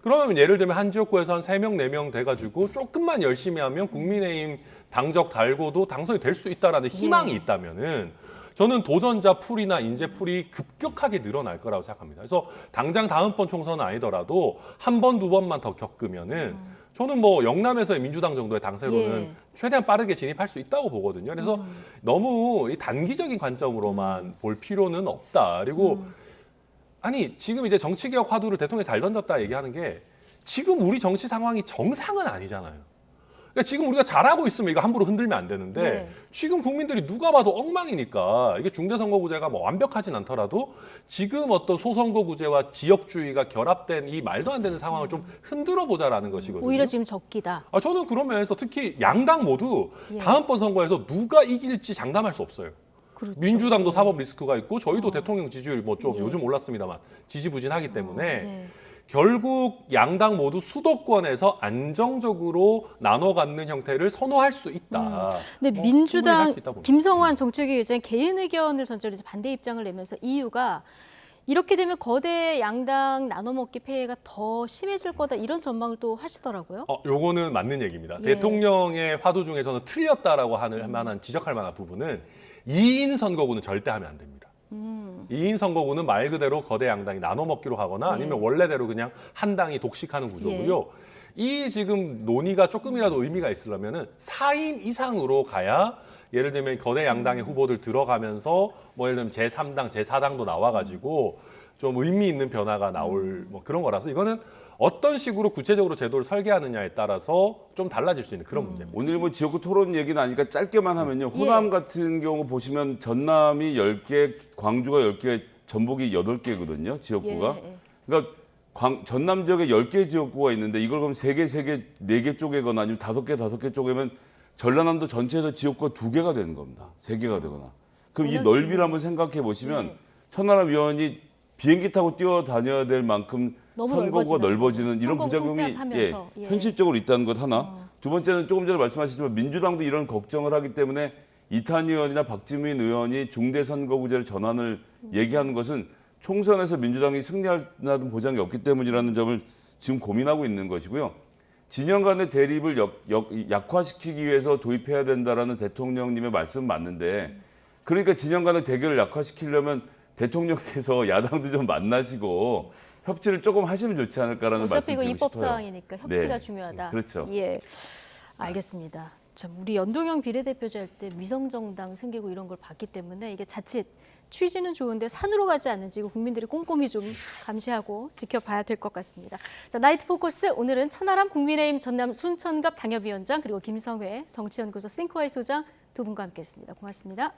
그러면 예를 들면 한 지역구에서 한 3명, 4명 돼가지고 조금만 열심히 하면 국민의힘 당적 달고도 당선이 될 수 있다라는 희망이 있다면은 저는 도전자 풀이나 인재 풀이 급격하게 늘어날 거라고 생각합니다. 그래서 당장 다음번 총선은 아니더라도 한 번, 2번만 더 겪으면은 저는 영남에서의 민주당 정도의 당세로는 최대한 빠르게 진입할 수 있다고 보거든요. 그래서 너무 이 단기적인 관점으로만 볼 필요는 없다. 그리고 지금 이제 정치개혁 화두를 대통령이 잘 던졌다 얘기하는 게, 지금 우리 정치 상황이 정상은 아니잖아요. 그러니까 지금 우리가 잘하고 있으면 이거 함부로 흔들면 안 되는데 지금 국민들이 누가 봐도 엉망이니까, 이게 중대선거구제가 완벽하진 않더라도 지금 어떤 소선거구제와 지역주의가 결합된 이 말도 안 되는 상황을 좀 흔들어 보자라는 것이거든요. 오히려 지금 적기다. 저는 그런 면에서 특히 양당 모두 다음번 선거에서 누가 이길지 장담할 수 없어요. 그렇죠. 민주당도 사법 리스크가 있고 저희도 대통령 지지율이 좀 요즘 올랐습니다만 지지부진하기 때문에 결국 양당 모두 수도권에서 안정적으로 나눠 갖는 형태를 선호할 수 있다. 근데 민주당 김성환 정책위의장 개인 의견을 전제로 이제 반대 입장을 내면서 이유가, 이렇게 되면 거대 양당 나눠먹기 폐해가 더 심해질 거다, 이런 전망을 또 하시더라고요. 요거는 맞는 얘기입니다. 대통령의 화두 중에서는 틀렸다라고 할 만한, 지적할 만한 부분은 2인 선거구는 절대 하면 안 됩니다. 2인 선거구는 말 그대로 거대 양당이 나눠먹기로 하거나 아니면 원래대로 그냥 한 당이 독식하는 구조고요. 이 지금 논의가 조금이라도 의미가 있으려면은 4인 이상으로 가야, 예를 들면 거대 양당의 후보들 들어가면서 예를 들면 제3당, 제4당도 나와가지고 좀 의미 있는 변화가 나올 그런 거라서, 이거는 어떤 식으로 구체적으로 제도를 설계하느냐에 따라서 좀 달라질 수 있는 그런 문제입니다. 오늘 지역구 토론 얘기는 아니니까 짧게만 하면요. 호남 같은 경우 보시면 전남이 10개, 광주가 10개, 전북이 8개거든요. 지역구가. 그러니까 전남 지역에 10개 지역구가 있는데 이걸 그럼 3개, 4개 쪼개거나 아니면 5개 쪼개면 전라남도 전체에서 지역구가 2개가 되는 겁니다. 3개가 되거나. 그럼 이 넓이를 한번 생각해 보시면 천하람 위원이 비행기 타고 뛰어다녀야 될 만큼 선거구가 넓어지는 이런 부작용이 현실적으로 있다는 것 하나. 두 번째는 조금 전에 말씀하셨지만 민주당도 이런 걱정을 하기 때문에 이탄희 의원이나 박지민 의원이 중대선거구제를 전환을 얘기하는 것은 총선에서 민주당이 승리하는 보장이 없기 때문이라는 점을 지금 고민하고 있는 것이고요. 진영 간의 대립을 약화시키기 위해서 도입해야 된다라는 대통령님의 말씀은 맞는데, 그러니까 진영 간의 대결을 약화시키려면 대통령께서 야당도 좀 만나시고 협치를 조금 하시면 좋지 않을까라는 어차피 이거 말씀드리고 입법 싶어요. 사항이니까 협치가 네. 중요하다. 그렇죠. 예, 알겠습니다. 참 우리 연동형 비례대표제 할 때 위성정당 생기고 이런 걸 봤기 때문에 이게 자칫 취지는 좋은데 산으로 가지 않는지 이거 국민들이 꼼꼼히 좀 감시하고 지켜봐야 될 것 같습니다. 자, 나이트 포커스 오늘은 천하람 국민의힘 전남 순천갑 당협위원장 그리고 김성회 정치연구소 싱크와이 소장 두 분과 함께했습니다. 고맙습니다.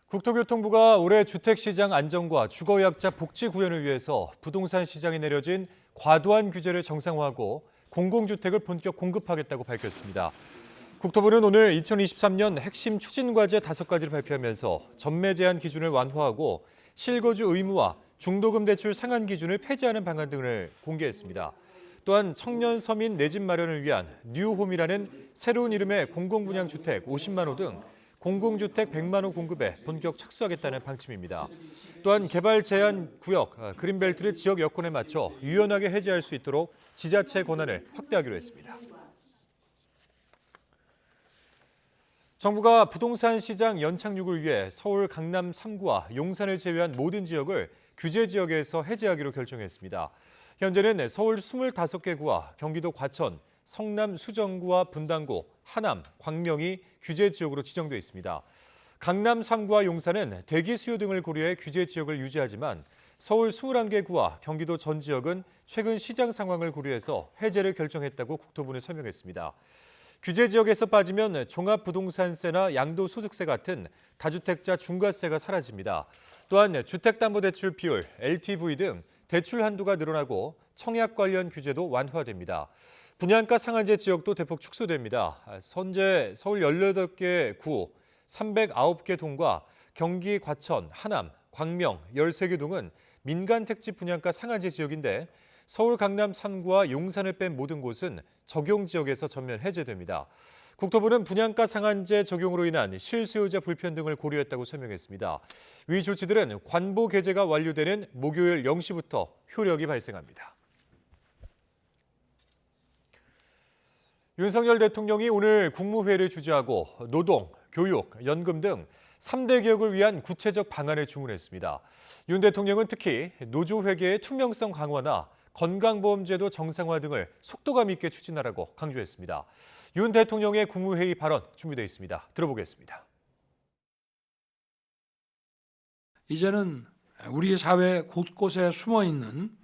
국토교통부가 올해 주택시장 안정과 주거약자 복지 구현을 위해서 부동산 시장에 내려진 과도한 규제를 정상화하고 공공주택을 본격 공급하겠다고 밝혔습니다. 국토부는 오늘 2023년 핵심 추진과제 5가지를 발표하면서 전매 제한 기준을 완화하고 실거주 의무와 중도금 대출 상한 기준을 폐지하는 방안 등을 공개했습니다. 또한 청년 서민 내 집 마련을 위한 뉴홈이라는 새로운 이름의 공공분양주택 50만 호 등 공공주택 100만 호 공급에 본격 착수하겠다는 방침입니다. 또한 개발 제한 구역, 그린벨트를 지역 여건에 맞춰 유연하게 해제할 수 있도록 지자체 권한을 확대하기로 했습니다. 정부가 부동산 시장 연착륙을 위해 서울 강남 3구와 용산을 제외한 모든 지역을 규제 지역에서 해제하기로 결정했습니다. 현재는 서울 25개 구와 경기도 과천, 성남 수정구와 분당구, 하남, 광명이 규제 지역으로 지정돼 있습니다. 강남 3구와 용산은 대기 수요 등을 고려해 규제 지역을 유지하지만 서울 21개 구와 경기도 전 지역은 최근 시장 상황을 고려해서 해제를 결정했다고 국토부는 설명했습니다. 규제 지역에서 빠지면 종합부동산세나 양도소득세 같은 다주택자 중과세가 사라집니다. 또한 주택담보대출 비율, LTV 등 대출 한도가 늘어나고 청약 관련 규제도 완화됩니다. 분양가 상한제 지역도 대폭 축소됩니다. 현재 서울 18개 구, 309개 동과 경기 과천, 하남, 광명 13개 동은 민간 택지 분양가 상한제 지역인데 서울 강남 3구와 용산을 뺀 모든 곳은 적용 지역에서 전면 해제됩니다. 국토부는 분양가 상한제 적용으로 인한 실수요자 불편 등을 고려했다고 설명했습니다. 위 조치들은 관보 개제가 완료되는 목요일 0시부터 효력이 발생합니다. 윤석열 대통령이 오늘 국무회의를 주재하고 노동, 교육, 연금 등 3대 개혁을 위한 구체적 방안을 주문했습니다. 윤 대통령은 특히 노조회계의 투명성 강화나 건강보험제도 정상화 등을 속도감 있게 추진하라고 강조했습니다. 윤 대통령의 국무회의 발언 준비되어 있습니다. 들어보겠습니다. 이제는 우리 사회 곳곳에 숨어있는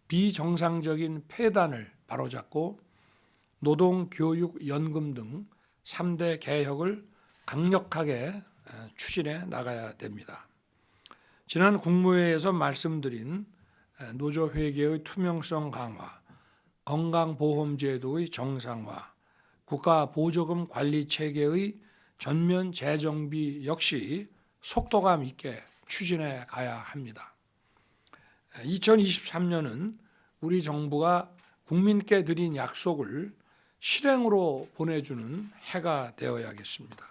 비정상적인 폐단을 바로잡고 노동, 교육, 연금 등 3대 개혁을 강력하게 추진해 나가야 됩니다. 지난 국무회의에서 말씀드린 노조회계의 투명성 강화, 건강보험제도의 정상화, 국가보조금 관리체계의 전면 재정비 역시 속도감 있게 추진해 가야 합니다. 2023년은 우리 정부가 국민께 드린 약속을 실행으로 보내주는 해가 되어야겠습니다.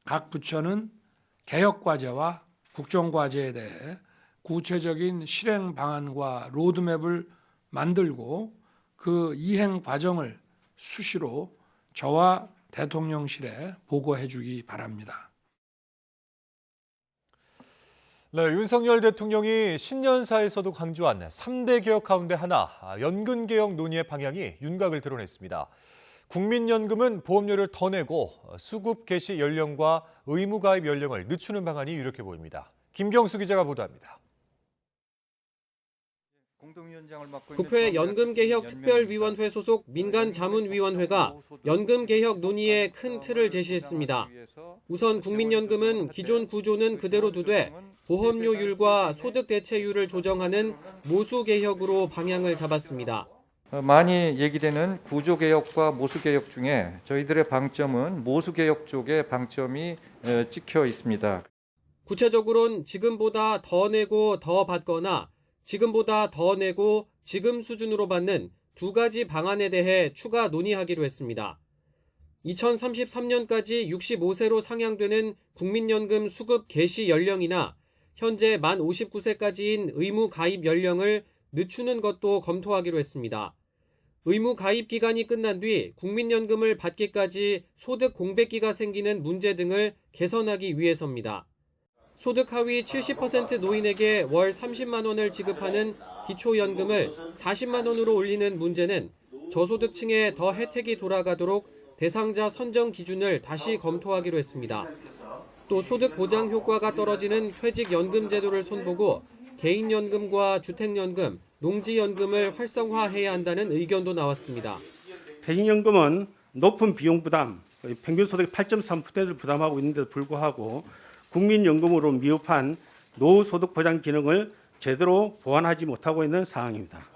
각 부처는 개혁과제와 국정과제에 대해 구체적인 실행 방안과 로드맵을 만들고 그 이행 과정을 수시로 저와 대통령실에 보고해 주기 바랍니다. 네, 윤석열 대통령이 신년사에서도 강조한 3대 개혁 가운데 하나, 연금개혁 논의의 방향이 윤곽을 드러냈습니다. 국민연금은 보험료를 더 내고 수급 개시 연령과 의무 가입 연령을 늦추는 방안이 유력해 보입니다. 김경수 기자가 보도합니다. 국회 연금개혁특별위원회 소속 민간자문위원회가 연금개혁 논의의 큰 틀을 제시했습니다. 우선 국민연금은 기존 구조는 그대로 두되 보험료율과 소득대체율을 조정하는 모수개혁으로 방향을 잡았습니다. 많이 얘기되는 구조개혁과 모수개혁 중에 저희들의 방점은 모수개혁 쪽에 방점이 찍혀 있습니다. 구체적으로는 지금보다 더 내고 더 받거나 지금보다 더 내고 지금 수준으로 받는 두 가지 방안에 대해 추가 논의하기로 했습니다. 2033년까지 65세로 상향되는 국민연금 수급 개시 연령이나 현재 만 59세까지인 의무 가입 연령을 늦추는 것도 검토하기로 했습니다. 의무 가입 기간이 끝난 뒤 국민연금을 받기까지 소득 공백기가 생기는 문제 등을 개선하기 위해서입니다. 소득 하위 70% 노인에게 월 30만 원을 지급하는 기초연금을 40만 원으로 올리는 문제는 저소득층에 더 혜택이 돌아가도록 대상자 선정 기준을 다시 검토하기로 했습니다. 또 소득 보장 효과가 떨어지는 퇴직연금 제도를 손보고 개인연금과 주택연금, 농지연금을 활성화해야 한다는 의견도 나왔습니다. 퇴직연금은 높은 비용 부담, 평균 소득 8.3%를 부담하고 있는데도 불구하고 국민연금으로 미흡한 노후소득 보장 기능을 제대로 보완하지 못하고 있는 상황입니다.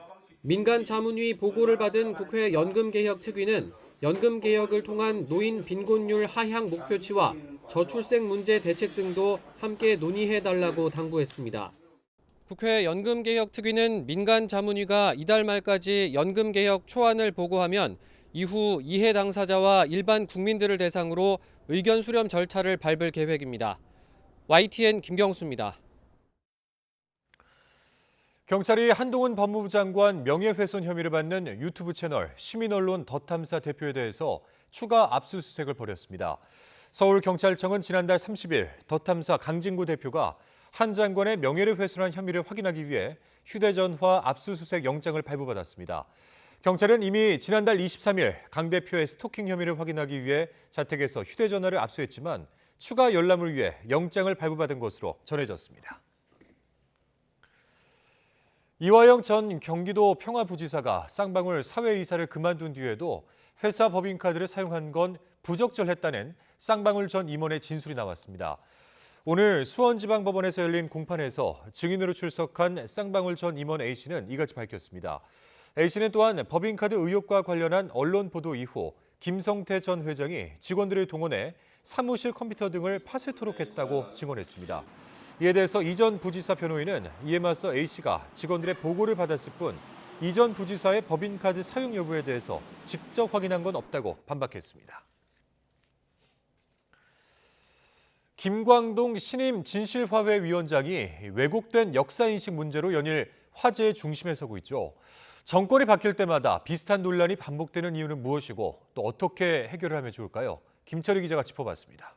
민간자문위 보고를 받은 국회 연금개혁특위는 연금개혁을 통한 노인 빈곤율 하향 목표치와 저출생 문제 대책 등도 함께 논의해달라고 당부했습니다. 국회 연금개혁특위는 민간자문위가 이달 말까지 연금개혁 초안을 보고하면 이후 이해 당사자와 일반 국민들을 대상으로 의견 수렴 절차를 밟을 계획입니다. YTN 김경수입니다. 경찰이 한동훈 법무부 장관 명예훼손 혐의를 받는 유튜브 채널 시민언론 덧탐사 대표에 대해서 추가 압수수색을 벌였습니다. 서울경찰청은 지난달 30일 덧탐사 강진구 대표가 한 장관의 명예를 훼손한 혐의를 확인하기 위해 휴대전화 압수수색 영장을 발부받았습니다. 경찰은 이미 지난달 23일 강 대표의 스토킹 혐의를 확인하기 위해 자택에서 휴대전화를 압수했지만 추가 열람을 위해 영장을 발부받은 것으로 전해졌습니다. 이화영 전 경기도 평화부지사가 쌍방울 사회이사를 그만둔 뒤에도 회사 법인카드를 사용한 건 부적절했다는 쌍방울 전 임원의 진술이 나왔습니다. 오늘 수원지방법원에서 열린 공판에서 증인으로 출석한 쌍방울 전 임원 A씨는 이같이 밝혔습니다. A씨는 또한 법인카드 의혹과 관련한 언론 보도 이후 김성태 전 회장이 직원들을 동원해 사무실 컴퓨터 등을 파쇄토록 했다고 증언했습니다. 이에 대해서 이 전 부지사 변호인은 이에 맞서 A씨가 직원들의 보고를 받았을 뿐 이 전 부지사의 법인카드 사용 여부에 대해서 직접 확인한 건 없다고 반박했습니다. 김광동 신임 진실화훼위원장이 왜곡된 역사인식 문제로 연일 화제의 중심에 서고 있죠. 정권이 바뀔 때마다 비슷한 논란이 반복되는 이유는 무엇이고 또 어떻게 해결을 하면 좋을까요? 김철희 기자가 짚어봤습니다.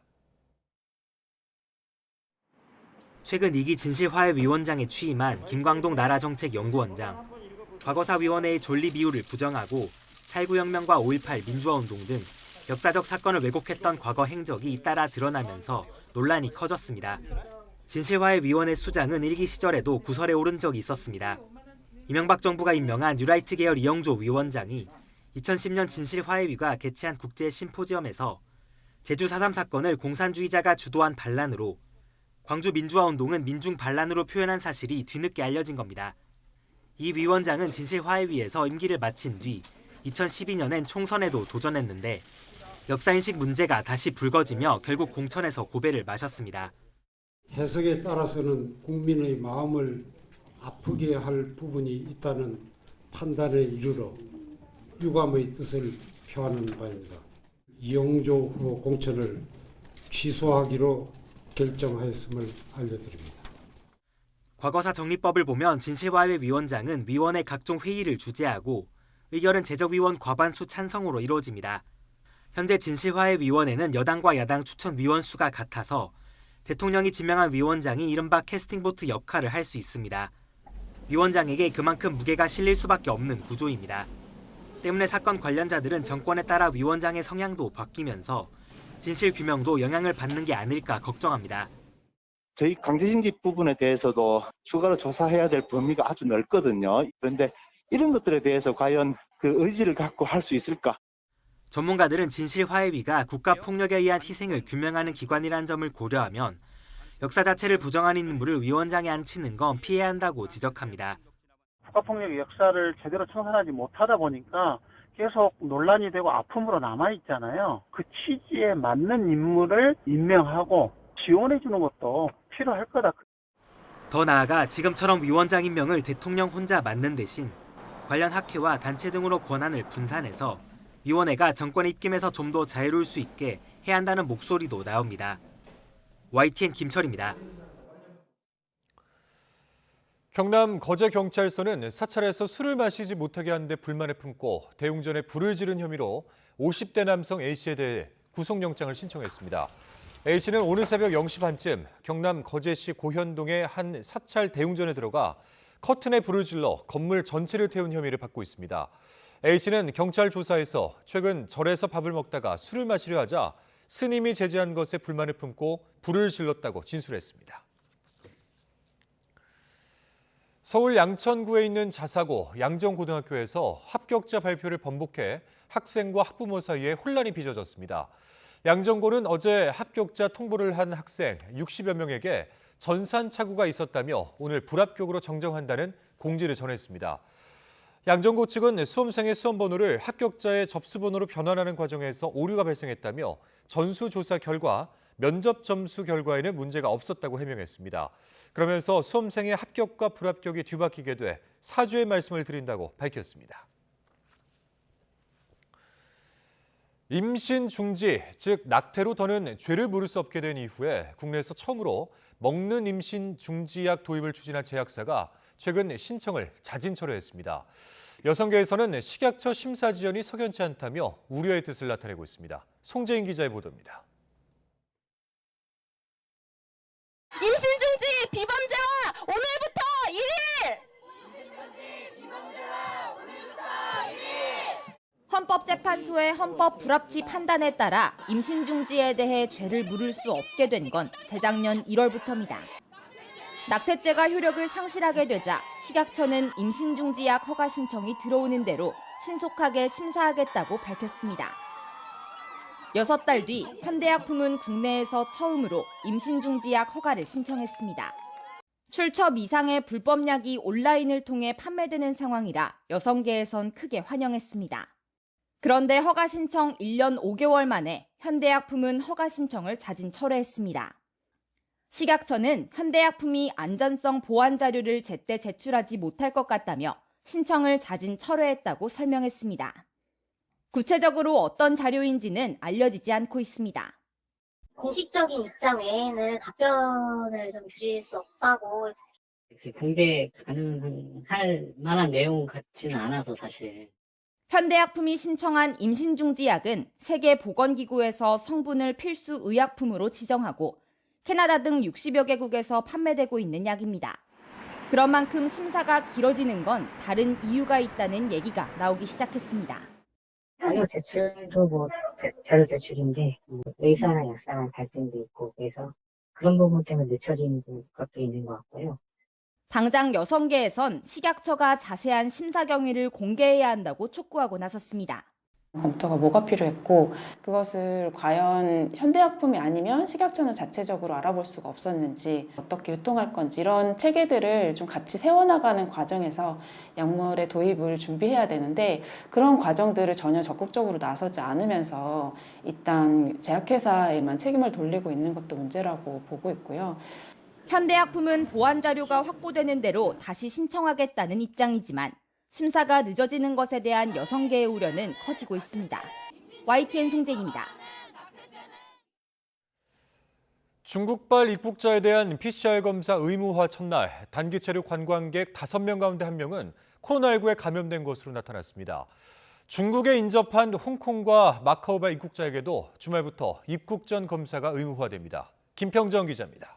최근 2기 진실화훼위원장에 취임한 김광동 나라정책연구원장. 과거사위원회의 존립 이유를 부정하고 4.19혁명과 5.18 민주화운동 등 역사적 사건을 왜곡했던 과거 행적이 잇따라 드러나면서 논란이 커졌습니다. 진실화훼위원회 수장은 1기 시절에도 구설에 오른 적이 있었습니다. 이명박 정부가 임명한 뉴라이트 계열 이영조 위원장이 2010년 진실화훼위가 개최한 국제 심포지엄에서 제주 4.3 사건을 공산주의자가 주도한 반란으로 광주 민주화운동은 민중 반란으로 표현한 사실이 뒤늦게 알려진 겁니다. 이 위원장은 진실화훼위에서 임기를 마친 뒤 2012년엔 총선에도 도전했는데 역사인식 문제가 다시 불거지며 결국 공천에서 고배를 마셨습니다. 해석에 따라서는 국민의 마음을 아프게 할 부분이 있다는 판단에 이르러 유감의 뜻을 표하는 바입니다. 이영조 후보 공천을 취소하기로 결정하였음을 알려드립니다. 과거사 정리법을 보면 진실화훼위원장은 위원회 각종 회의를 주재하고 의결은 제적위원 과반수 찬성으로 이루어집니다. 현재 진실화훼위원회는 여당과 야당 추천 위원 수가 같아서 대통령이 지명한 위원장이 이른바 캐스팅보트 역할을 할 수 있습니다. 위원장에게 그만큼 무게가 실릴 수밖에 없는 구조입니다. 때문에 사건 관련자들은 정권에 따라 위원장의 성향도 바뀌면서 진실 규명도 영향을 받는 게 아닐까 걱정합니다. 저희 강제징집 부분에 대해서도 추가로 조사해야 될 범위가 아주 넓거든요. 그런데 이런 것들에 대해서 과연 그 의지를 갖고 할 수 있을까? 전문가들은 진실화훼위가 국가폭력에 의한 희생을 규명하는 기관이라는 점을 고려하면 역사 자체를 부정하는 인물을 위원장에 앉히는 건 피해야 한다고 지적합니다. 국가폭력의 역사를 제대로 청산하지 못하다 보니까 계속 논란이 되고 아픔으로 남아있잖아요. 그 취지에 맞는 인물을 임명하고 지원해주는 것도 필요할 거다. 더 나아가 지금처럼 위원장 임명을 대통령 혼자 맡는 대신 관련 학회와 단체 등으로 권한을 분산해서 위원회가 정권에 입김해서 좀 더 자유로울 수 있게 해야 한다는 목소리도 나옵니다. YTN 김철입니다. 경남 거제경찰서는 사찰에서 술을 마시지 못하게 하는 데 불만을 품고 대웅전에 불을 지른 혐의로 50대 남성 A씨에 대해 구속영장을 신청했습니다. A씨는 오늘 새벽 0시 반쯤 경남 거제시 고현동의 한 사찰 대웅전에 들어가 커튼에 불을 질러 건물 전체를 태운 혐의를 받고 있습니다. A씨는 경찰 조사에서 최근 절에서 밥을 먹다가 술을 마시려 하자 스님이 제지한 것에 불만을 품고 불을 질렀다고 진술했습니다. 서울 양천구에 있는 자사고 양정고등학교에서 합격자 발표를 번복해 학생과 학부모 사이에 혼란이 빚어졌습니다. 양정고는 어제 합격자 통보를 한 학생 60여 명에게 전산착오가 있었다며 오늘 불합격으로 정정한다는 공지를 전했습니다. 양정고 측은 수험생의 수험번호를 합격자의 접수번호로 변환하는 과정에서 오류가 발생했다며 전수조사 결과 면접 점수 결과에는 문제가 없었다고 해명했습니다. 그러면서 수험생의 합격과 불합격이 뒤바뀌게 돼 사죄의 말씀을 드린다고 밝혔습니다. 임신 중지, 즉 낙태로 더는 죄를 물을 수 없게 된 이후에 국내에서 처음으로 먹는 임신 중지약 도입을 추진한 제약사가 최근 신청을 자진 철회했습니다. 여성계에서는 식약처 심사 지연이 석연치 않다며 우려의 뜻을 나타내고 있습니다. 송재인 기자의 보도입니다. 임신 중지 비범죄와 오늘부터 1일! 헌법재판소의 헌법 불합치 판단에 따라 임신 중지에 대해 죄를 물을 수 없게 된 건 재작년 1월부터입니다. 낙태죄가 효력을 상실하게 되자 식약처는 임신 중지약 허가 신청이 들어오는 대로 신속하게 심사하겠다고 밝혔습니다. 6달 뒤 현대약품은 국내에서 처음으로 임신 중지약 허가를 신청했습니다. 출처 미상의 불법약이 온라인을 통해 판매되는 상황이라 여성계에선 크게 환영했습니다. 그런데 허가 신청 1년 5개월 만에 현대약품은 허가 신청을 자진 철회했습니다. 식약처는 현대약품이 안전성 보완 자료를 제때 제출하지 못할 것 같다며 신청을 자진 철회했다고 설명했습니다. 구체적으로 어떤 자료인지는 알려지지 않고 있습니다. 공식적인 입장 외에는 답변을 좀 드릴 수 없다고. 공개 가능할 만한 내용 같지는 않아서 사실. 현대약품이 신청한 임신중지약은 세계보건기구에서 성분을 필수 의약품으로 지정하고 캐나다 등 60여 개국에서 판매되고 있는 약입니다. 그런 만큼 심사가 길어지는 건 다른 이유가 있다는 얘기가 나오기 시작했습니다. 자료 제출도 자료 제출인데 의사나 약사랑 갈등도 있고 그래서 그런 부분 때문에 늦춰지는 것도 있는 것 같고요. 당장 여성계에선 식약처가 자세한 심사 경위를 공개해야 한다고 촉구하고 나섰습니다. 검토가 뭐가 필요했고 그것을 과연 현대약품이 아니면 식약처는 자체적으로 알아볼 수가 없었는지 어떻게 유통할 건지 이런 체계들을 좀 같이 세워나가는 과정에서 약물의 도입을 준비해야 되는데 그런 과정들을 전혀 적극적으로 나서지 않으면서 일단 제약회사에만 책임을 돌리고 있는 것도 문제라고 보고 있고요. 현대약품은 보완 자료가 확보되는 대로 다시 신청하겠다는 입장이지만 심사가 늦어지는 것에 대한 여성계의 우려는 커지고 있습니다. YTN 송재인입니다. 중국발 입국자에 대한 PCR 검사 의무화 첫날 단기 체류 관광객 5명 가운데 1명은 코로나19에 감염된 것으로 나타났습니다. 중국에 인접한 홍콩과 마카오발 입국자에게도 주말부터 입국 전 검사가 의무화됩니다. 김평정 기자입니다.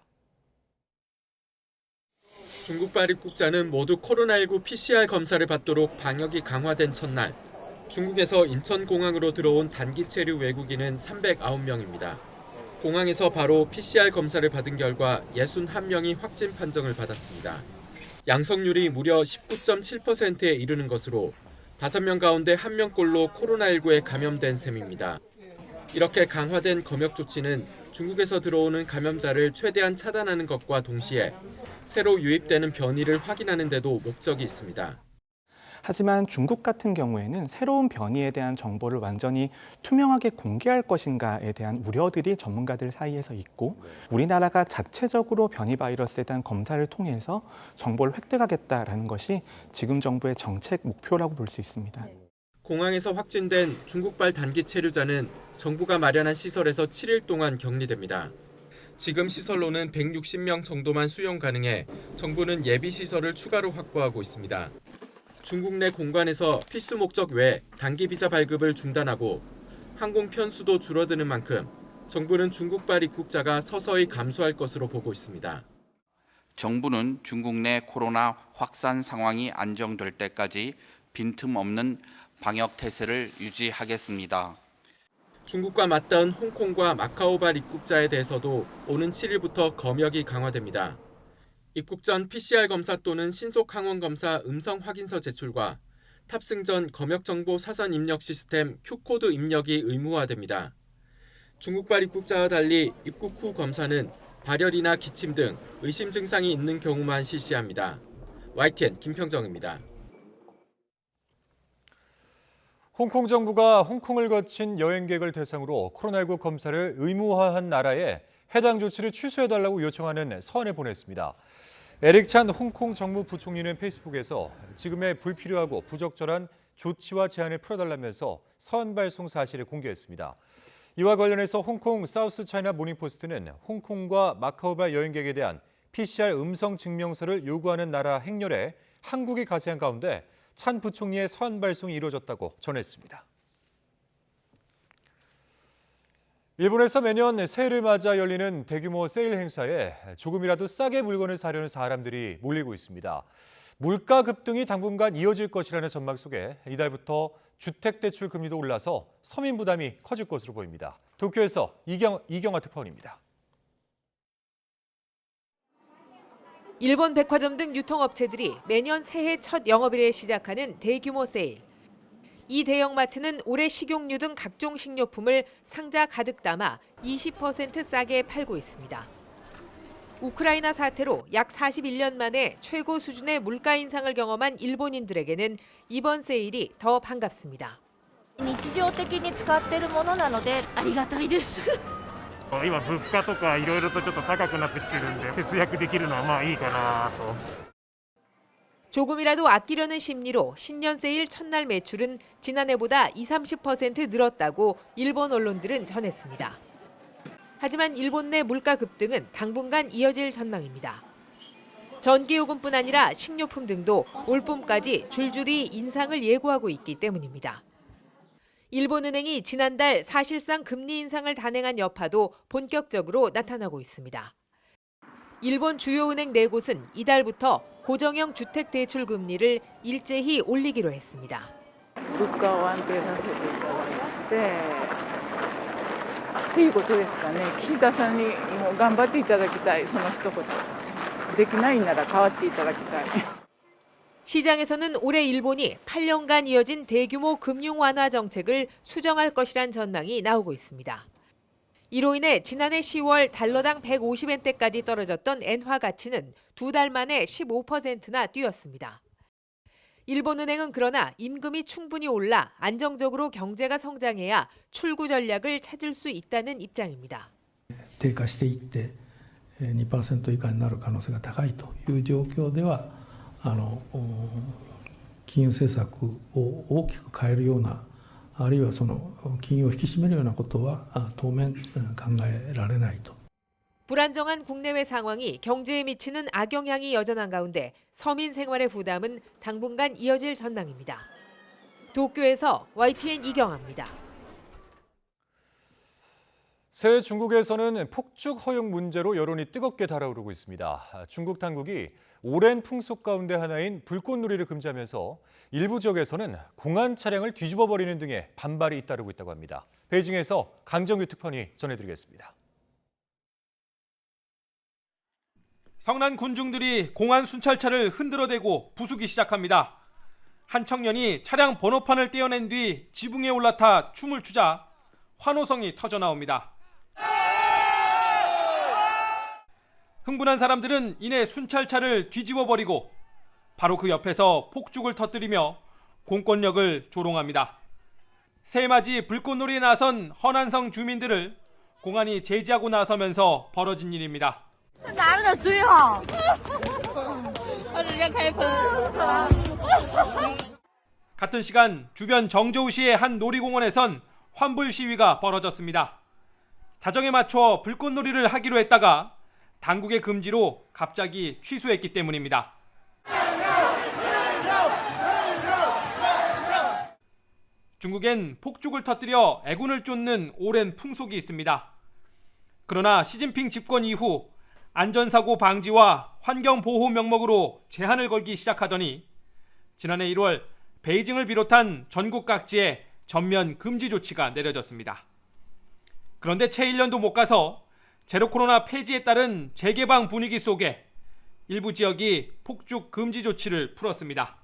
중국발 입국자는 모두 코로나19 PCR 검사를 받도록 방역이 강화된 첫날, 중국에서 인천공항으로 들어온 단기 체류 외국인은 309명입니다. 공항에서 바로 PCR 검사를 받은 결과 61명이 확진 판정을 받았습니다. 양성률이 무려 19.7%에 이르는 것으로 5명 가운데 1명꼴로 코로나19에 감염된 셈입니다. 이렇게 강화된 검역 조치는 중국에서 들어오는 감염자를 최대한 차단하는 것과 동시에 새로 유입되는 변이를 확인하는 데도 목적이 있습니다. 하지만 중국 같은 경우에는 새로운 변이에 대한 정보를 완전히 투명하게 공개할 것인가에 대한 우려들이 전문가들 사이에서 있고 우리나라가 자체적으로 변이 바이러스에 대한 검사를 통해서 정보를 획득하겠다라는 것이 지금 정부의 정책 목표라고 볼 수 있습니다. 공항에서 확진된 중국발 단기 체류자는 정부가 마련한 시설에서 7일 동안 격리됩니다. 지금 시설로는 160명 정도만 수용 가능해 정부는 예비 시설을 추가로 확보하고 있습니다. 중국 내 공관에서 필수 목적 외 단기 비자 발급을 중단하고 항공 편수도 줄어드는 만큼 정부는 중국발 입국자가 서서히 감소할 것으로 보고 있습니다. 정부는 중국 내 코로나 확산 상황이 안정될 때까지 빈틈없는 방역 태세를 유지하겠습니다. 중국과 맞닿은 홍콩과 마카오발 입국자에 대해서도 오는 7일부터 검역이 강화됩니다. 입국 전 PCR 검사 또는 신속 항원 검사 음성 확인서 제출과 탑승 전 검역 정보 사전 입력 시스템 Q코드 입력이 의무화됩니다. 중국발 입국자와 달리 입국 후 검사는 발열이나 기침 등 의심 증상이 있는 경우만 실시합니다. YTN 김평정입니다. 홍콩 정부가 홍콩을 거친 여행객을 대상으로 코로나19 검사를 의무화한 나라에 해당 조치를 취소해달라고 요청하는 서한을 보냈습니다. 에릭 찬 홍콩 정무부총리는 페이스북에서 지금의 불필요하고 부적절한 조치와 제한을 풀어달라면서 서한 발송 사실을 공개했습니다. 이와 관련해서 홍콩 사우스 차이나 모닝포스트는 홍콩과 마카오발 여행객에 대한 PCR 음성 증명서를 요구하는 나라 행렬에 한국이 가세한 가운데 찬 부총리의 서한 발송이 이루어졌다고 전했습니다. 일본에서 매년 새해를 맞아 열리는 대규모 세일 행사에 조금이라도 싸게 물건을 사려는 사람들이 몰리고 있습니다. 물가 급등이 당분간 이어질 것이라는 전망 속에 이달부터 주택대출 금리도 올라서 서민 부담이 커질 것으로 보입니다. 도쿄에서 이경화 특파원입니다. 일본 백화점 등 유통업체들이 매년 새해 첫 영업일에 시작하는 대규모 세일. 이 대형마트는 올해 식용유 등 각종 식료품을 상자 가득 담아 20% 싸게 팔고 있습니다. 우크라이나 사태로 약 41년 만에 최고 수준의 물가 인상을 경험한 일본인들에게는 이번 세일이 더 반갑습니다. 日常的に使っているものなのでありがたいです。今物価とかいろいろとちょっと高くなってきてるんで節約できるのはまあいいかなと。 조금이라도 아끼려는 심리로 신년 세일 첫날 매출은 지난해보다 20-30% 늘었다고 일본 언론들은 전했습니다. 하지만 일본 내 물가 급등은 당분간 이어질 전망입니다. 전기요금뿐 아니라 식료품 등도 올봄까지 줄줄이 인상을 예고하고 있기 때문입니다. 일본은행이 지난달 사실상 금리 인상을 단행한 여파도 본격적으로 나타나고 있습니다. 일본 주요 은행 4곳은 이달부터 고정형 주택 대출 금리를 일제히 올리기로 했습니다. 物価を安定させていただいてっていうことですかね。岸田さんにもう頑張っていただきたい。その一言。できないなら変わっていただきたい。 시장에서는 올해 일본이 8년간 이어진 대규모 금융 완화 정책을 수정할 것이란 전망이 나오고 있습니다. 이로 인해 지난해 10월 달러당 150엔대까지 떨어졌던 엔화 가치는 2달 만에 15%나 뛰었습니다. 일본은행은 그러나 임금이 충분히 올라 안정적으로 경제가 성장해야 출구 전략을 찾을 수 있다는 입장입니다. 低下していって 2% 以下になる可能性が高いという状況では金融政策を大きく変えるようなあるいはその金融を引き締めるようなことは当面考えられないと。 불안정한 국내외 상황이 경제에 미치는 악영향이 여전한 가운데 서민 생활의 부담은 당분간 이어질 전망입니다. 도쿄에서 YTN 이경아입니다. 새해 중국에서는 폭죽 허용 문제로 여론이 뜨겁게 달아오르고 있습니다. 중국 당국이 오랜 풍속 가운데 하나인 불꽃놀이를 금지하면서 일부 지역에서는 공안 차량을 뒤집어버리는 등의 반발이 잇따르고 있다고 합니다. 베이징에서 강정규 특파원이 전해드리겠습니다. 성난 군중들이 공안 순찰차를 흔들어대고 부수기 시작합니다. 한 청년이 차량 번호판을 떼어낸 뒤 지붕에 올라타 춤을 추자 환호성이 터져 나옵니다. 흥분한 사람들은 이내 순찰차를 뒤집어버리고 바로 그 옆에서 폭죽을 터뜨리며 공권력을 조롱합니다. 새해맞이 불꽃놀이에 나선 허난성 주민들을 공안이 제지하고 나서면서 벌어진 일입니다. 같은 시간 주변 정저우시의 한 놀이공원에선 환불 시위가 벌어졌습니다. 자정에 맞춰 불꽃놀이를 하기로 했다가 당국의 금지로 갑자기 취소했기 때문입니다. 중국엔 폭죽을 터뜨려 애군을 쫓는 오랜 풍속이 있습니다. 그러나 시진핑 집권 이후 안전사고 방지와 환경보호 명목으로 제한을 걸기 시작하더니 지난해 1월 베이징을 비롯한 전국 각지에 전면 금지 조치가 내려졌습니다. 그런데 채 1년도 못 가서 제로 코로나 폐지에 따른 재개방 분위기 속에 일부 지역이 폭죽 금지 조치를 풀었습니다.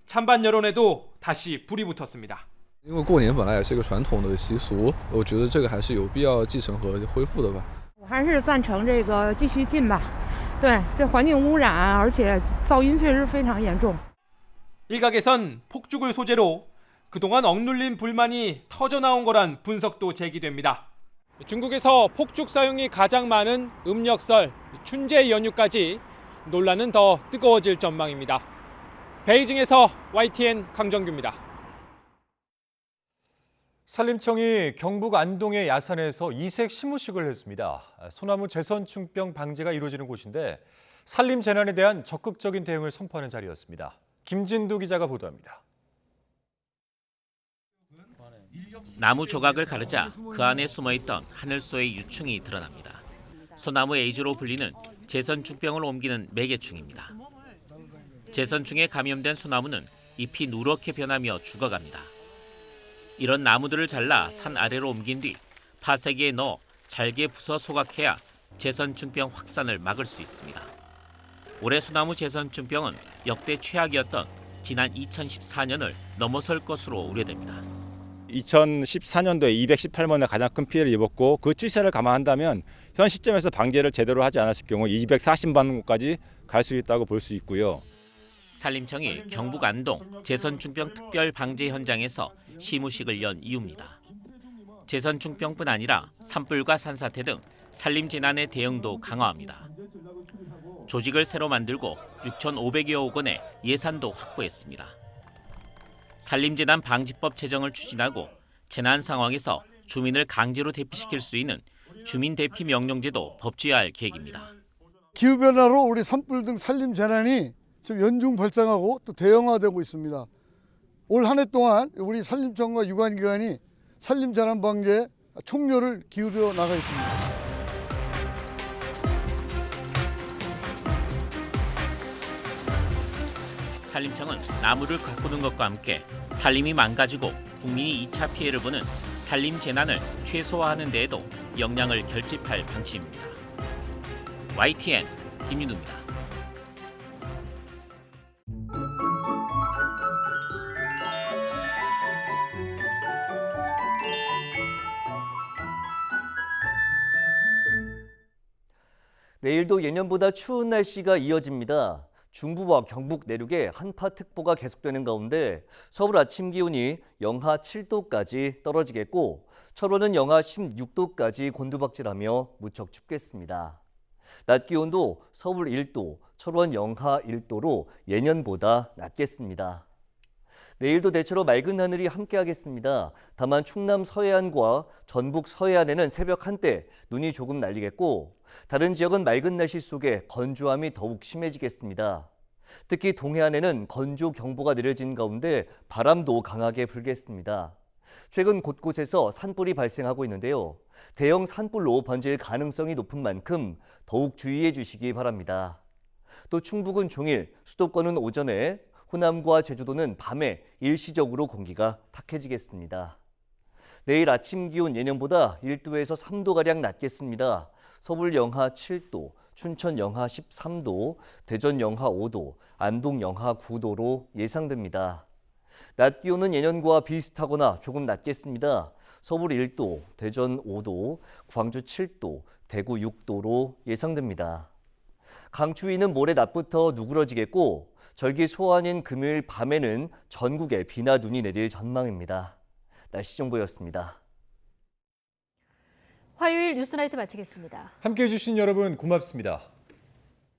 찬반 여론에도 다시 불이 붙었습니다. 因为过年本来也是一个传统的习俗，我觉得这个还是有必要继承和恢复的吧。我还是赞成这个继续禁吧。对，这环境污染，而且噪音确实非常严重。 일각에선 폭죽을 소재로 그동안 억눌린 불만이 터져나온 거란 분석도 제기됩니다. 중국에서 폭죽 사용이 가장 많은 음력설, 춘제 연휴까지 논란은 더 뜨거워질 전망입니다. 베이징에서 YTN 강정규입니다. 산림청이 경북 안동의 야산에서 이색 시무식을 했습니다. 소나무 재선충병 방제가 이루어지는 곳인데 산림 재난에 대한 적극적인 대응을 선포하는 자리였습니다. 김진두 기자가 보도합니다. 나무 조각을 가르자 그 안에 숨어있던 하늘소의 유충이 드러납니다. 소나무 에이즈로 불리는 재선충병을 옮기는 매개충입니다. 재선충에 감염된 소나무는 잎이 누렇게 변하며 죽어갑니다. 이런 나무들을 잘라 산 아래로 옮긴 뒤 파쇄기에 넣어 잘게 부숴 소각해야 재선충병 확산을 막을 수 있습니다. 올해 소나무 재선충병은 역대 최악이었던 지난 2014년을 넘어설 것으로 우려됩니다. 2014년도에 218만원의 가장 큰 피해를 입었고 그 추세를 감안한다면 현 시점에서 방제를 제대로 하지 않았을 경우 240만 원까지 갈 수 있다고 볼 수 있고요. 산림청이 경북 안동 재선충병 특별 방제 현장에서 시무식을 연 이유입니다. 재선충병뿐 아니라 산불과 산사태 등 산림 재난의 대응도 강화합니다. 조직을 새로 만들고 6,500여억 원의 예산도 확보했습니다. 산림재난 방지법 제정을 추진하고 재난 상황에서 주민을 강제로 대피시킬 수 있는 주민 대피 명령제도 법제화할 계획입니다. 기후변화로 우리 산불 등 산림 재난이 지금 연중 발생하고 또 대형화되고 있습니다. 올 한 해 동안 우리 산림청과 유관기관이 산림 재난 방지에 총력을 기울여 나가겠습니다. 산림청은 나무를 가꾸는 것과 함께 산림이 망가지고 국민이 2차 피해를 보는 산림 재난을 최소화하는 데에도 역량을 결집할 방침입니다. YTN 김윤우입니다. 내일도 예년보다 추운 날씨가 이어집니다. 중부와 경북 내륙에 한파특보가 계속되는 가운데 서울 아침 기온이 영하 7도까지 떨어지겠고 철원은 영하 16도까지 곤두박질하며 무척 춥겠습니다. 낮 기온도 서울 1도, 철원 영하 1도로 예년보다 낮겠습니다. 내일도 대체로 맑은 하늘이 함께하겠습니다. 다만 충남 서해안과 전북 서해안에는 새벽 한때 눈이 조금 날리겠고 다른 지역은 맑은 날씨 속에 건조함이 더욱 심해지겠습니다. 특히 동해안에는 건조 경보가 내려진 가운데 바람도 강하게 불겠습니다. 최근 곳곳에서 산불이 발생하고 있는데요. 대형 산불로 번질 가능성이 높은 만큼 더욱 주의해 주시기 바랍니다. 또 충북은 종일, 수도권은 오전에, 호남과 제주도는 밤에 일시적으로 공기가 탁해지겠습니다. 내일 아침 기온 예년보다 1도에서 3도가량 낮겠습니다. 서울 영하 7도, 춘천 영하 13도, 대전 영하 5도, 안동 영하 9도로 예상됩니다. 낮 기온은 예년과 비슷하거나 조금 낮겠습니다. 서울 1도, 대전 5도, 광주 7도, 대구 6도로 예상됩니다. 강추위는 모레 낮부터 누그러지겠고 절기 소환인 금요일 밤에는 전국에 비나 눈이 내릴 전망입니다. 날씨 정보였습니다. 화요일 뉴스나이트 마치겠습니다. 함께해 주신 여러분 고맙습니다.